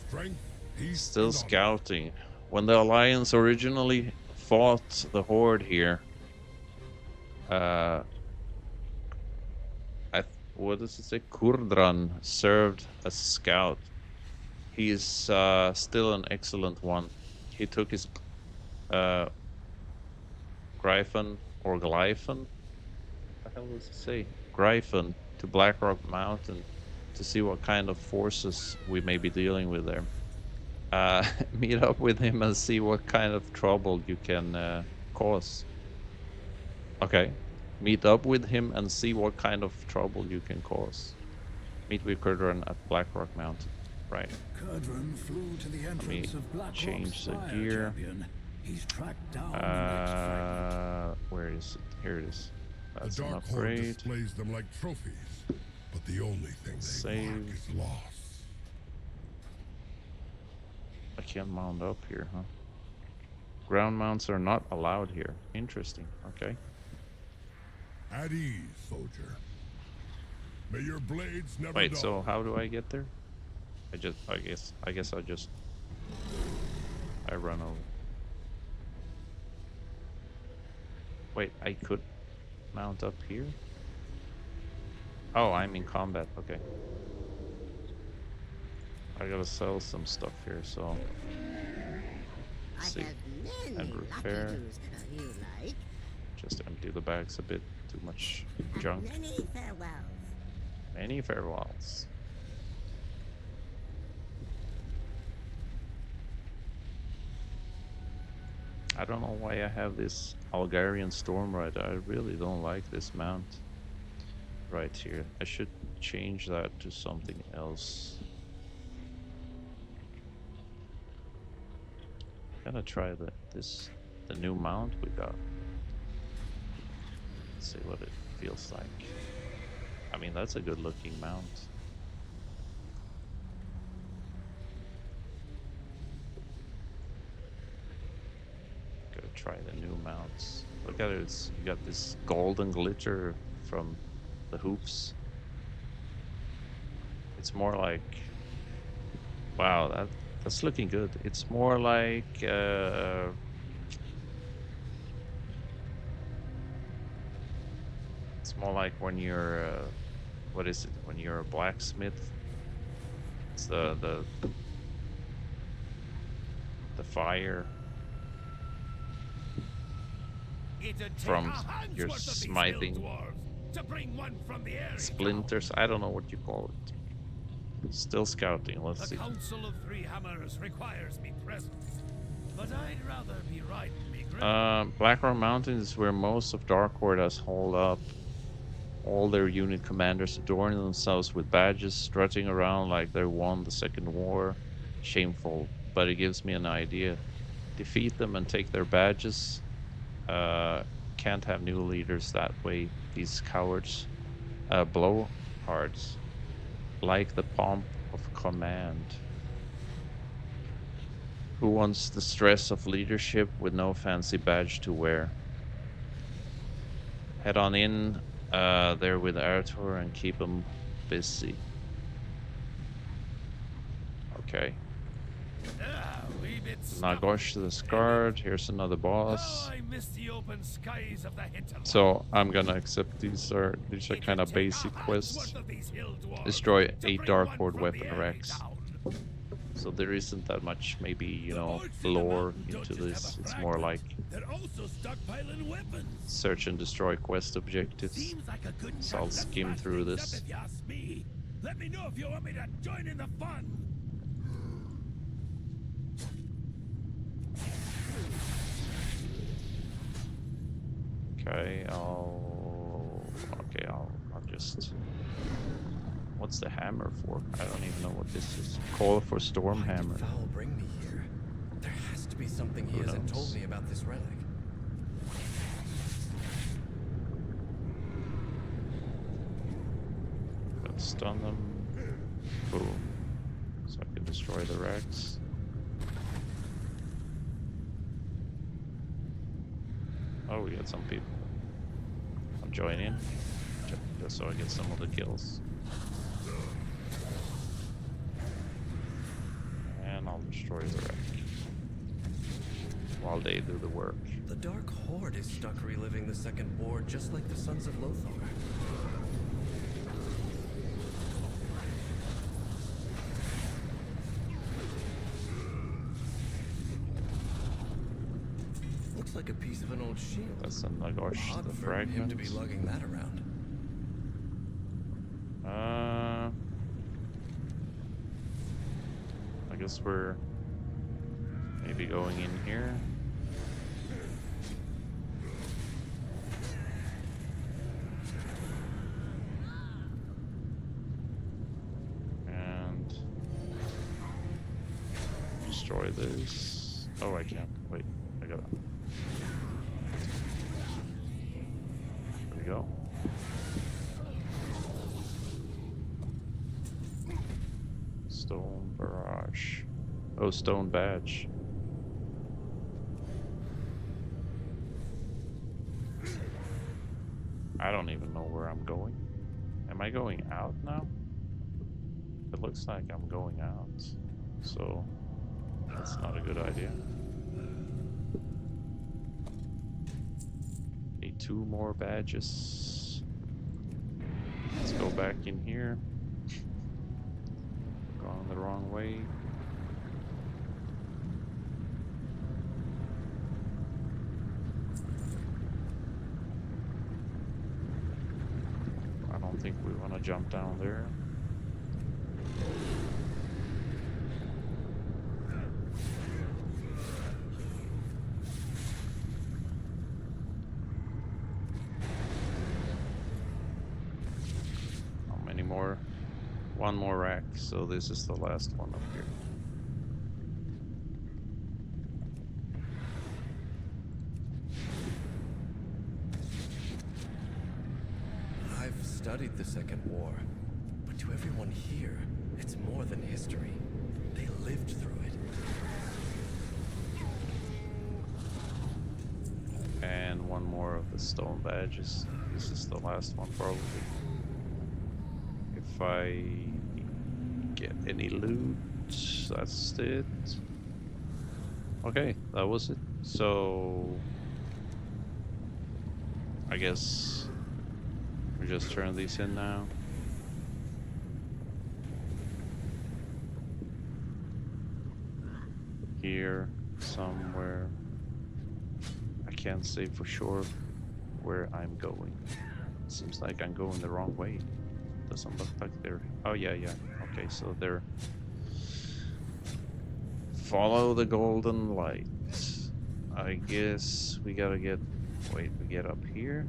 strength, peace. Still scouting. When the Alliance originally fought the Horde here, what does it say? Kurdran served as scout. He is still an excellent one. He took his Gryphon or Glyphon? What the hell does it say? Gryphon to Blackrock Mountain to see what kind of forces we may be dealing with there. Meet up with him and see what kind of trouble you can cause. Okay. Meet up with him and see what kind of trouble you can cause. Meet with Kurdran at Blackrock Mountain. Right. Kurdran flew to the entrance of Blackrock's change the fire gear. champion. He's tracked down the next where is it? Here it is. That's the an Dark Horde upgrade. displays them like trophies, but the only thing they mark is loss. I can't mount up here, huh? Ground mounts are not allowed here. Interesting. Okay. At ease, soldier. May your blades never Wait, dull. so how do I get there? I guess I run over. Wait, I could mount up here? Oh, I'm in combat, okay. I gotta sell some stuff here, so let's see. And repair. Just empty the bags a bit. Too much junk. Many farewells. Many farewells. I don't know why I have this Algarian Storm Rider. I really don't like this mount right here. I should change that to something else. I'm gonna try the new mount we got. Let's see what it feels like. I mean, that's a good looking mount. Gotta try the new mounts. Look at it, you got this golden glitter from the hoops. It's more like, wow, that's looking good. It's more like it's more like when you're what is it, when you're a blacksmith. It's the fire from your smithing splinters. I don't know what you call it. Still scouting. Let's see. The Council of Three Hammers requires me present, but I'd rather be right than be great. Blackrock Mountain is where most of Dark Horde has holed up. All their unit commanders adorning themselves with badges, strutting around like they won the Second War. Shameful, but it gives me an idea. Defeat them and take their badges. Can't have new leaders that way. These cowards. Blowhards. Like the pomp of command. Who wants the stress of leadership with no fancy badge to wear? head on in there with Arthur and keep him busy. Okay. Nagosh the Scarred. Here's another boss. I miss the open skies of the hinterland. So I'm gonna accept these are kind of basic quests. Destroy 8 Dark Horde weapon racks. So there isn't that much, maybe, you know, lore into this. It's more like search and destroy quest objectives. So I'll skim through this. Let me know if you want me to join in the fun. Okay, I'll just. What's the hammer for? I don't even know what this is. Call for storm hammer. Why did Foul bring me here? There has to be something he hasn't told me about this relic. Let's stun them. Boom. So I can destroy the racks. Oh, we got some people. I'm joining. Just so I get some of the kills. And I'll destroy the wreck while they do the work. The Dark Horde is stuck reliving the Second War just like the Sons of Lothar. Looks like a piece of an old shield. That's a Nagosh, Odd the for fragment. him to be lugging that around. I guess we're maybe going in here. And destroy this. Oh, I can't. Wait, I gotta. There we go. Stone barrage. Oh, stone badge. I don't even know where I'm going. Am I going out now? It looks like I'm going out. So that's not a good idea. Need 2 more badges. Let's go back in here. Going the wrong way. I don't think we want to jump down there. How many more? 1 more rack, so this is the last one up here. I've studied the Second War, but to everyone here, it's more than history. They lived through it. And 1 more of the stone badges. This is the last one probably. If I get any loot, that's it. Okay, that was it. So I guess we just turn these in now. Here somewhere. I can't say for sure where I'm going. Seems like I'm going the wrong way. Doesn't look like they're... Oh, yeah. Okay, so they're... Follow the golden light. I guess we gotta get... Wait, we get up here?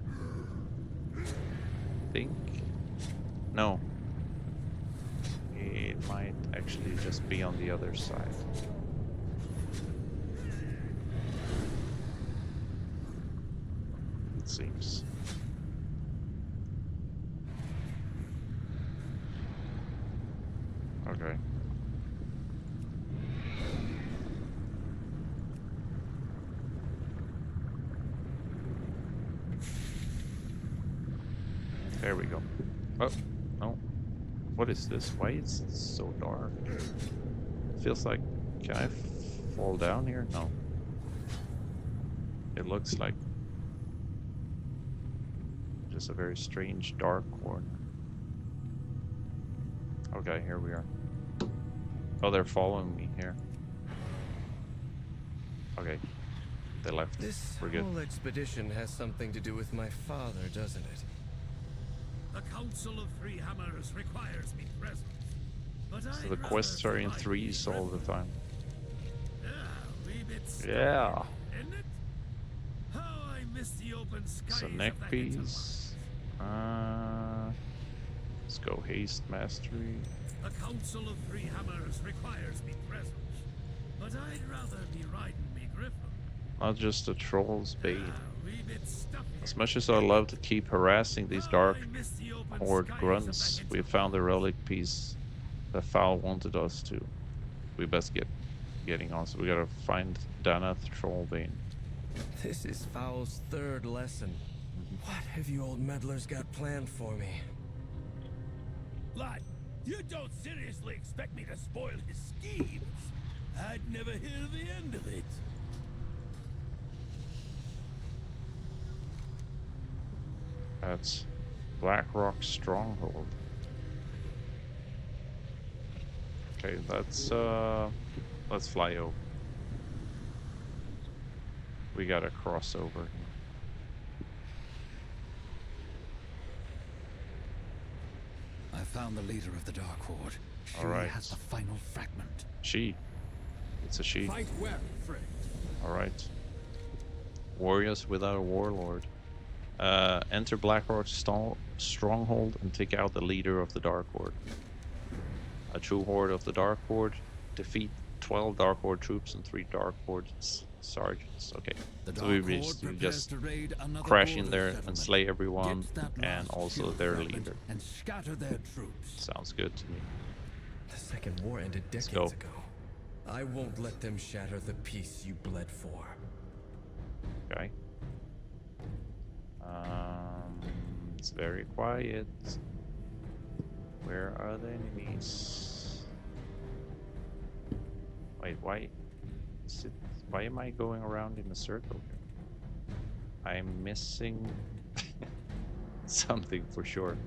Think? No. It might actually just be on the other side. It seems. Okay. There we go. Oh, no. What is this? Why is it so dark? Feels like... Can I fall down here? No. It looks like... just a very strange dark corner. Okay, here we are. Oh, they're following me here. Okay. They left. This We're good. whole expedition has something to do with my father, doesn't it? The Council of Three Hammers requires me present. But So the quests are in threes all the time. Yeah. Isn't it? How I miss the open skies. So neck piece. Let's go haste mastery. The Council of Three Hammers requires me present. But I'd rather be riding me griffin. Not just a troll's bait. As much as I love to keep harassing these dark horde grunts, we found the relic piece that Foul wanted us to. We best getting on, so we gotta find Danath Trollbane. This is Foul's third lesson. What have you old meddlers got planned for me? Lad, you don't seriously expect me to spoil his schemes? I'd never hear the end of it. That's Blackrock Stronghold. Okay, let's fly over. We gotta cross over here. I found the leader of the Dark Horde. She Alright. has the final fragment. She. It's a she. Fight well, friend. Alright. Warriors without a warlord. Enter Blackrock Stronghold and take out the leader of the Dark Horde. A true horde of the Dark Horde. Defeat 12 Dark Horde troops and 3 Dark Horde sergeants. Okay. So we just crash in there and slay everyone and also their leader. And scatter their troops. Sounds good to me. The Second War ended decades ago. I won't let them shatter the peace you bled for. Okay. It's very quiet. Where are the enemies? Wait, why am I going around in a circle here? I'm missing something for sure.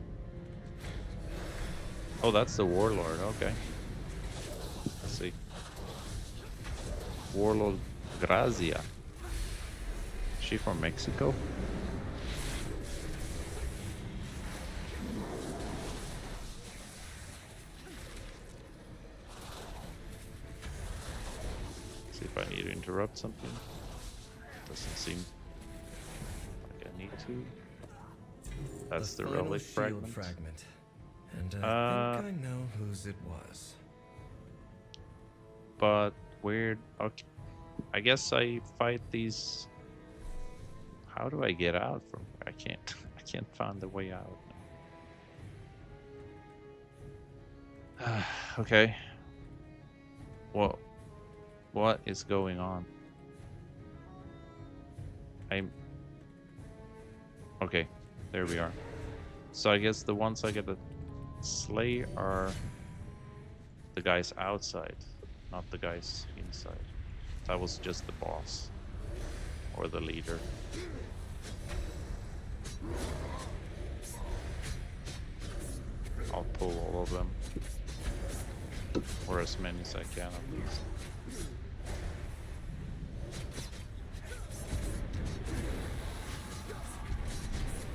Oh, that's the warlord. Okay. Let's see. Warlord Grazia. Is she from Mexico? See if I need to interrupt something. Doesn't seem like I need to. That's the relic fragment. And I think I know whose it was. But weird. Okay. I guess I fight these. How do I get out from here? I can't find the way out. Okay. What is going on? Okay, there we are. So I guess the ones I gotta slay are the guys outside, not the guys inside. That was just the boss or the leader. I'll pull all of them, or as many as I can at least.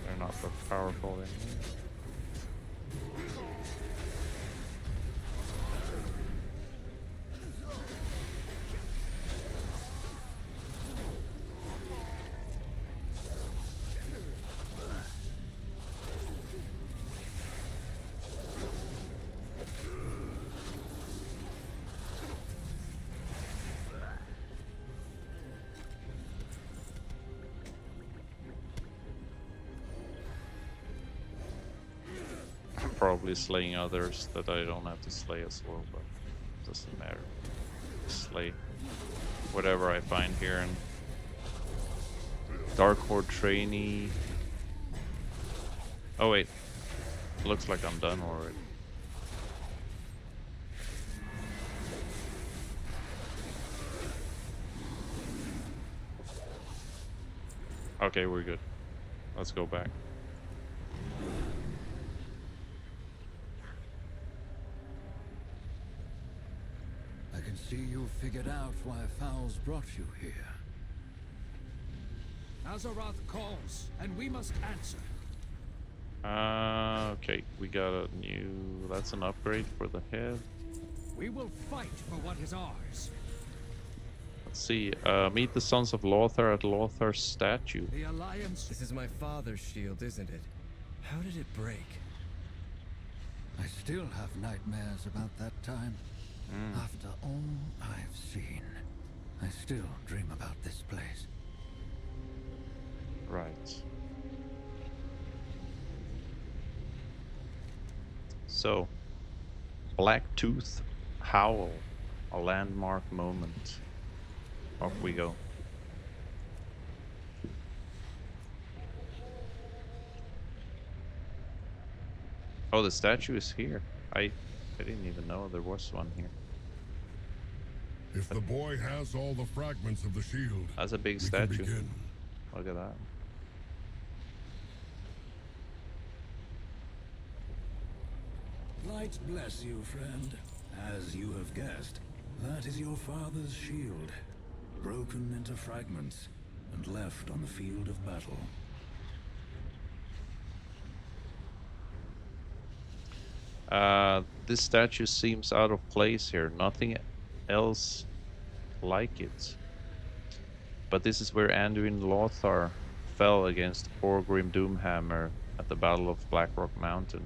They're not that powerful anymore. Probably slaying others that I don't have to slay as well, but it doesn't matter. Slay whatever I find here. And Dark Horde trainee. Oh wait, Looks like I'm done already. Okay, we're good. Let's go back. I can see you figured out why Fowls brought you here. Azeroth calls, and we must answer. Okay, we got a new... That's an upgrade for the head. We will fight for what is ours. Let's see. Meet the Sons of Lothar at Lothar's statue. The Alliance... This is my father's shield, isn't it? How did it break? I still have nightmares about that time. After all I've seen, I still dream about this place. Right. So, Blacktooth Howl, a landmark moment. Off we go. Oh, the statue is here. I didn't even know there was one here. If the boy has all the fragments of the shield, that's a big we statue. can begin. Look at that. Light bless you, friend. As you have guessed, that is your father's shield, broken into fragments and left on the field of battle. This statue seems out of place here. Nothing else like it. But this is where Anduin Lothar fell against Orgrim Doomhammer at the Battle of Blackrock Mountain.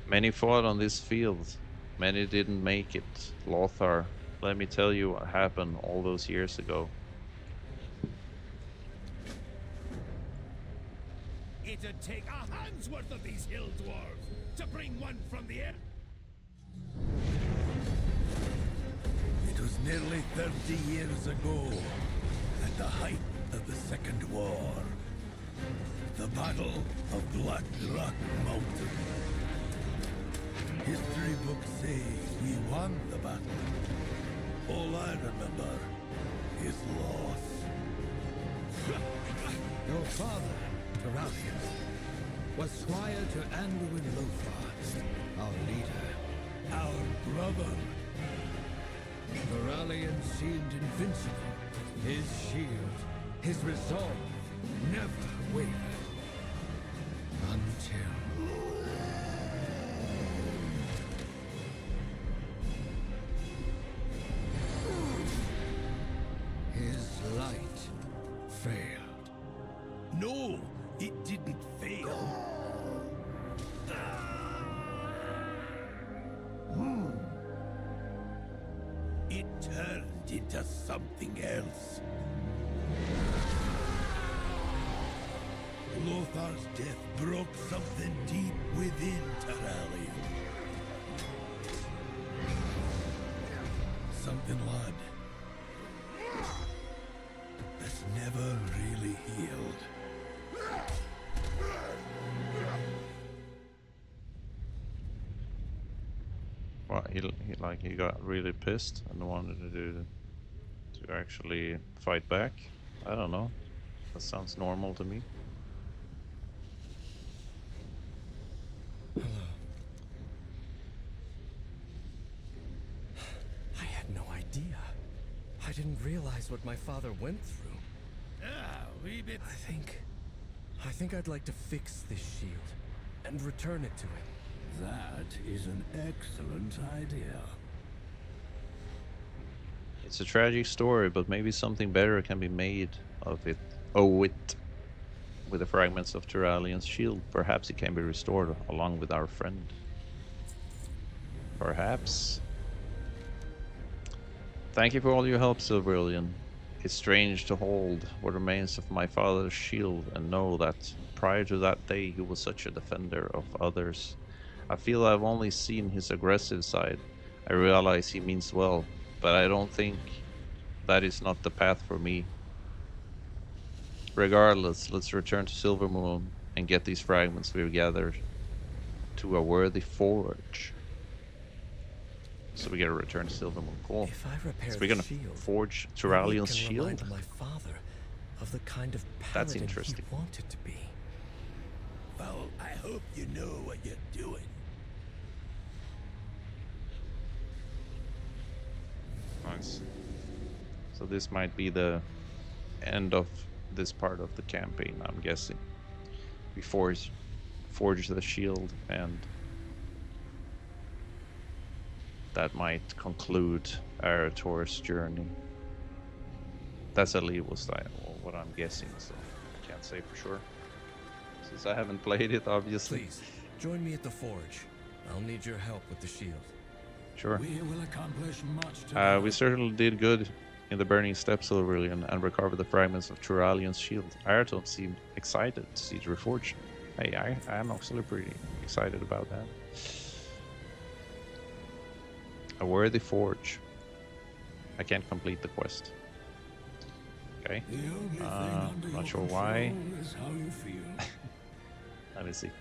Many fought on this field. Many didn't make it. Lothar, let me tell you what happened all those years ago. It'd take a hand's worth of these hill dwarves to bring one from the air. It was nearly 30 years ago, at the height of the Second War. The Battle of Black Rock Mountain. History books say we won the battle. All I remember is loss. Your father, Terralius, was squire to Anduin Lothar, our leader. Our brother. Terralian seemed invincible. His shield, his resolve, never wavered. Until... his light failed. No, it didn't fail. It turned into something else. Lothar's death broke something deep within Terralion. Something, lad, that's never really healed. Well, he got really pissed and wanted to actually fight back. I don't know. That sounds normal to me. Hello. I had no idea. I didn't realize what my father went through. We bit. I think I'd like to fix this shield and return it to him. That is an excellent idea. It's a tragic story, but maybe something better can be made of it. Oh, with the fragments of Terralian's shield, perhaps it can be restored along with our friend. Perhaps. Thank you for all your help, Silverillion. It's strange to hold what remains of my father's shield and know that prior to that day he was such a defender of others. I feel I've only seen his aggressive side. I realize he means well, but I don't think that is not the path for me. Regardless, let's return to Silvermoon and get these fragments we've gathered to a worthy forge. So we gotta return to Silvermoon. Cool. If I repair So we're the gonna shield, forge maybe it Turalion's can shield? remind my father of the kind of That's paladin interesting. he wanted to be. Well, I hope you know what you're doing. Nice. So this might be the end of this part of the campaign, I'm guessing. We forge the shield, and that might conclude Arator's journey. That's at least what I'm guessing, so I can't say for sure. Since I haven't played it, obviously. Please, join me at the forge. I'll need your help with the shield. Sure. We will accomplish much together. We certainly did good in the Burning Steps, Silverilion, and recovered the fragments of Turalion's shield. Arator seemed excited to see it reforged. Hey, I'm actually pretty excited about that. A worthy forge. I can't complete the quest. Okay. Not sure why. Is how you feel. Let me see.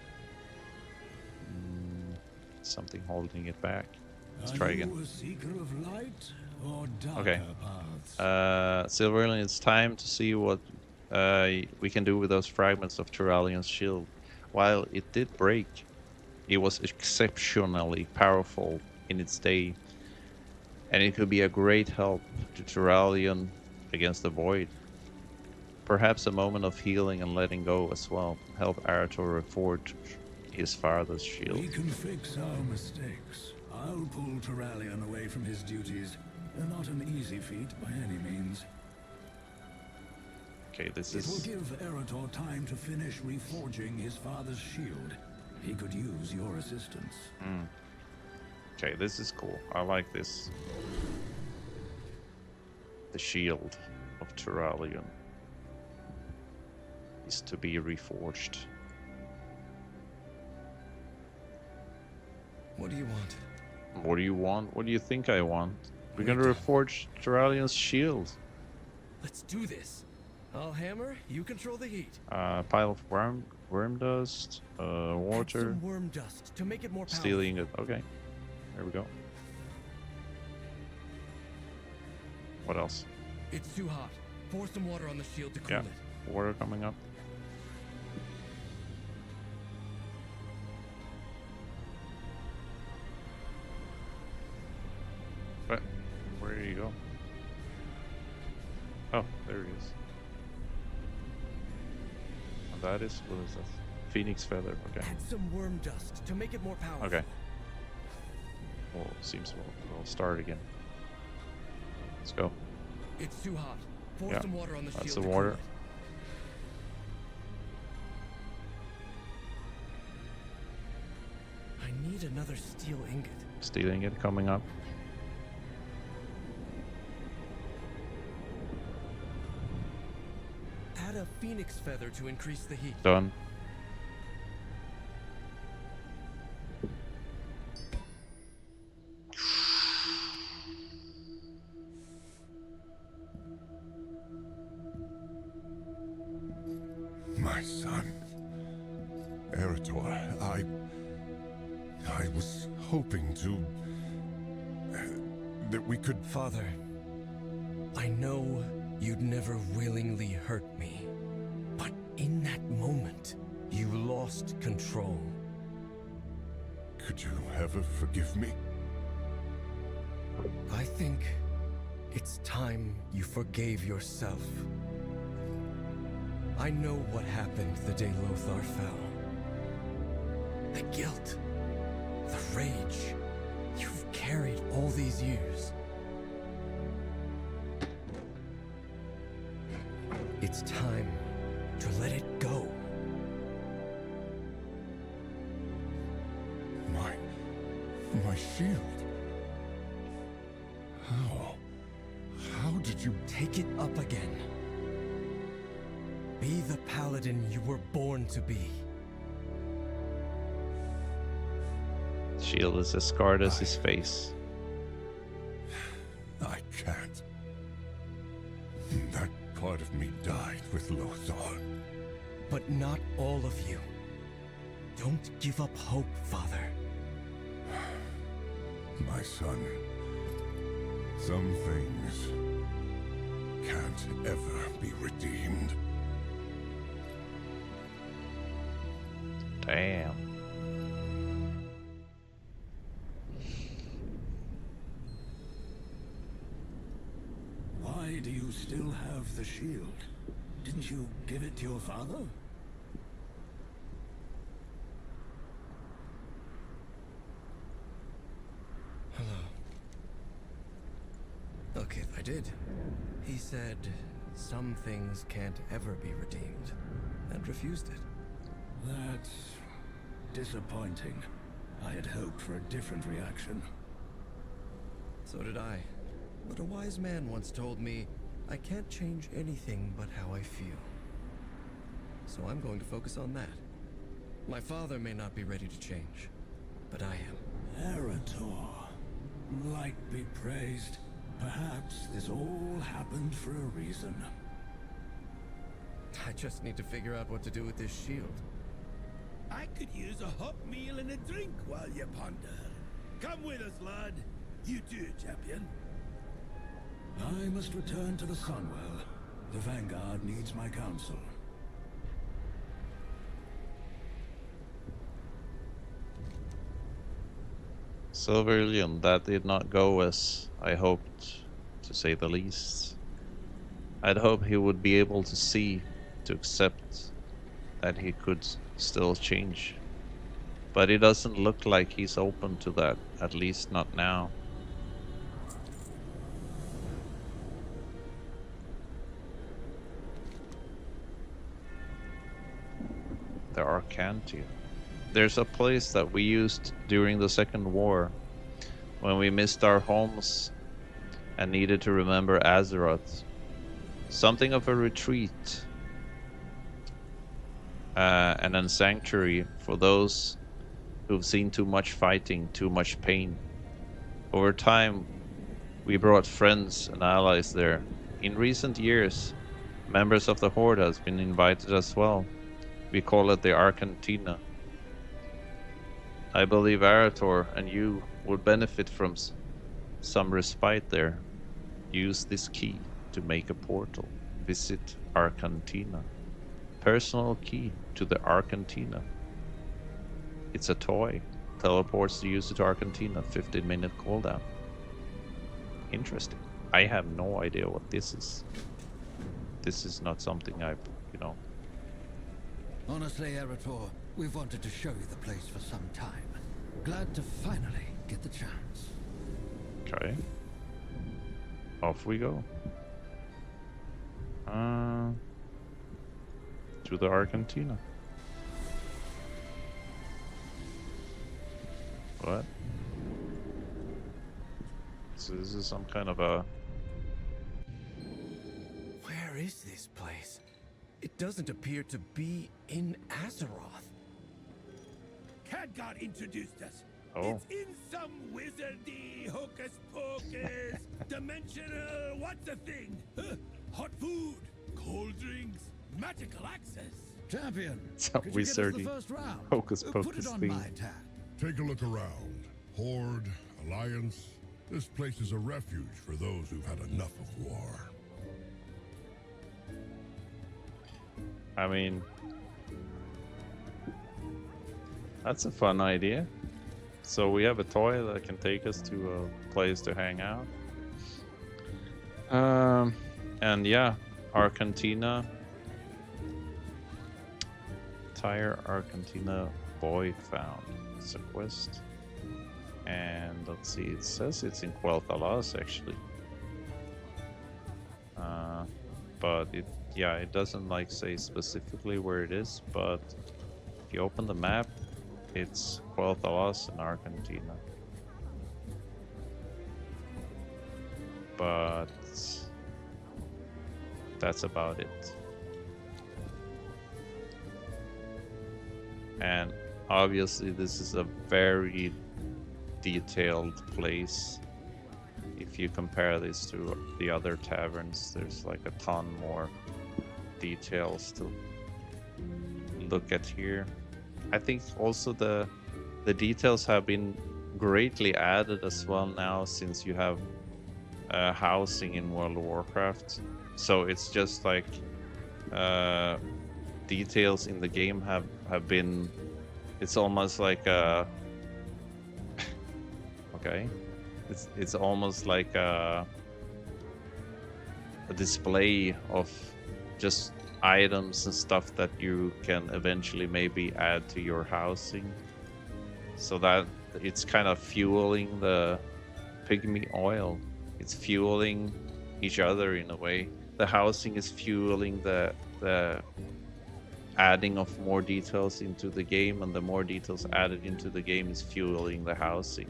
Something holding it back. Let's try Are again. you a seeker of light or darker Okay. paths? Silverilion, it's time to see what we can do with those fragments of Turalion's shield. While it did break, it was exceptionally powerful in its day, and it could be a great help to Turalion against the Void. Perhaps a moment of healing and letting go as well help Arator reforge his father's shield. We can fix our mistakes. I'll pull Turalion away from his duties. Not an easy feat by any means. Okay, this It will is... give Arator time to finish reforging his father's shield. He could use your assistance. Okay, this is cool. I like this. The shield of Turalion is to be reforged. What do you want? What do you want? What do you think I want? We're gonna reforge Turalion's shield. Let's do this. I'll hammer, you control the heat. Pile of worm dust, Add water, some worm dust to make it more powerful. stealing it. Okay, there we go. What else? It's too hot. Pour some water on the shield to cool Yeah, it. water coming up. What? Where did you go? Oh, there he is. And that is, what is that? Phoenix feather, okay. Add some worm dust to make it more powerful. Okay. Well, seems we'll start again. Let's go. It's too hot. Pour Yeah, some water on the shield that's to the cool water. it. I need another steel ingot. Stealing it, coming up. Add a phoenix feather to increase the heat. Done. My son. Erator, I was hoping to... that we could... Father, I know you'd never willingly hurt me, but in that moment, you lost control. Could you ever forgive me? I think it's time you forgave yourself. I know what happened the day Lothar fell. The guilt, the rage you've carried all these years. It's time to let it go. My shield? How did you... Take it up again. Be the paladin you were born to be. Shield is as scarred as his face. I can't. That part of me died with Lothar. But not all of you. Don't give up hope, Father. My son, some things can't ever be redeemed. Damn. Why do you still have the shield? Didn't you give it to your father? Hello. Okay, I did. He said some things can't ever be redeemed, and refused it. That's disappointing. I had hoped for a different reaction. So did I. But a wise man once told me, I can't change anything but how I feel. So I'm going to focus on that. My father may not be ready to change, but I am. Arator, light be praised. Perhaps this all happened for a reason. I just need to figure out what to do with this shield. I could use a hot meal and a drink while you ponder. Come with us, lad. You too, champion. I must return to the Sunwell. The Vanguard needs my counsel. Silverillion, that did not go as I hoped, to say the least. I'd hoped he would be able to see, to accept that he could still change. But it doesn't look like he's open to that, at least not now. The Arcantia. There's a place that we used during the Second War, when we missed our homes and needed to remember Azeroth. Something of a retreat and a sanctuary for those who've seen too much fighting, too much pain. Over time, we brought friends and allies there. In recent years, members of the Horde has been invited as well. We call it the Arcantina. I believe Arator and you would benefit from some respite there. Use this key to make a portal. Visit Arcantina. Personal key to the Arcantina. It's a toy. Teleports the user to Arcantina. 15-minute cooldown. Interesting. I have no idea what this is. This is not something I've, you know. Honestly, Arator, we've wanted to show you the place for some time. Glad to finally get the chance. Okay. Off we go. To the Arcantina. What? So this is some kind of a... Where is this place? It doesn't appear to be in Azeroth. Khadgar introduced us. Oh. It's in some wizardy hocus pocus dimensional what's the thing? Hot food, cold drinks, magical access. Champion, Some could you get us the wizardy first round? hocus Put it pocus on thing. my tab. Take a look around. Horde, Alliance. This place is a refuge for those who've had enough of war. I mean, that's a fun idea. So we have a toy that can take us to a place to hang out. And yeah, Arcantina. Entire Arcantina boy found. It's a quest. And let's see, it says it's in Quel'Thalas actually. But it doesn't like say specifically where it is, but if you open the map, it's Quel'Thalas and Arcantina. But that's about it. And obviously this is a very detailed place. If you compare this to the other taverns, there's like a ton more details to look at here. I think also the details have been greatly added as well now, since you have housing in World of Warcraft. So it's just like details in the game have been. It's almost like okay. It's almost like a display of just items and stuff that you can eventually maybe add to your housing, so that it's kind of fueling the pygmy oil. It's fueling each other in a way. The housing is fueling the adding of more details into the game, and the more details added into the game is fueling the housing.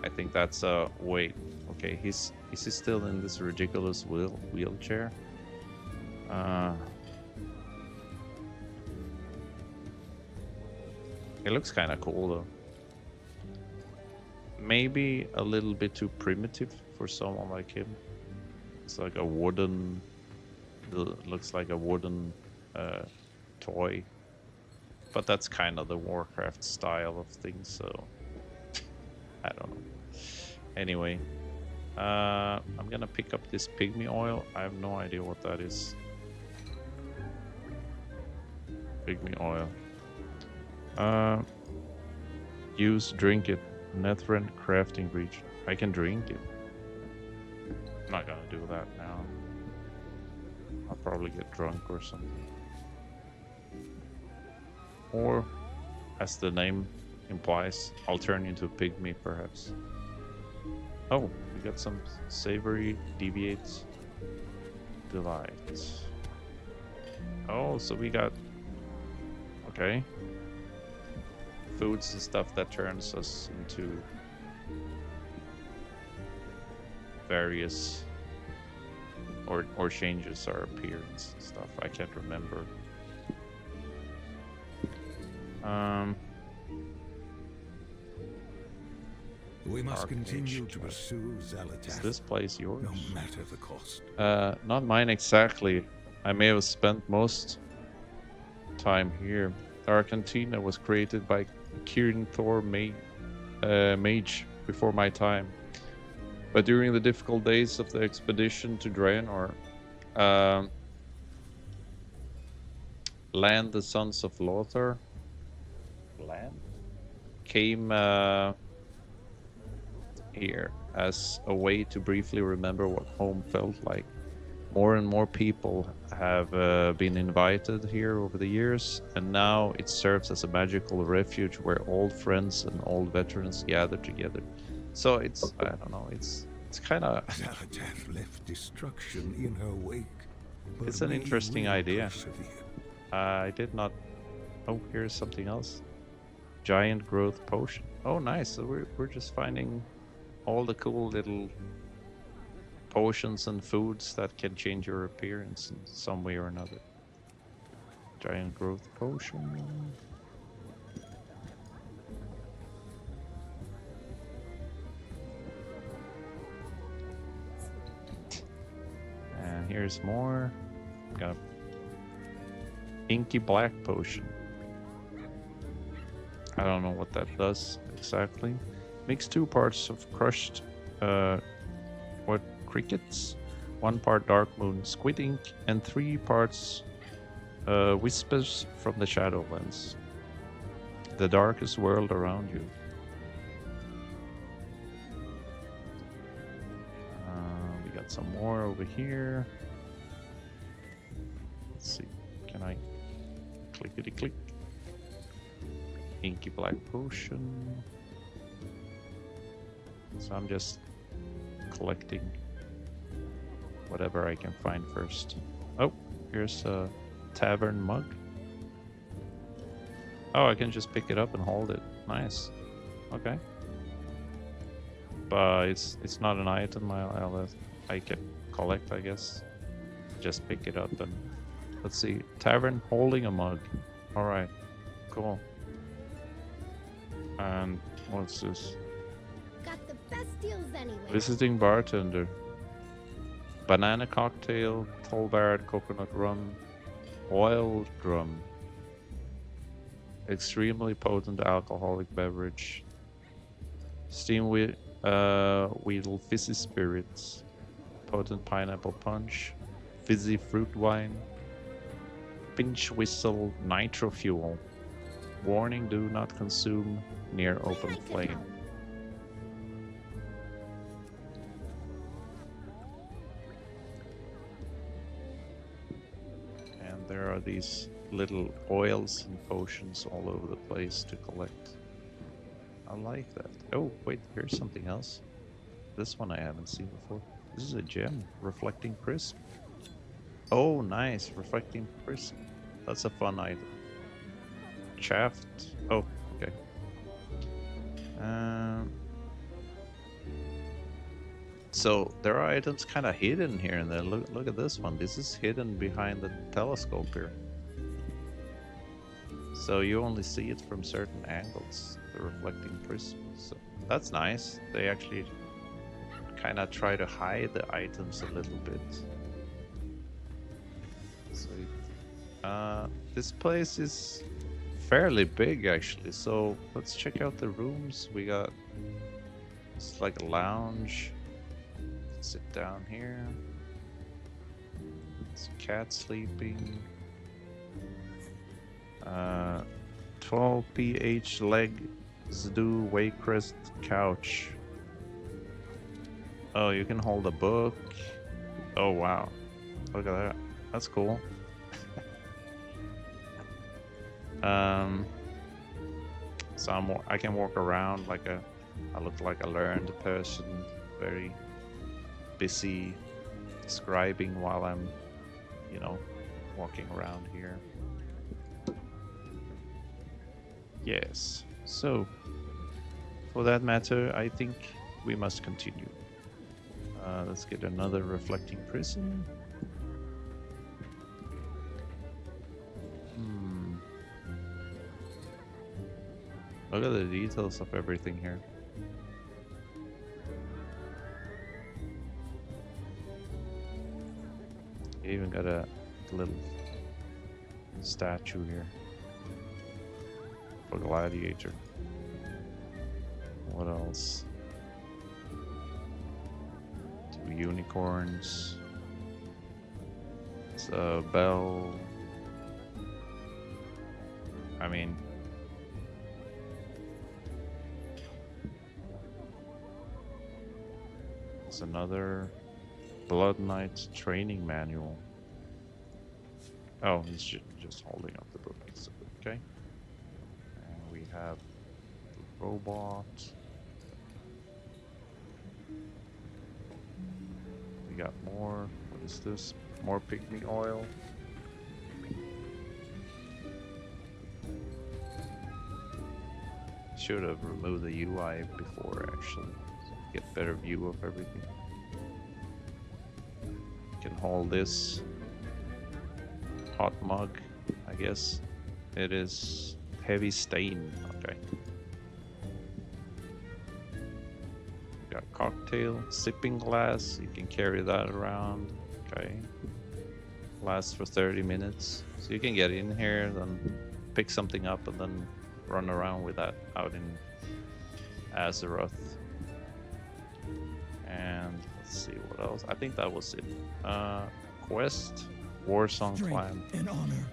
I think that's a wait. Okay, is he still in this ridiculous wheelchair? It looks kind of cool though. Maybe a little bit too primitive for someone like him. It's like a wooden. Looks like a wooden toy. But that's kind of the Warcraft style of things, so I don't know. Anyway, I'm gonna pick up this pygmy oil. I have no idea what that is. Pygmy oil. Use, drink it. Netherend crafting region. I can drink it. I'm not gonna do that now. I'll probably get drunk or something. Or, as the name implies, I'll turn into a pygmy perhaps. Oh, we got some savory deviates. Delight. Oh, so we got... Okay. Foods and stuff that turns us into various... Or changes our appearance and stuff. I can't remember. We must continue to pursue Xaladath. Is this place yours? No matter the cost. Not mine exactly. I may have spent most time here. Our cantina was created by Kirin Thor Mage before my time. But during the difficult days of the expedition to Draenor, Land, the Sons of Lothar, came here as a way to briefly remember what home felt like. More and more people have been invited here over the years, and now it serves as a magical refuge where old friends and old veterans gather together. So it's, I don't know, it's kind of... Xaladath left destruction in her wake. It's an interesting idea. I did not... Oh, here's something else. Giant growth potion. Oh, nice. So we're just finding all the cool little potions and foods that can change your appearance in some way or another. Giant growth potion. And here's more. Got a inky black potion. I don't know what that does exactly. Mix 2 parts of crushed crickets, 1 part dark moon squid ink, and 3 parts whispers from the Shadowlands, the darkest world around you. We got some more over here. Let's see, can I clickety click? Inky black potion. So I'm just collecting whatever I can find first. Oh, here's a tavern mug. Oh, I can just pick it up and hold it. Nice. Okay. But it's not an item I can collect, I guess. Just pick it up and... Let's see. Tavern holding a mug. Alright. Cool. And what's this? Got the best deals anyway. Visiting bartender. Banana cocktail, Tolbard coconut rum, oil drum. Extremely potent alcoholic beverage. Steam Weedle fizzy spirits. Potent pineapple punch. Fizzy fruit wine. Pinch whistle nitro fuel. Warning, do not consume near open flame. And there are these little oils and potions all over the place to collect. I like that. Oh, wait, here's something else. This one I haven't seen before. This is a gem, reflecting prism. Oh, nice, reflecting prism. That's a fun item. Shaft. Oh, okay. So there are items kind of hidden here and there. Look at this one. This is hidden behind the telescope here. So you only see it from certain angles, the reflecting prism. So that's nice. They actually kind of try to hide the items a little bit. So this place is fairly big actually. So let's check out the rooms. We got, it's like a lounge. Sit down here. It's a cat sleeping. 12 pH leg Zdu Waycrest couch. Oh, you can hold a book. Oh wow, look at that. That's cool. So I can walk around like I look like a learned person, very busy scribing while I'm, you know, walking around here. Yes, so for that matter, I think we must continue. Let's get another reflecting prism. Look at the details of everything here. You even got a little statue here for gladiator. What else? Two unicorns. It's a bell. I mean, it's another Blood Knight training manual. Oh, he's just holding up the book. Okay. And we have the robot. We got more. What is this? More pygmy oil. Should have removed the UI before actually. So get better view of everything. Can hold this hot mug, I guess. It is heavy stain. Okay. Got cocktail, sipping glass. You can carry that around. Okay. Lasts for 30 minutes. So you can get in here, then pick something up, and then run around with that out in Azeroth. And let's see what else. I think that was it. Quest, Warsong Clan. And honor.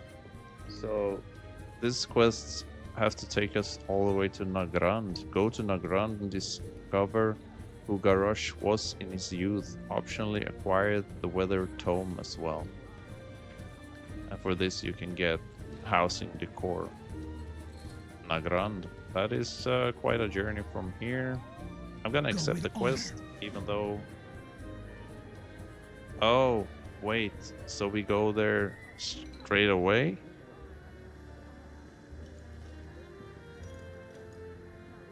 So these quests have to take us all the way to Nagrand. Go to Nagrand and discover who Garrosh was in his youth. Optionally acquire the Weather Tome as well. And for this you can get housing decor. Nagrand. That is quite a journey from here. I'm gonna accept the quest, even though... Oh, wait. So we go there straight away?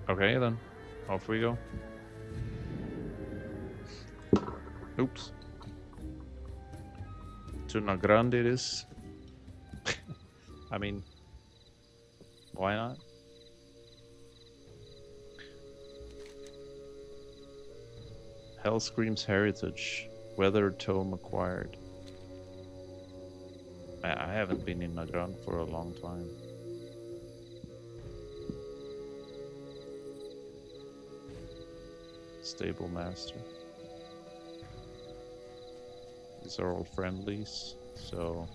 Okay, then. Off we go. Oops. To Nagrand it is. I mean, why not? Hellscream's Heritage. Weather Tome acquired. I haven't been in Nagrand for a long time. Stable master. These are all friendlies, so...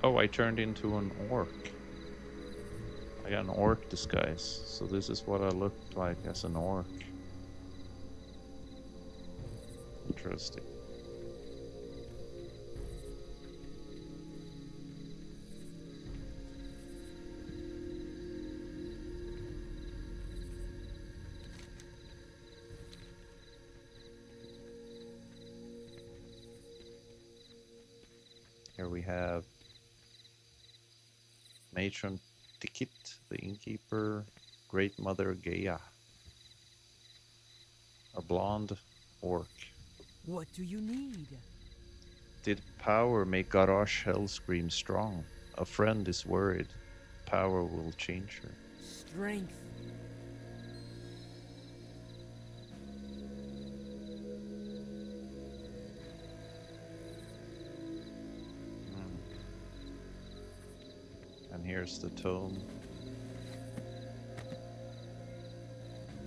Oh, I turned into an orc. I got an orc disguise, so this is what I looked like as an orc. Interesting. Here we have Matron Tikit, the innkeeper, Great Mother Gaia, a blonde orc. What do you need? Did power make Garrosh Hellscream strong? A friend is worried. Power will change her. Strength. And here's the tome.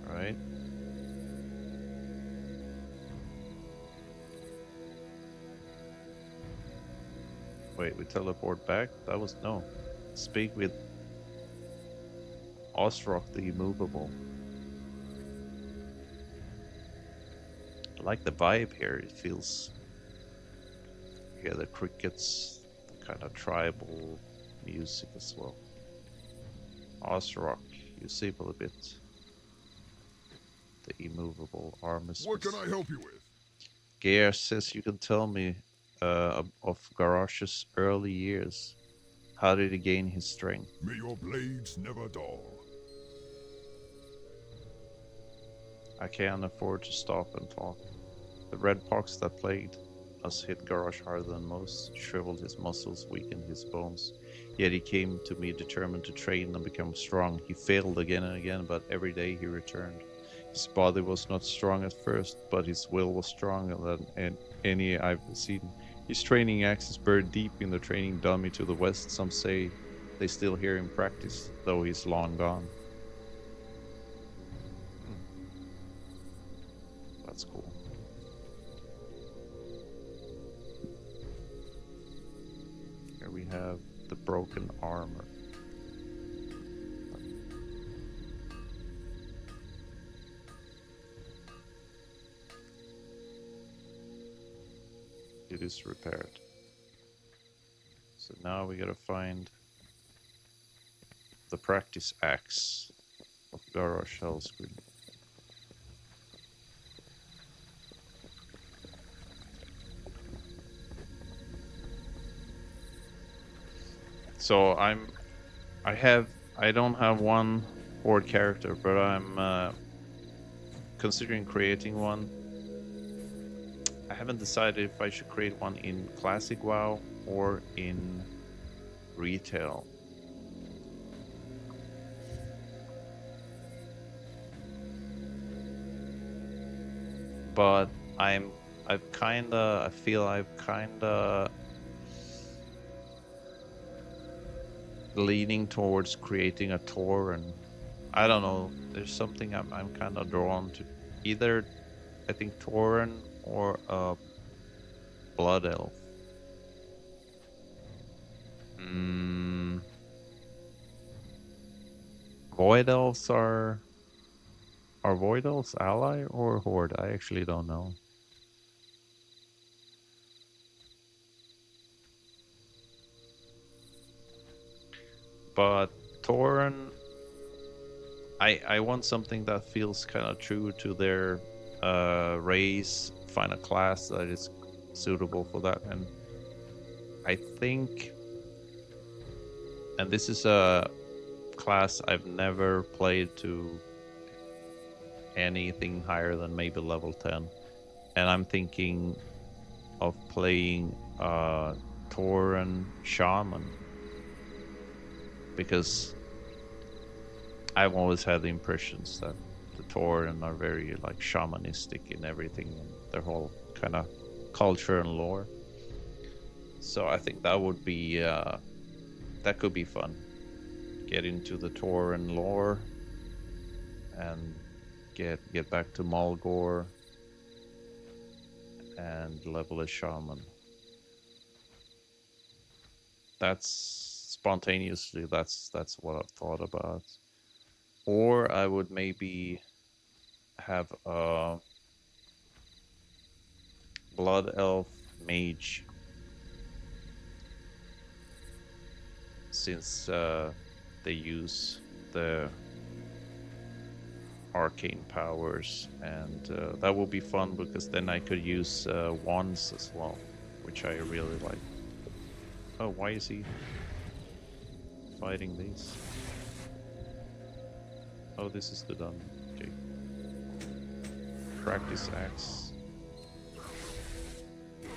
Right. Wait, we teleport back? That was no. Speak with Osrock the Immovable. I like the vibe here. It feels... You hear the crickets, kind of tribal music as well. Osrock, you sable a bit. The Immovable Armistice. What can I help you with? Gear says you can tell me of Garrosh's early years. How did he gain his strength? May your blades never dull. I can't afford to stop and talk. The red pox that plagued us hit Garrosh harder than most, shriveled his muscles, weakened his bones. Yet he came to me determined to train and become strong. He failed again and again, but every day he returned. His body was not strong at first, but his will was stronger than any I've seen. His training axe is buried deep in the training dummy to the west. Some say they still hear him practice, though he's long gone. That's cool. Here we have the broken armor. It is repaired. So now we gotta find the practice axe of Garrosh Hellscream. So I don't have one horde character, but I'm considering creating one. I haven't decided if I should create one in classic WoW or in retail. But I feel I've kinda leaning towards creating a Tauren. I don't know, there's something I'm kind of drawn to. Either, I think, Tauren or a Blood Elf. Void Elves are Void Elves ally or horde? I actually don't know. But Tauren, I want something that feels kind of true to their race, find a class that is suitable for that. And I think, and this is a class I've never played to anything higher than maybe level 10, and I'm thinking of playing Tauren Shaman, because I've always had the impressions that the Tauren are very like shamanistic in everything, and their whole kind of culture and lore. So I think that would be that could be fun. Get into the Tauren lore and get back to Mulgore and level a shaman. That's spontaneously, that's what I've thought about. Or I would maybe have a blood elf mage, since they use the arcane powers, and that will be fun because then I could use wands as well, which I really like. Oh, why is he fighting these? Oh, this is the done. Okay. Practice axe.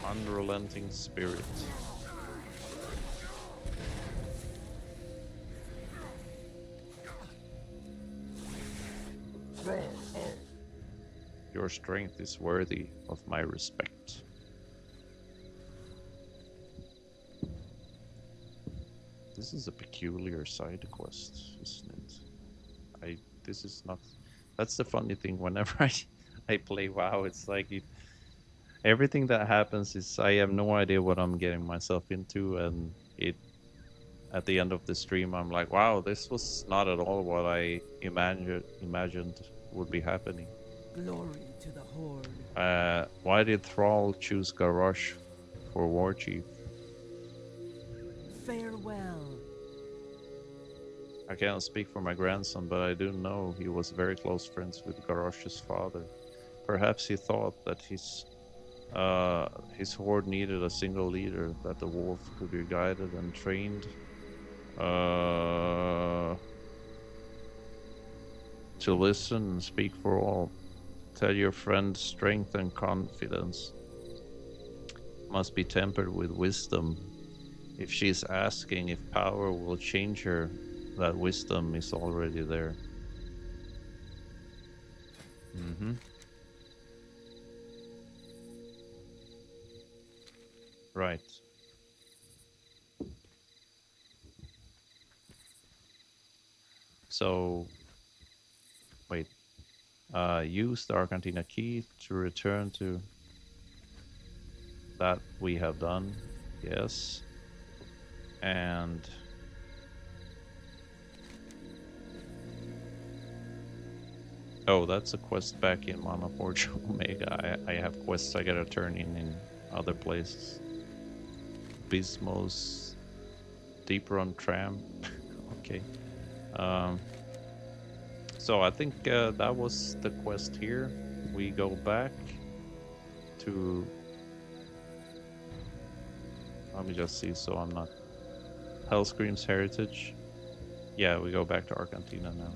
Unrelenting spirit. Your strength is worthy of my respect. This is a peculiar side quest, isn't it? This is not. That's the funny thing. Whenever I play WoW, it's like everything that happens is I have no idea what I'm getting myself into, and at the end of the stream, I'm like, wow, this was not at all what I imagined would be happening. Glory to the Horde. Why did Thrall choose Garrosh for War Chief? Farewell. I cannot speak for my grandson, but I do know he was very close friends with Garrosh's father. Perhaps he thought that his horde needed a single leader, that the wolf could be guided and trained to listen and speak for all. Tell your friend strength and confidence must be tempered with wisdom. If she's asking if power will change her, that wisdom is already there. Right. So, wait. Use the Arcantina key to return to that we have done. Yes. And oh, that's a quest back in Mana Forge Omega. I have quests I gotta turn in other places. Bismos, Deeper on Tram. Okay. So I think that was the quest here. We go back to... Let me just see so I'm not... Hellscream's Heritage. Yeah, we go back to Arcantina now.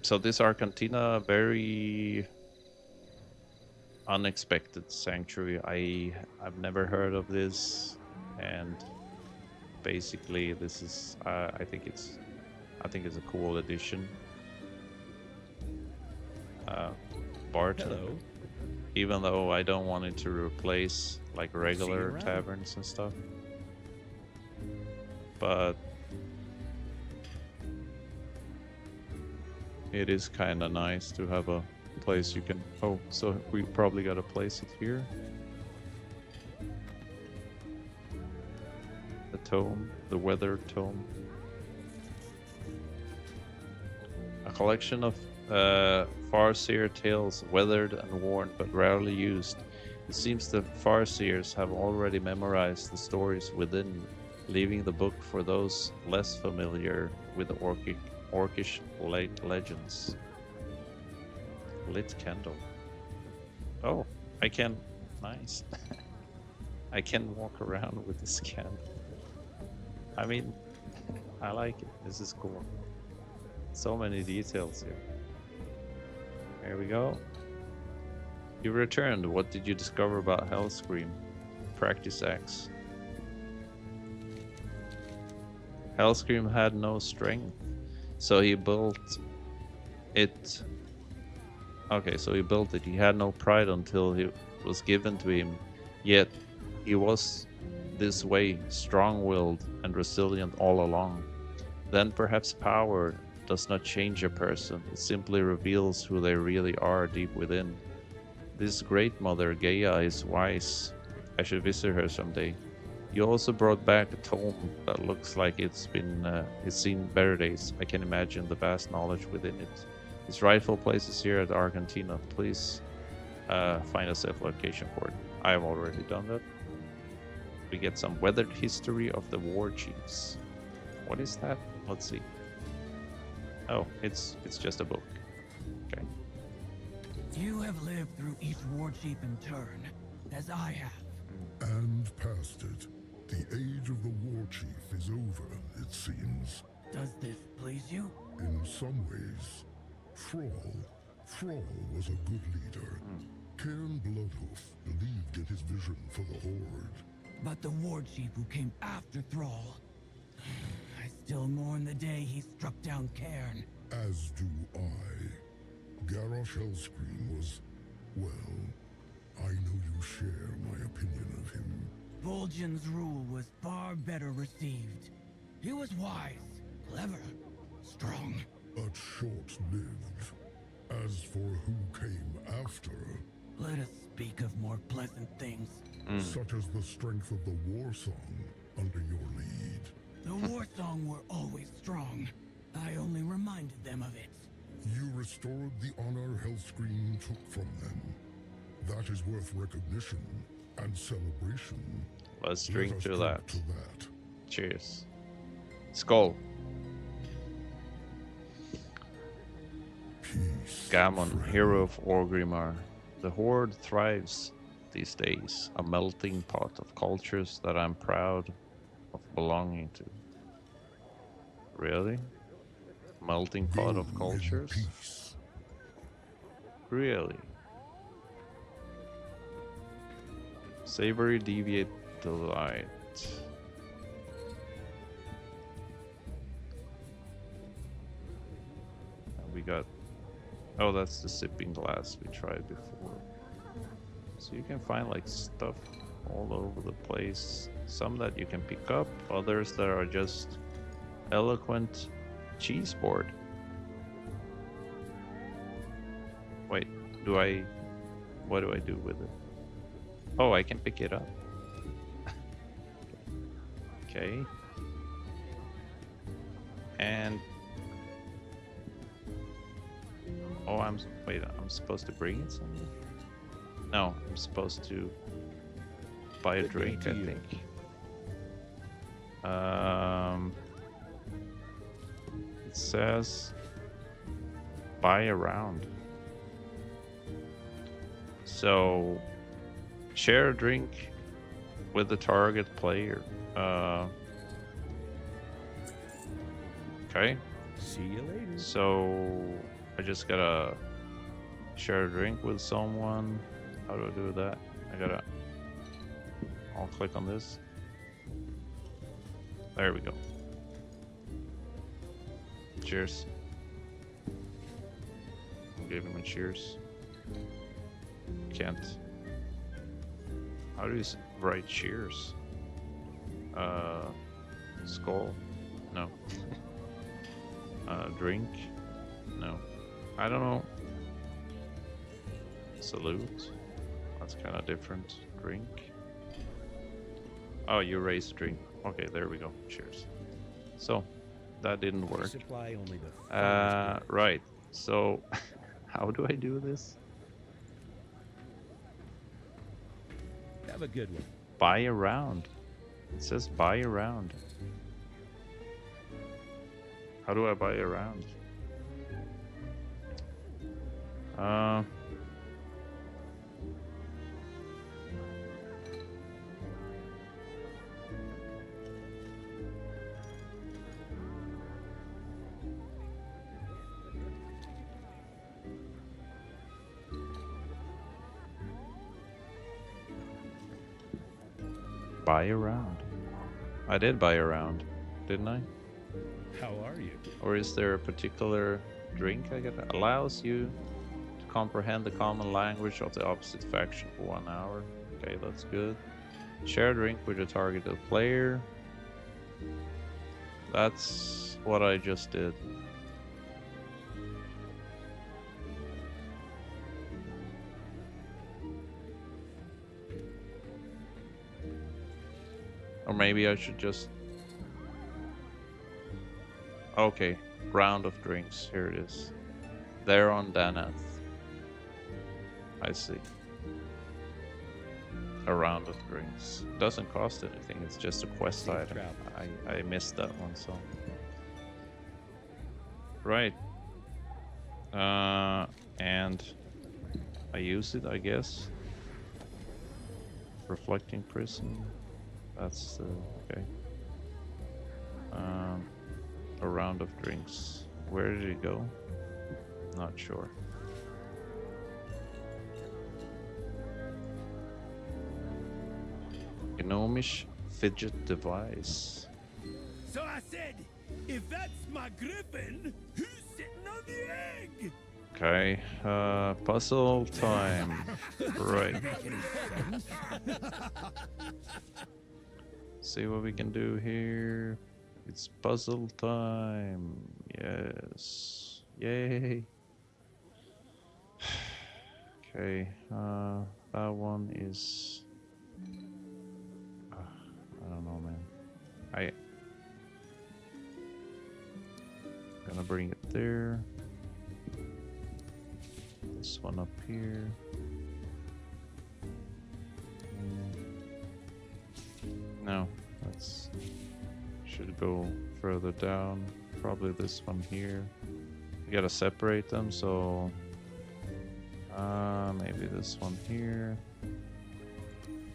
So this Arcantina, very unexpected sanctuary. I've never heard of this, and basically this is I think it's a cool addition. Bartender. Hello. Even though I don't want it to replace like regular taverns and stuff, but it is kind of nice to have a place you can... Oh, so we probably gotta place it here. The tome, the weather tome. A collection of Farseer tales, weathered and worn, but rarely used. It seems the Farseers have already memorized the stories within, leaving the book for those less familiar with the orcish legends. Lit candle. Oh, I can... Nice. I can walk around with this candle. I mean, I like it. This is cool. So many details here. There we go. You returned. What did you discover about Hellscream? Practice axe. Hellscream had no strength, so he built it. Okay, so he built it. He had no pride until it was given to him. Yet he was this way, strong-willed and resilient all along. Then perhaps power does not change a person, it simply reveals who they really are deep within. This great mother, Gaia, is wise. I should visit her someday. You also brought back a tome that looks like it's seen better days. I can imagine the vast knowledge within it. Its rightful place is here at Argentina. Please find a safe location for it. I have already done that. We get some weathered history of the war chiefs. What is that? Let's see. Oh, it's just a book. Okay. You have lived through each war chief in turn, as I have. And past it. The age of the war chief is over, it seems. Does this please you? In some ways. Thrall was a good leader. Cairn Bloodhoof believed in his vision for the Horde. But the war chief who came after Thrall, I still mourn the day he struck down Cairn. As do I. Garrosh Hellscream was, well, I know you share my opinion of him. Vol'jin's rule was far better received. He was wise, clever, strong. But short-lived. As for who came after... Let us speak of more pleasant things. Such as the strength of the war song under your lead. The war song were always strong. I only reminded them of it. You restored the honor Hellscream took from them. That is worth recognition and celebration. Let's drink to that. To that. Cheers. Skull. Peace, Gammon, friend. hero of Orgrimmar. The Horde thrives these days, a melting pot of cultures that I'm proud of belonging to. Really? Melting pot of cultures? Peace. Really? Savory deviate delight. And we got... Oh, that's the sipping glass we tried before. So you can find like stuff all over the place. Some that you can pick up, others that are just eloquent cheese board. Wait, what do I do with it? Oh, I can pick it up. Okay. And oh, I'm supposed to bring it somewhere? No, I'm supposed to buy a drink, I think. It says buy a round. So share a drink with the target player. Okay. See you later. So I just gotta share a drink with someone. How do I do that? I'll click on this. There we go. Cheers. I'll give him a cheers. Can't. How do you write cheers? Skull? No. Drink? No. I don't know. Salute? That's kind of different. Drink? Oh, you raise drink. Okay, there we go. Cheers. So, that didn't work. Supply only the right. So, how do I do this? Have a good one. Buy a round. It says buy a round. How do I buy a round? Buy a round. I did buy a round, didn't I? How are you? Or is there a particular drink I get that allows you to comprehend the common language of the opposite faction for 1 hour? Okay, that's good. Share drink with a targeted player. That's what I just did. Or maybe I should just... Okay, round of drinks. Here it is. They're on Danath. I see. A round of drinks. Doesn't cost anything, it's just a quest item. I missed that one, so... Right. And I use it, I guess. Reflecting Prison. That's okay. A round of drinks. Where did it go? Not sure. Gnomish fidget device. So I said, if that's my griffin, who's sitting on the egg? Okay, puzzle time. Right. See what we can do here. It's puzzle time. Yes. Yay. Okay, that one is... I don't know, man. Gonna bring it there. This one up here. No, that's should go further down. Probably this one here. You gotta separate them, so maybe this one here.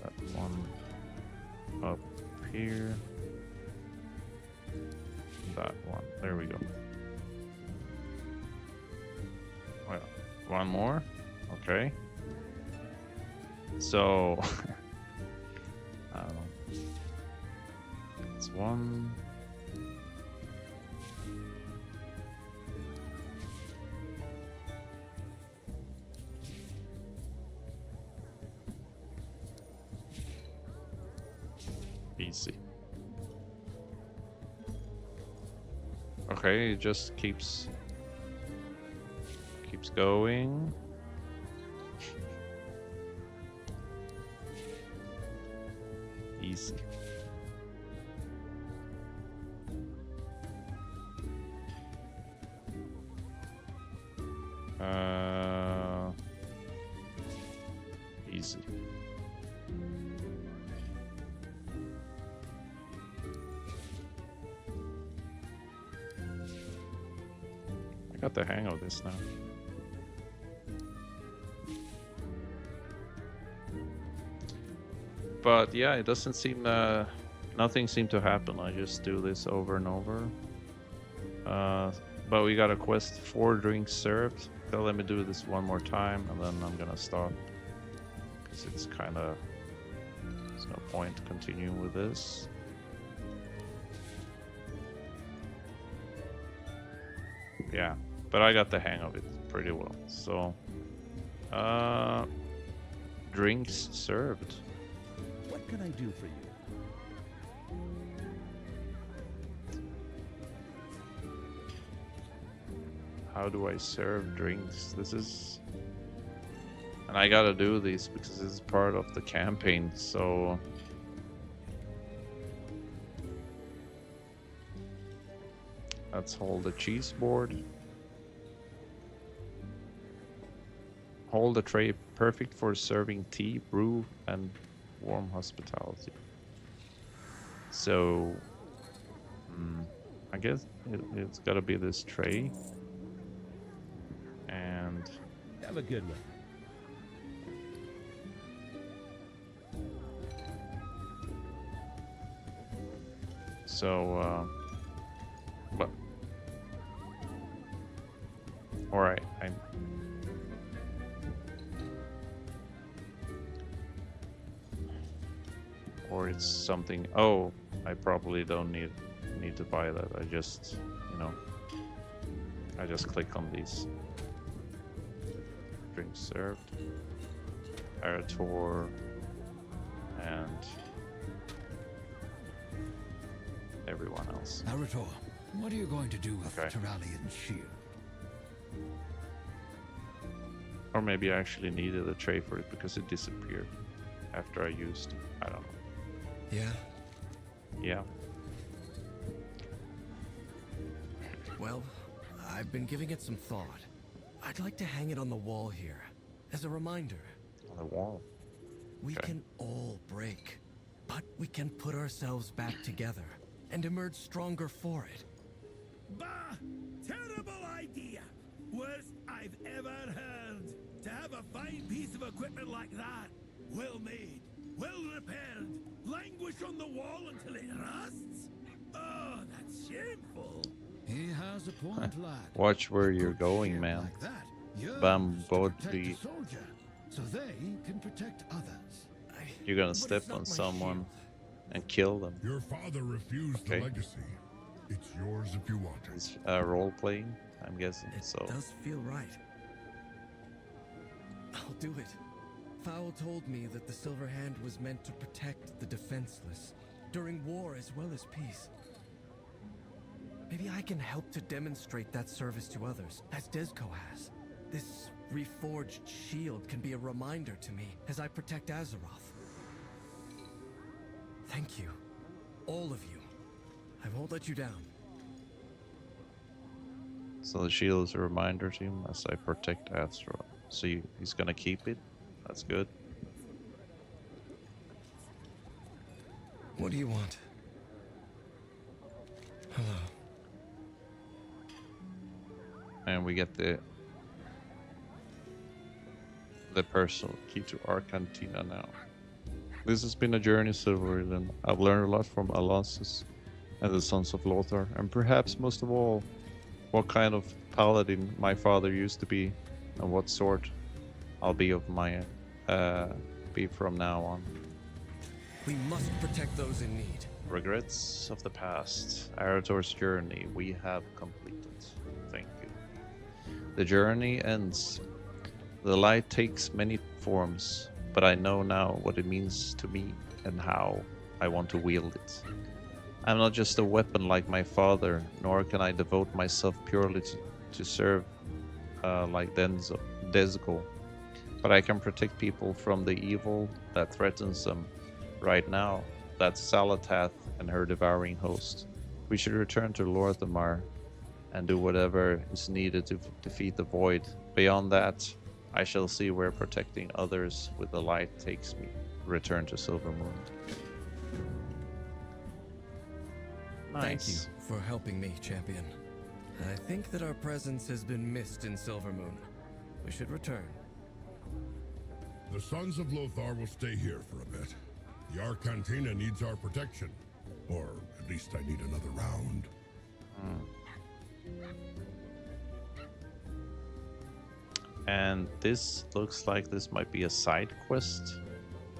That one up here. That one. There we go. Well, one more. Okay. So I don't know. It's one. Easy. Okay, it just keeps going. Easy. Easy. I got the hang of this now. But yeah, it doesn't seem nothing seemed to happen. I just do this over and over. But we got a quest 4 drinks served. So let me do this one more time and then I'm gonna stop. Because it's kinda, there's no point continuing with this. Yeah, but I got the hang of it pretty well. So, drinks served. What can I do for you? How do I serve drinks? This is... And I gotta do this because this is part of the campaign, so... Let's hold a cheese board. Hold a tray perfect for serving tea, brew, and warm hospitality. So... I guess it's gotta be this tray. And... Have a good one. So, but... Alright, or it's something... Oh, I probably don't need to buy that. I just, you know... I just click on these. Drinks served. Arator. And everyone else. Arator, what are you going to do with Okay. Terralian's shield? Or maybe I actually needed a tray for it because it disappeared after I used it. I don't know. Yeah? Yeah. Well, I've been giving it some thought. I'd like to hang it on the wall here, as a reminder. On the wall. We can all break, but we can put ourselves back together and emerge stronger for it. Bah! Terrible idea! Worst I've ever heard. To have a fine piece of equipment like that, well made, well repaired, languish on the wall until it rusts? Oh, that's shameful. He has a point, lad. Watch where you're going, man. Like that, yours Bam, to both protect the... a soldier, so they can protect others. You're gonna step on someone and kill them. Your father refused the legacy. It's yours if you want it. It's role playing, I'm guessing. So It does feel right. I'll do it. Fowl told me that the Silver Hand was meant to protect the defenseless, during war as well as peace. Maybe I can help to demonstrate that service to others, as Desco has. This reforged shield can be a reminder to me as I protect Azeroth. Thank you. All of you. I won't let you down. So the shield is a reminder to him as I protect Azeroth. So he's gonna keep it. That's good. What do you want? Hello. And we get the personal key to our cantina now. This has been a journey, Silverland. I've learned a lot from Alonsus and the Sons of Lothar, and perhaps most of all, what kind of paladin my father used to be, and what sort I'll be from now on. We must protect those in need. Regrets of the past. Arator's journey we have completed. Thank you. The journey ends. The light takes many forms, but I know now what it means to me and how I want to wield it. I'm not just a weapon like my father, nor can I devote myself purely to serve like Desgo, but I can protect people from the evil that threatens them. Right now, that's Salatath and her devouring host. We should return to Lorthamar and do whatever is needed to defeat the Void. Beyond that, I shall see where protecting others with the light takes me. Return to Silvermoon. Nice. Thank you for helping me, champion. I think that our presence has been missed in Silvermoon. We should return. The Sons of Lothar will stay here for a bit. The Arcantina needs our protection. Or at least I need another round. And this looks like this might be a side quest.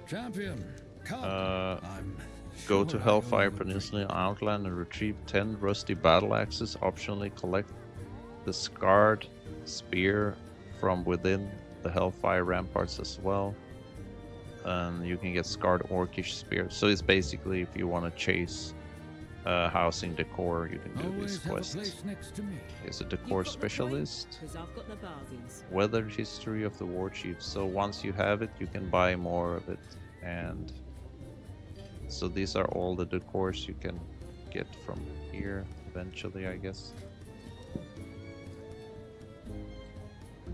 Champion, come. Go to Hellfire Peninsula in Outland and retrieve 10 rusty battle axes. Optionally collect the scarred spear from within the Hellfire ramparts as well. And you can get scarred orcish spear. So it's basically if you want to chase housing decor, you can do this quest. Is a decor specialist. I've got the bargains. Weathered history of the war chief. So once you have it, you can buy more of it. And so these are all the decors you can get from here eventually, I guess.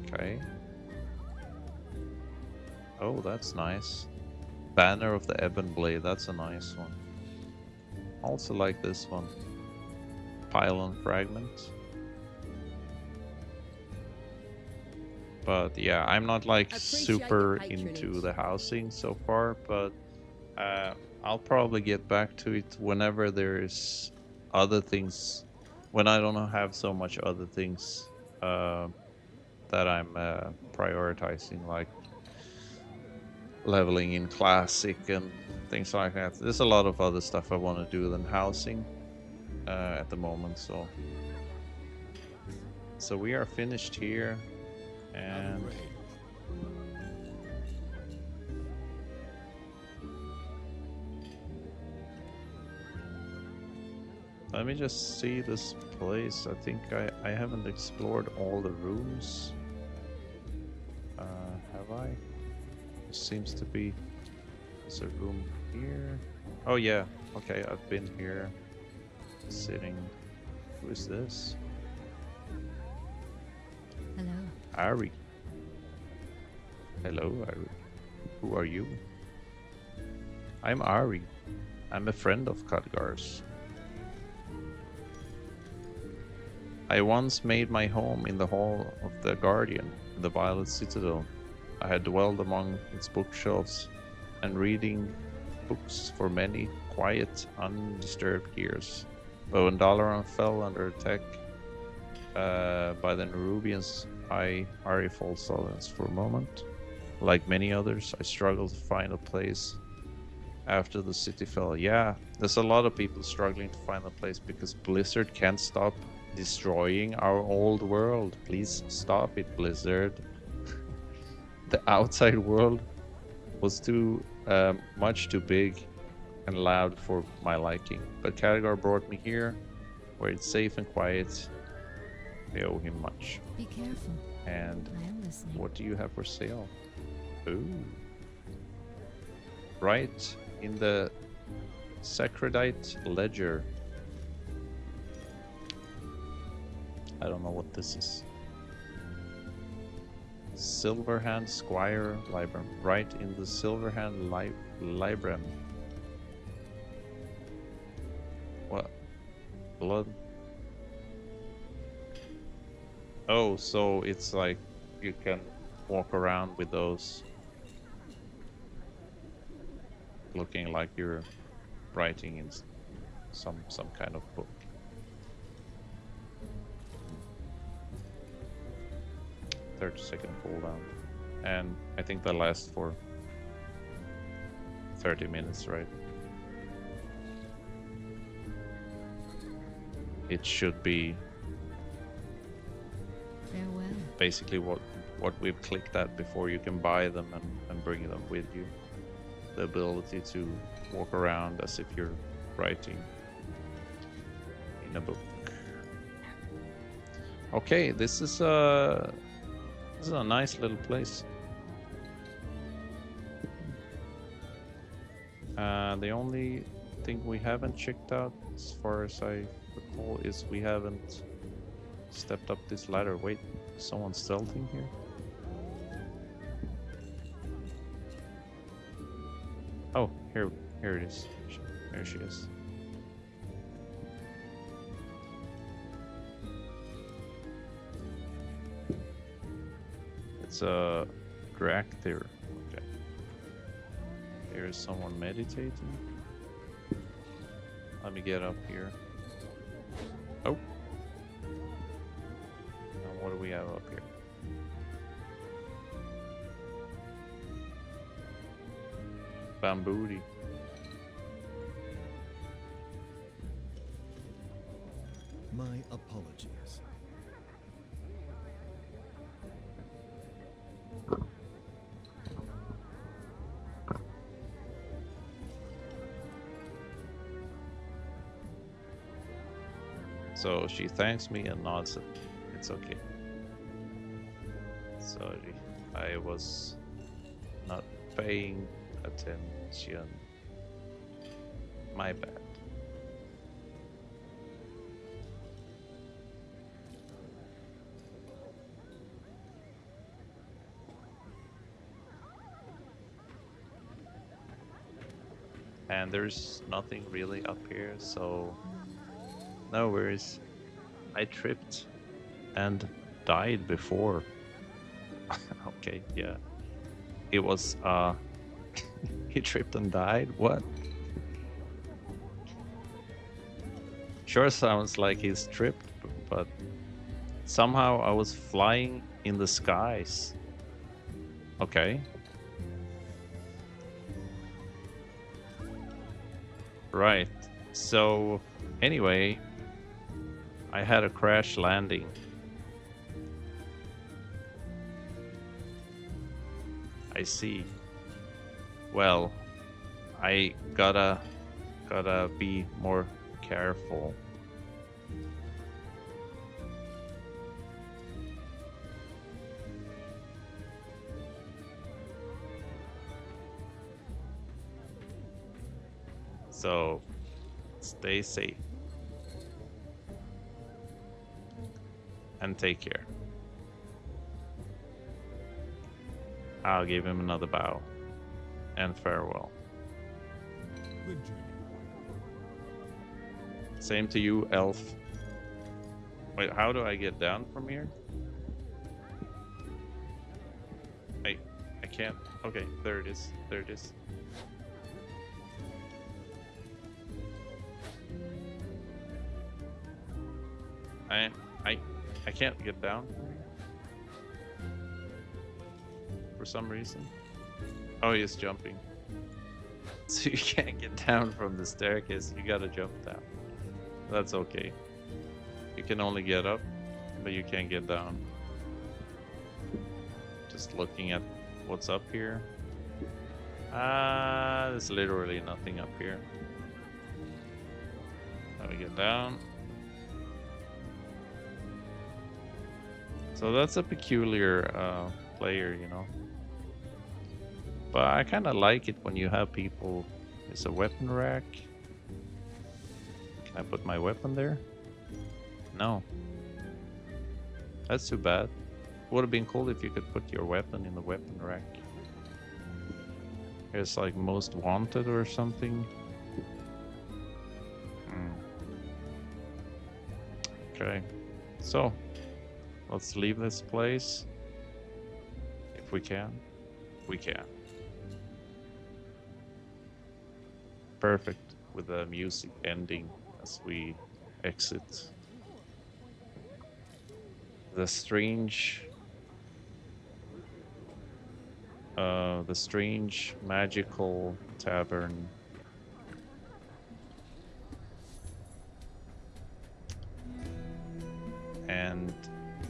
Okay. Oh, that's nice. Banner of the Ebon Blade, that's a nice one. Also like this one. Pylon Fragment. But yeah, I'm not like super into the housing so far, but I'll probably get back to it whenever there's other things, when I don't have so much other things that I'm prioritizing, like leveling in Classic and things like that. There's a lot of other stuff I want to do than housing at the moment, so we are finished here, and Let me just see this place. I think I haven't explored all the rooms. Have I? There seems to be... There's a room here. Oh yeah, okay, I've been here. Sitting... Who is this? Hello. Ari. Hello, Ari. Who are you? I'm Ari. I'm a friend of Khadgar's. I once made my home in the Hall of the Guardian, in the Violet Citadel. I had dwelled among its bookshelves and reading books for many quiet, undisturbed years. But when Dalaran fell under attack by the Nerubians, Ari fell silence for a moment. Like many others, I struggled to find a place after the city fell. Yeah, there's a lot of people struggling to find a place because Blizzard can't stop destroying our old world. Please stop it, Blizzard. The outside world was too much too big and loud for my liking. But Khadgar brought me here, where it's safe and quiet. I owe him much. Be careful. And I am listening. what do you have for sale? Ooh. Right in the Sacredite Ledger. I don't know what this is. Silverhand Squire Libram. Right in the Silverhand Libram. What? Blood? Oh, so it's like you can walk around with those, looking like you're writing in some kind of book. Hmm. 30-second cooldown, and I think that lasts for 30 minutes, right? It should be farewell. Basically what we've clicked at before. You can buy them and bring them with you. The ability to walk around as if you're writing in a book. Okay, this is a nice little place. The only thing we haven't checked out, as far as I recall, is we haven't stepped up this ladder. Wait, someone's stealthing here? Oh, here it is. Here she is. It's a Drakthir. Okay. Here is someone meditating. Let me get up here. Oh. Now what do we have up here? Bamboodi. My apologies. So she thanks me and nods it. It's okay. Sorry, I was not paying attention. My bad. And there's nothing really up here, so no worries. I tripped and died before. Okay, yeah. It was he tripped and died? What? Sure sounds like he's tripped, but somehow I was flying in the skies. Okay. Right. So, anyway, I had a crash landing. I see. Well, I gotta be more careful. So stay safe and take care. I'll give him another bow and farewell. Good journey. Same to you, elf. Wait, how do I get down from here? I can't. Okay, there it is. There it is. I can't get down for some reason. Oh, he's jumping. So you can't get down from the staircase. You gotta jump down. That's okay. You can only get up, but you can't get down. Just looking at what's up here. There's literally nothing up here. How do we get down? So that's a peculiar player, you know. But I kind of like it when you have people. It's a weapon rack. Can I put my weapon there? No. That's too bad. Would have been cool if you could put your weapon in the weapon rack. It's like most wanted or something. Okay. So, let's leave this place. If we can. We can. Perfect with the music ending as we exit the strange magical tavern. And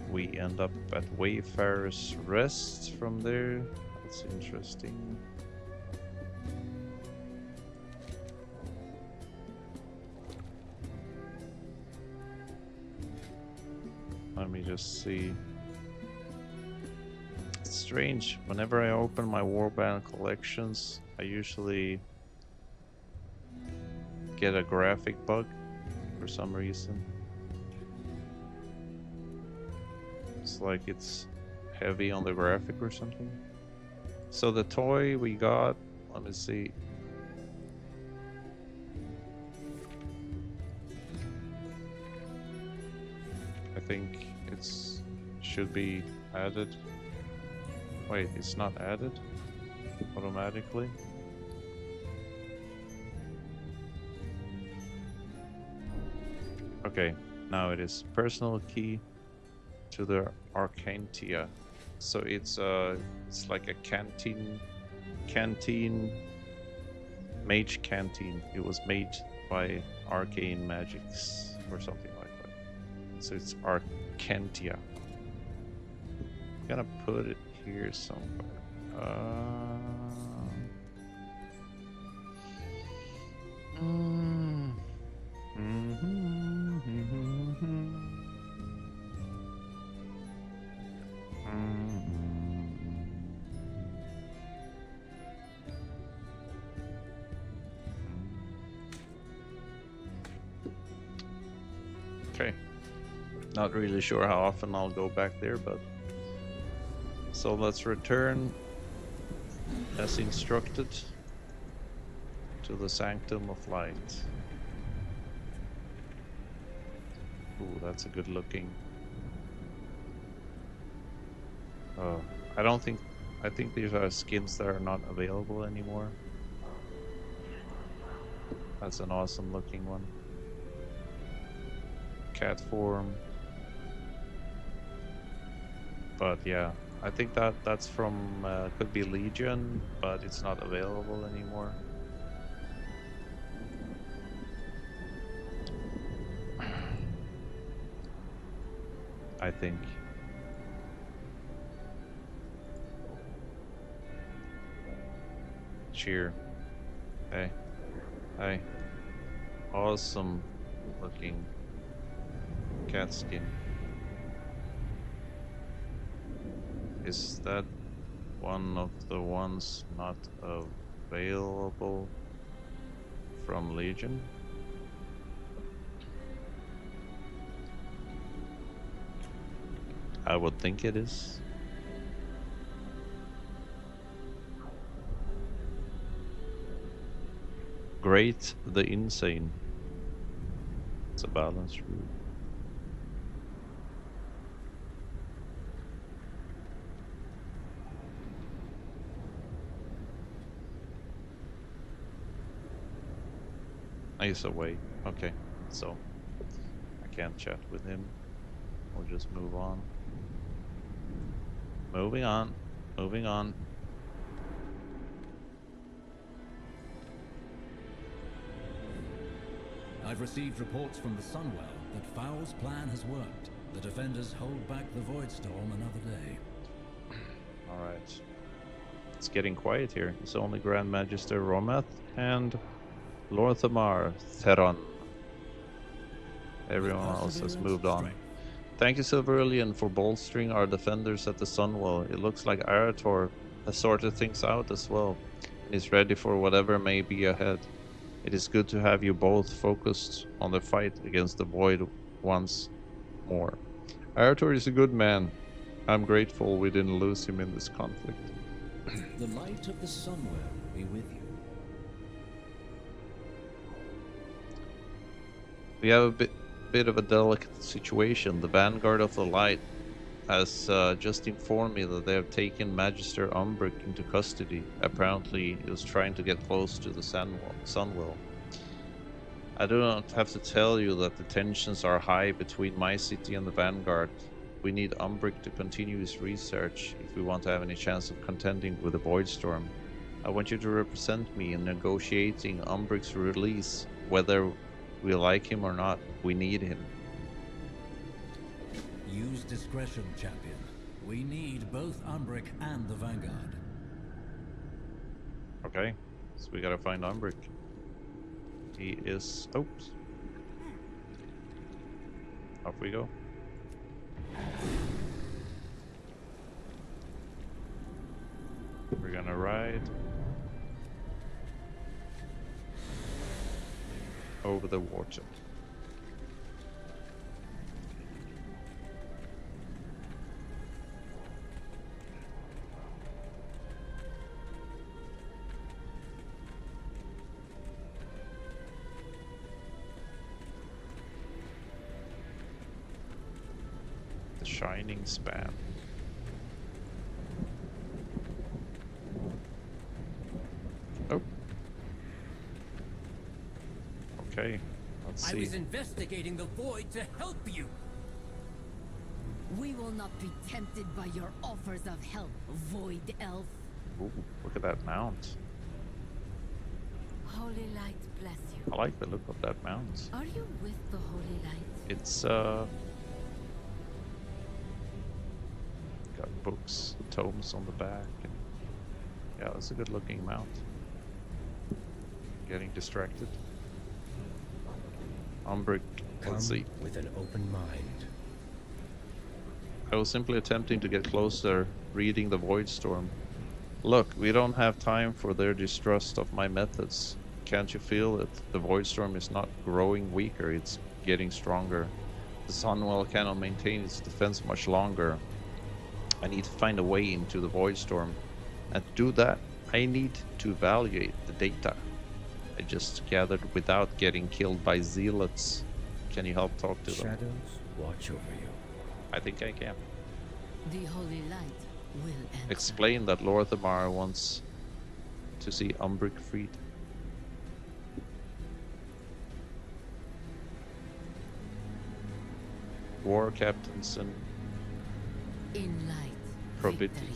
we end up at Wayfarer's Rest from there. That's interesting. Let me just see. It's strange. Whenever I open my Warband collections, I usually get a graphic bug for some reason. It's like it's heavy on the graphic or something. So the toy we got, let me see. I think it's should be added. Wait, it's not added automatically. Okay, now it is personal key to the Arcantia. So it's like a canteen mage canteen. It was made by Arcane Magics or something like that. So it's Arcantia. I'm gonna put it here somewhere. Okay. Not really sure how often I'll go back there, but so let's return as instructed to the Sanctum of Light. Ooh, that's a good looking. I think these are skins that are not available anymore. That's an awesome looking one. Cat form. But yeah, I think that's from could be Legion, but it's not available anymore. I think. Cheer. Hey. Hey. Awesome looking cat skin. Is that one of the ones not available from Legion. I would think it is. Great the Insane. It's a balance route. He's away. Okay, so I can't chat with him. We'll just move on. Moving on. Moving on. I've received reports from the Sunwell that Foul's plan has worked. The defenders hold back the Void Storm another day. Alright. It's getting quiet here. It's only Grand Magister Rometh and Lorthamar Theron. Everyone else has moved on. Thank you, Silverillion, for bolstering our defenders at the Sunwell. It looks like Arator has sorted things out as well, and is ready for whatever may be ahead. It is good to have you both focused on the fight against the Void once more. Arator is a good man. I'm grateful we didn't lose him in this conflict. The light of the Sunwell be with you. We have a bit of a delicate situation. The Vanguard of the Light has just informed me that they have taken Magister Umbric into custody. Apparently, he was trying to get close to the Sunwell. I do not have to tell you that the tensions are high between my city and the Vanguard. We need Umbric to continue his research if we want to have any chance of contending with the Voidstorm. I want you to represent me in negotiating Umbric's release, whether we like him or not. We need him. Use discretion, champion. We need both Umbric and the Vanguard. Okay, so we gotta find Umbric. He is... oops. Off we go. We're gonna ride over the water. The Shining Span. Oh. Okay, let's see. I was investigating the void to help you. We will not be tempted by your offers of help, Void Elf. Ooh, look at that mount. Holy Light bless you. I like the look of that mount. Are you with the Holy Light? It's got books, tomes on the back, and yeah, it's a good looking mount. Getting distracted. Umbric, let's see. With an open mind. I was simply attempting to get closer, reading the Voidstorm. Look, we don't have time for their distrust of my methods. Can't you feel it? The Voidstorm is not growing weaker, it's getting stronger. The Sunwell cannot maintain its defense much longer. I need to find a way into the Voidstorm. And to do that, I need to evaluate the data I just gathered without getting killed by zealots. Can you help talk to them? Shadows watch over you. I think I can. The Holy Light will answer. Explain that Lorthamar wants to see Umbric freed. War captains and In light, prohibited.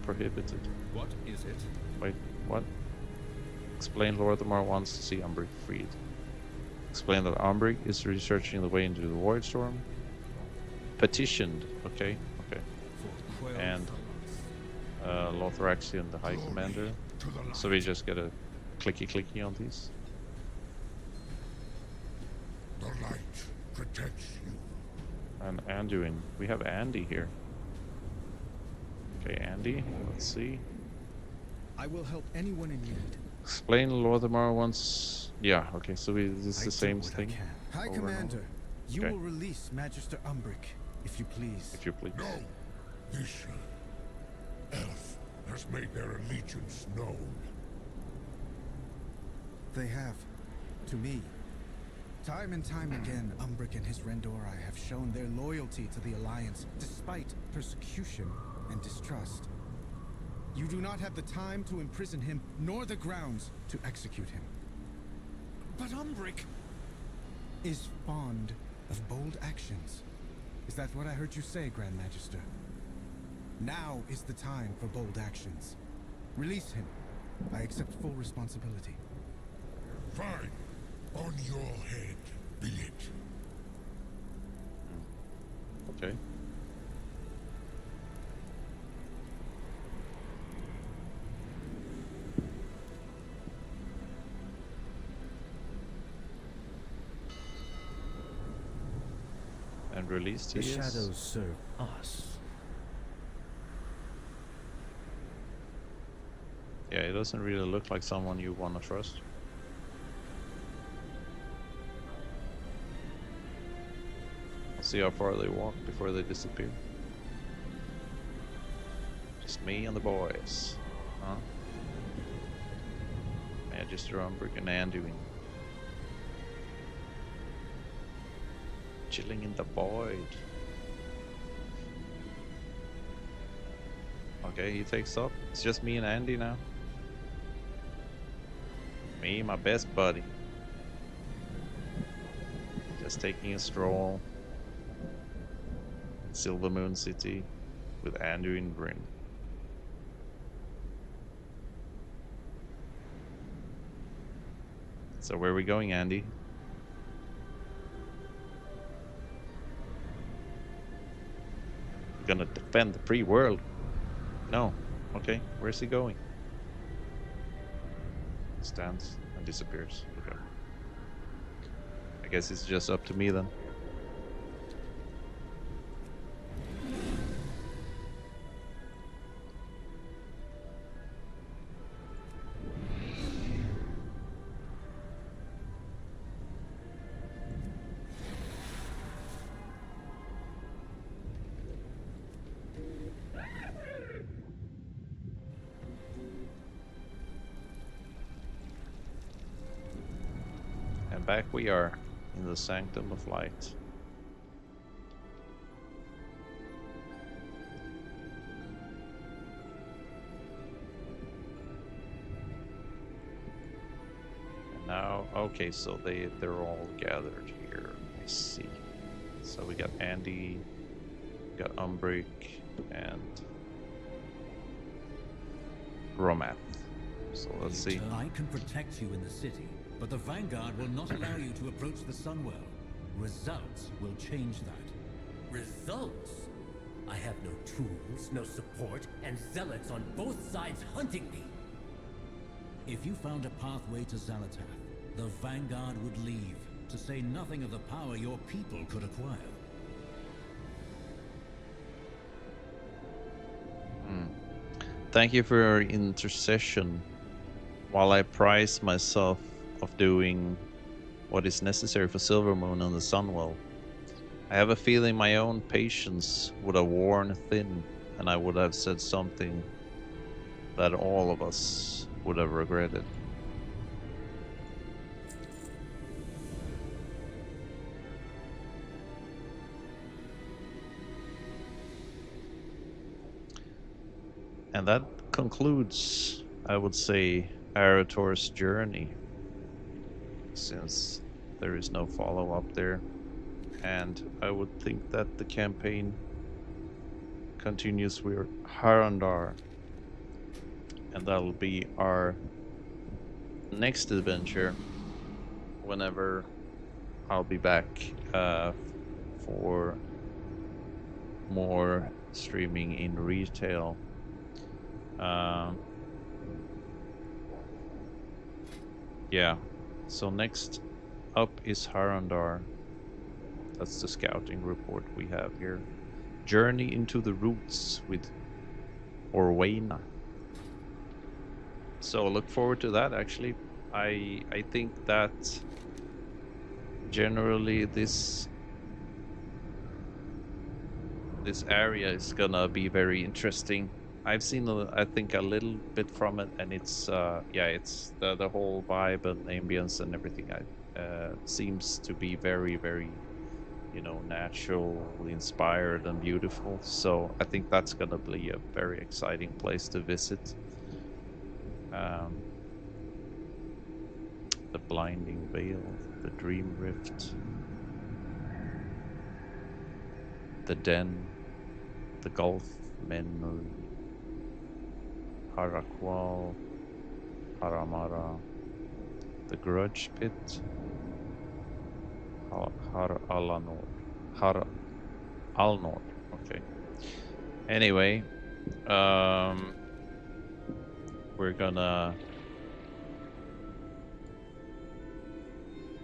Prohibited. What is it? Wait, what? Explain Lorthamar wants to see Umbric freed. Explain that Umbric is researching the way into the Voidstorm. Petitioned. Okay, okay. And Lothraxion, the High Commander. So we just get a clicky on these. The light protects you. And Anduin. We have Andy here. Okay, Andy, let's see. I will help anyone in need. Explain Lorthamar once. Yeah, okay, so this is the same thing. High over and Commander, over? you Okay. will release Magister Umbric, if you please. If you please. No! This elf has made their allegiance known. They have. To me. Time and time again, Umbric and his Rendori have shown their loyalty to the Alliance, despite persecution and distrust. You do not have the time to imprison him, nor the grounds to execute him. But Umbric is fond of bold actions. Is that what I heard you say, Grand Magister? Now is the time for bold actions. Release him. I accept full responsibility. Fine. On your head, be it. Okay. And released he The is. shadows serve us. Yeah, it doesn't really look like someone you want to trust. Let's see how far they walk before they disappear. Just me and the boys. Huh? Magister Umbric and Anduin. Chilling in the void. Okay, he takes up. It's just me and Andy now. Me, my best buddy. Just taking a stroll. Silver Moon City with Anduin Bryn. So where are we going, Andy? We're gonna defend the free world. No. Okay, where's he going? Stands and disappears. Okay. I guess it's just up to me then. And back we are in the Sanctum of Light. And now, okay, so they're all gathered here. I see. So we got Andy, we got Umbric, and Romath. So let's see. I can protect you in the city, but the Vanguard will not allow you to approach the Sunwell. Results will change that. Results? I have no tools, no support, and zealots on both sides hunting me. If you found a pathway to Xalatath, the Vanguard would leave, to say nothing of the power your people could acquire. Thank you for your intercession. While I prize myself of doing what is necessary for Silvermoon and the Sunwell, I have a feeling my own patience would have worn thin, and I would have said something that all of us would have regretted. And that concludes, I would say, Arator's journey, since there is no follow-up there. And I would think that the campaign continues with Harandar, and that'll be our next adventure whenever I'll be back for more streaming in retail. Yeah, so next up is Harandar. That's the scouting report we have here. Journey into the Roots with Orwaina. So look forward to that. Actually, I think that generally this area is gonna be very interesting. I've seen I think a little bit from it, and it's yeah, it's the whole vibe and ambience and everything. Seems to be very very, you know, natural, inspired, and beautiful. So I think that's gonna be a very exciting place to visit. The blinding veil, the dream rift, the den, the Gulf Memory, Harakwal, Haramara, the Grudge Pit, Har Alanor, Har Alnor. Okay. Anyway, we're gonna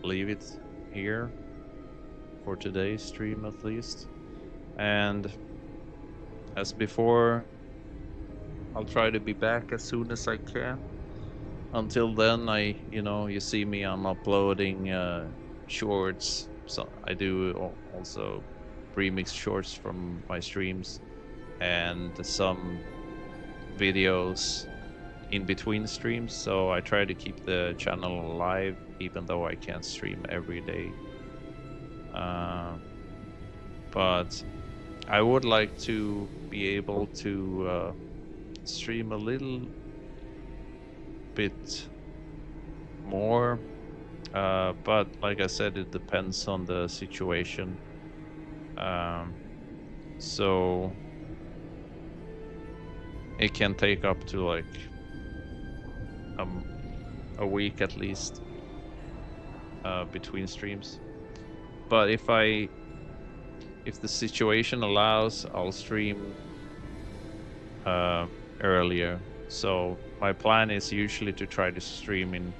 leave it here for today's stream, at least. And as before, I'll try to be back as soon as I can. Until then, you see me, I'm uploading shorts. So I do also remix shorts from my streams and some videos in between streams. So I try to keep the channel alive, even though I can't stream every day. But I would like to be able to stream a little bit more, but like I said, it depends on the situation. So it can take up to like a week at least between streams. But if the situation allows, I'll stream earlier. So my plan is usually to try to stream in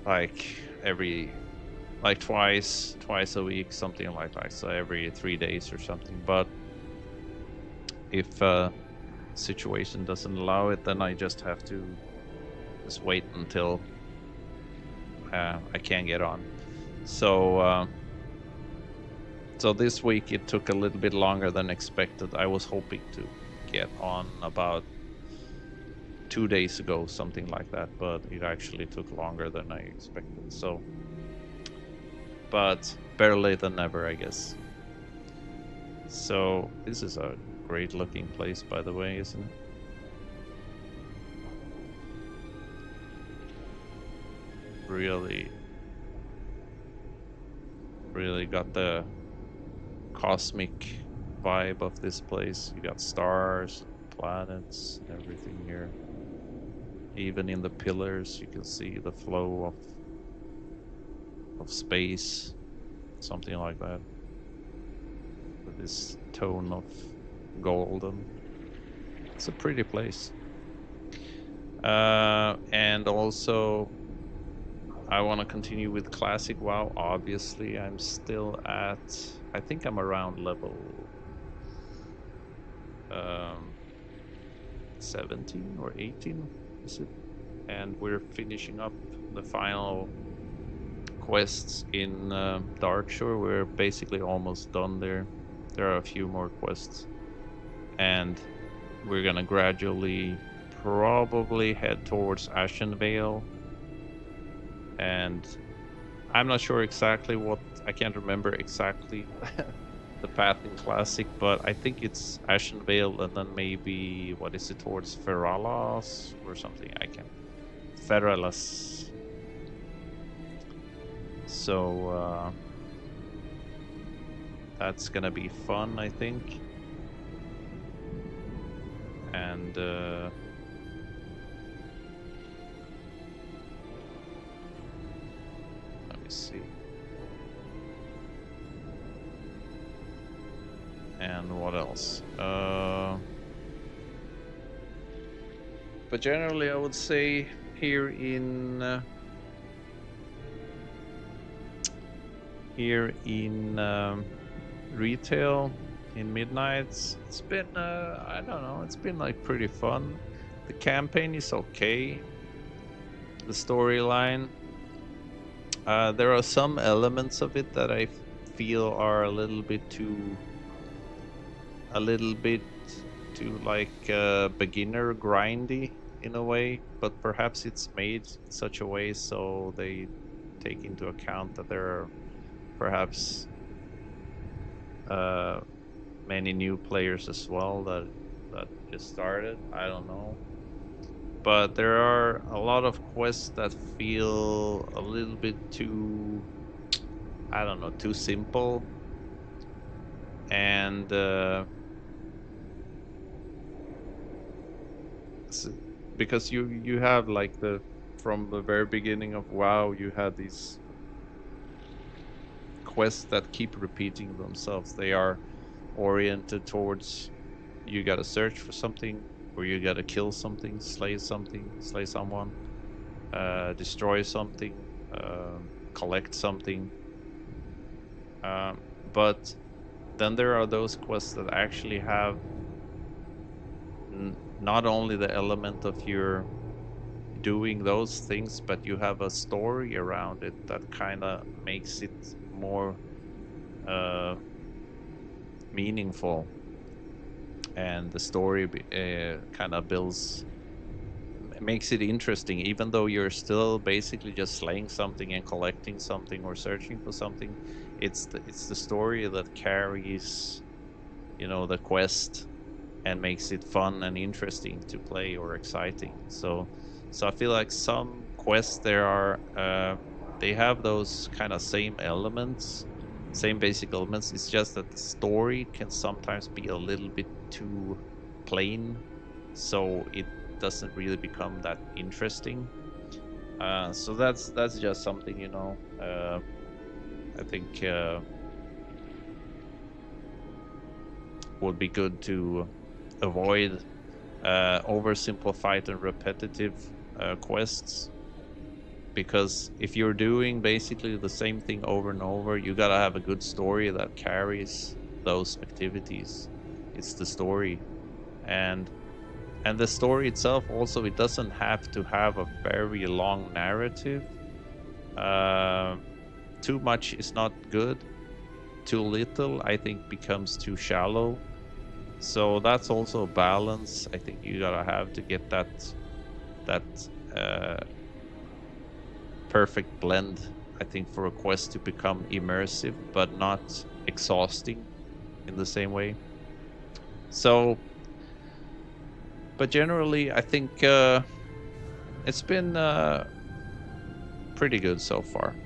like twice a week, something like that. So every 3 days or something. But if situation doesn't allow it, then I just have to just wait until I can get on. So so this week it took a little bit longer than expected. I was hoping to get on about 2 days ago, something like that, but it actually took longer than I expected. So, but better late than never, I guess. So this is a great looking place, by the way, isn't it? Really got the cosmic vibe of this place. You got stars, planets, everything here. Even in the pillars, you can see the flow of space, something like that. With this tone of golden. It's a pretty place. And also, I want to continue with classic WoW. Obviously, I'm still at, I think I'm around level 17 or 18, is it? And we're finishing up the final quests in Darkshore. We're basically almost done there. There are a few more quests, and we're gonna gradually probably head towards Ashenvale. And I'm not sure exactly what, I can't remember exactly the path in Classic, but I think it's Ashenvale and then maybe, what is it, towards Feralas or something, I can't. Feralas. So that's gonna be fun, I think. And let me see. And what else? But generally, I would say here in retail in Midnights, it's been I don't know, it's been like pretty fun. The campaign is okay. The storyline, there are some elements of it that I feel are a little bit too like beginner grindy in a way, but perhaps it's made in such a way so they take into account that there are perhaps many new players as well that just started. I don't know, but there are a lot of quests that feel a little bit too, I don't know, too simple, and because you have like from the very beginning of WoW, you had these quests that keep repeating themselves. They are oriented towards you gotta search for something, or you gotta kill something, slay someone, destroy something, collect something. But then there are those quests that actually have not only the element of your doing those things, but you have a story around it that kind of makes it more meaningful, and the story kind of makes it interesting, even though you're still basically just slaying something and collecting something or searching for something. It's the story that carries, you know, the quest and makes it fun and interesting to play or exciting. So I feel like some quests there are they have those kind of same elements, same basic elements. It's just that the story can sometimes be a little bit too plain, so it doesn't really become that interesting. So that's just something, you know, I think would be good to avoid oversimplified and repetitive quests, because if you're doing basically the same thing over and over, you gotta have a good story that carries those activities. It's the story, and the story itself also, it doesn't have to have a very long narrative. Too much is not good. Too little, I think, becomes too shallow. So that's also a balance I think you gotta have to get that perfect blend, I think, for a quest to become immersive but not exhausting in the same way. So, but generally I think it's been pretty good so far.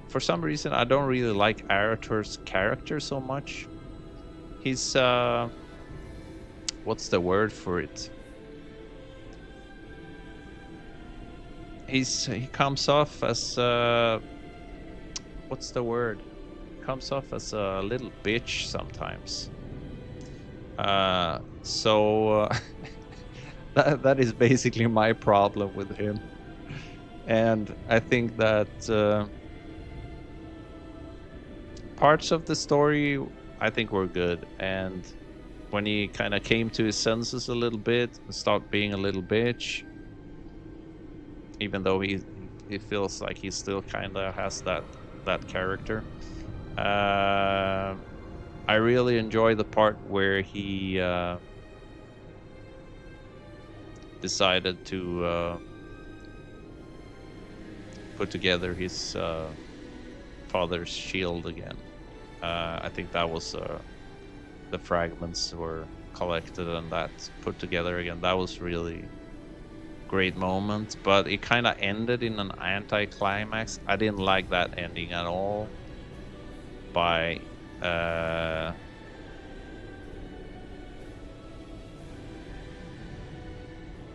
For some reason, I don't really like Arator's character so much. He's what's the word for it? He comes off as what's the word? Comes off as a little bitch sometimes. So that is basically my problem with him, and I think that parts of the story I think were good, and when he kind of came to his senses a little bit and stopped being a little bitch, even though he feels like he still kind of has that character. I really enjoy the part where he decided to put together his father's shield again. I think that was the fragments were collected and that put together again. That was really great moment, but it kind of ended in an anti-climax. I didn't like that ending at all. By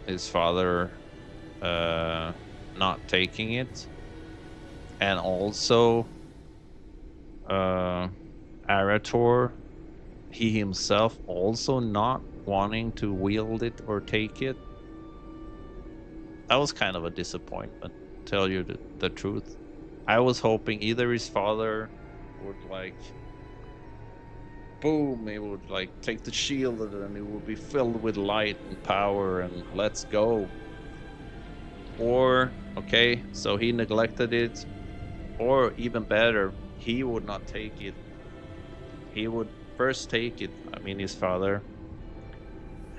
his father not taking it, and also Arator, he himself also not wanting to wield it or take it. That was kind of a disappointment, to tell you the truth. I was hoping either his father would like boom, it would like take the shield and then it would be filled with light and power and let's go. Or, okay, so he neglected it, or even better, he would not take it. He would first take it, I mean his father,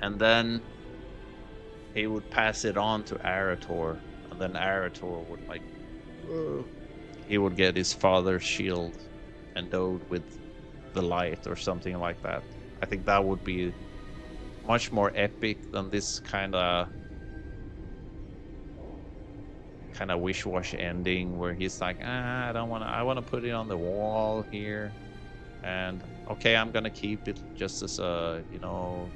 and then he would pass it on to Arator, and then Arator would like, he would get his father's shield endowed with the light or something like that. I think that would be much more epic than this kind of wish-wash ending where he's like, I don't want to, I want to put it on the wall here, and okay, I'm gonna keep it just as a, you know,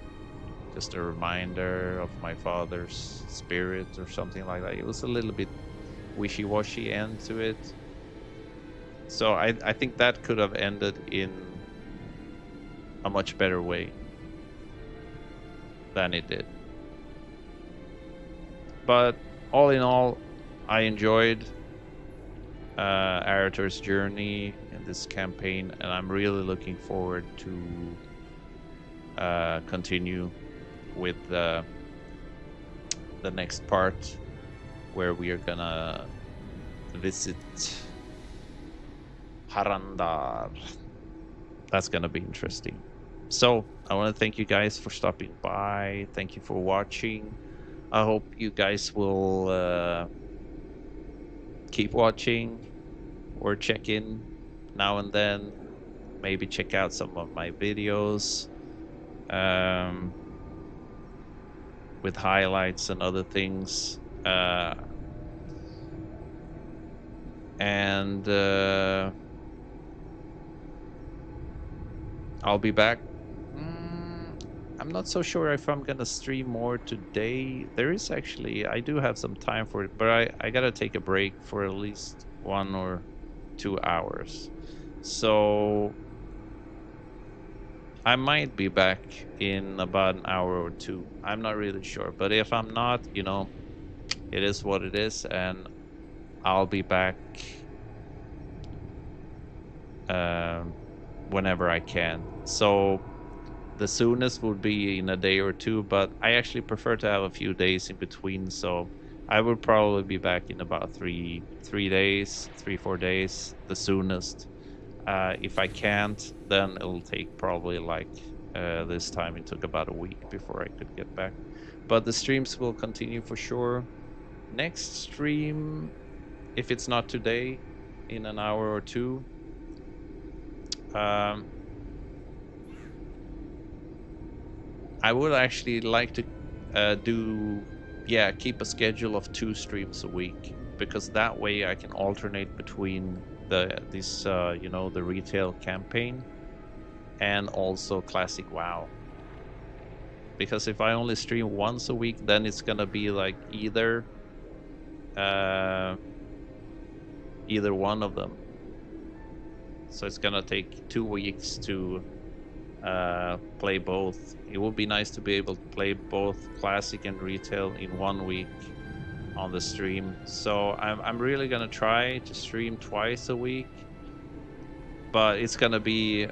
just a reminder of my father's spirit or something like that. It was a little bit wishy-washy end to it. So I think that could have ended in a much better way than it did. But all in all, I enjoyed Arator's journey in this campaign, and I'm really looking forward to continue with the next part where we are gonna visit Harandar. That's gonna be interesting. So I want to thank you guys for stopping by. Thank you for watching. I hope you guys will keep watching or check in now and then. Maybe check out some of my videos with highlights and other things. And I'll be back. I'm not so sure if I'm gonna stream more today. There is actually, I do have some time for it, but I gotta take a break for at least 1 or 2 hours. So I might be back in about an hour or 2. I'm not really sure, but if I'm not, you know, it is what it is, and I'll be back whenever I can. So the soonest would be in a day or 2, but I actually prefer to have a few days in between, so I would probably be back in about 3 days, 3-4 days, the soonest. If I can't, then it'll take probably like this time it took about a week before I could get back. But the streams will continue for sure. Next stream, if it's not today, in an hour or 2. I would actually like to keep a schedule of 2 streams a week, because that way I can alternate between this you know, the retail campaign and also classic WoW. Because if I only stream once a week, then it's gonna be like either one of them. So it's gonna take 2 weeks to play both. It would be nice to be able to play both classic and retail in 1 week on the stream. So I'm really gonna try to stream twice a week, but it's gonna be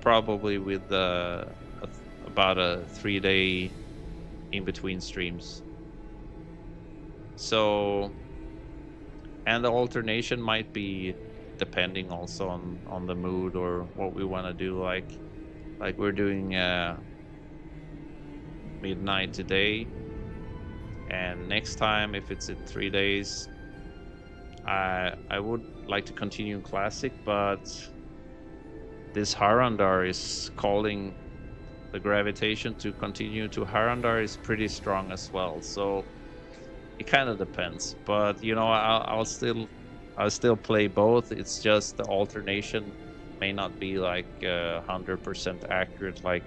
probably with about a 3-day in between streams. So, and the alternation might be depending also on the mood or what we want to do. Like we're doing midnight today, and next time, if it's in 3 days, I would like to continue classic, but this Harandar is calling. The gravitation to continue to Harandar is pretty strong as well, so it kind of depends. But you know, I'll still play both. It's just the alternation may not be like 100% accurate. Like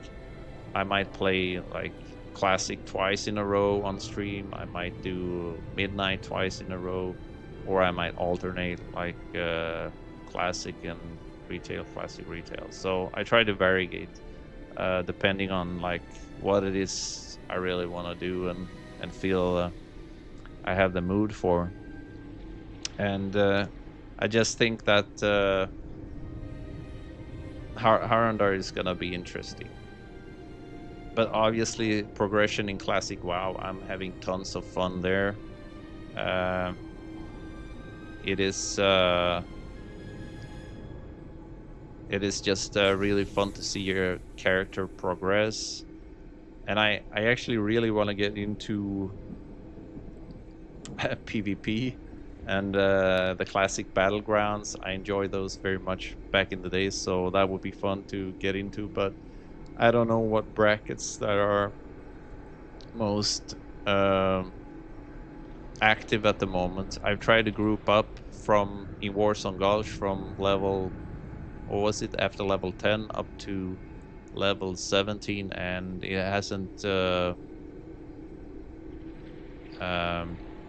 I might play like classic twice in a row on stream. I might do midnight twice in a row, or I might alternate like classic and retail, classic retail. So I try to variegate depending on like what it is I really want to do and feel I have the mood for. And I just think that Harandar is gonna be interesting. But obviously, progression in classic WoW, I'm having tons of fun there. It is just really fun to see your character progress, and I actually really want to get into PvP and the classic battlegrounds. I enjoy those very much back in the days, so that would be fun to get into, but I don't know what brackets that are most active at the moment. I've tried to group up from in Warzone Gulch from level, or was it after level 10 up to level 17, and it hasn't I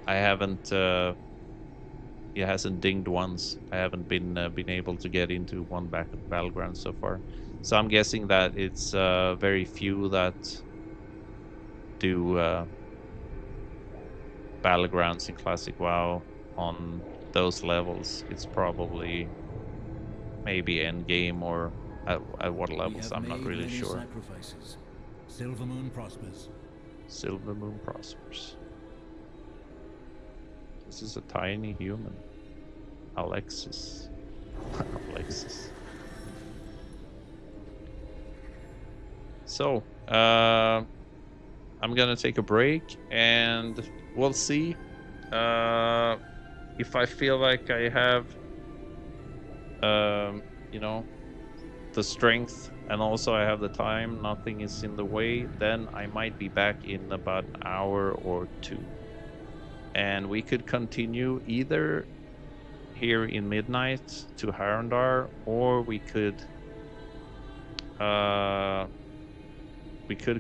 haven't it hasn't dinged once. I haven't been able to get into one battleground so far, so I'm guessing that it's very few that do battlegrounds in classic WoW on those levels. It's probably maybe end game, or at what levels, I'm not really sure. Sacrifices. Silvermoon prospers. Silvermoon prospers. This is a tiny human. Alexis. Alexis. So, I'm gonna take a break, and we'll see if I feel like I have, you know, the strength, and also I have the time, nothing is in the way, then I might be back in about an hour or two. And we could continue either here in Midnight to Harandar, or we could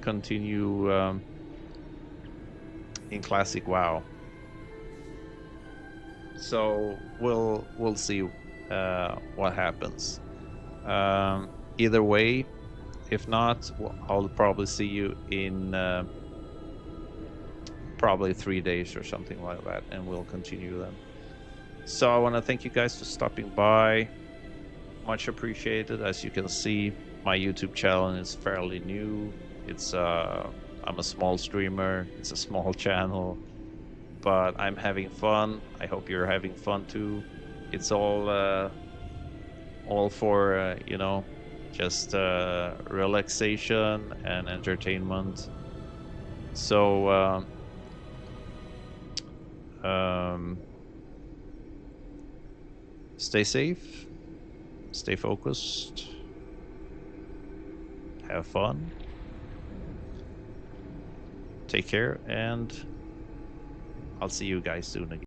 continue in classic WoW. So we'll see what happens. Either way, if not, I'll probably see you in probably 3 days or something like that, and we'll continue then. So I want to thank you guys for stopping by. Much appreciated. As you can see, my YouTube channel is fairly new. It's I'm a small streamer. It's a small channel, but I'm having fun. I hope you're having fun too. It's all for you know, just relaxation and entertainment. So stay safe, stay focused, have fun, take care, and I'll see you guys soon again.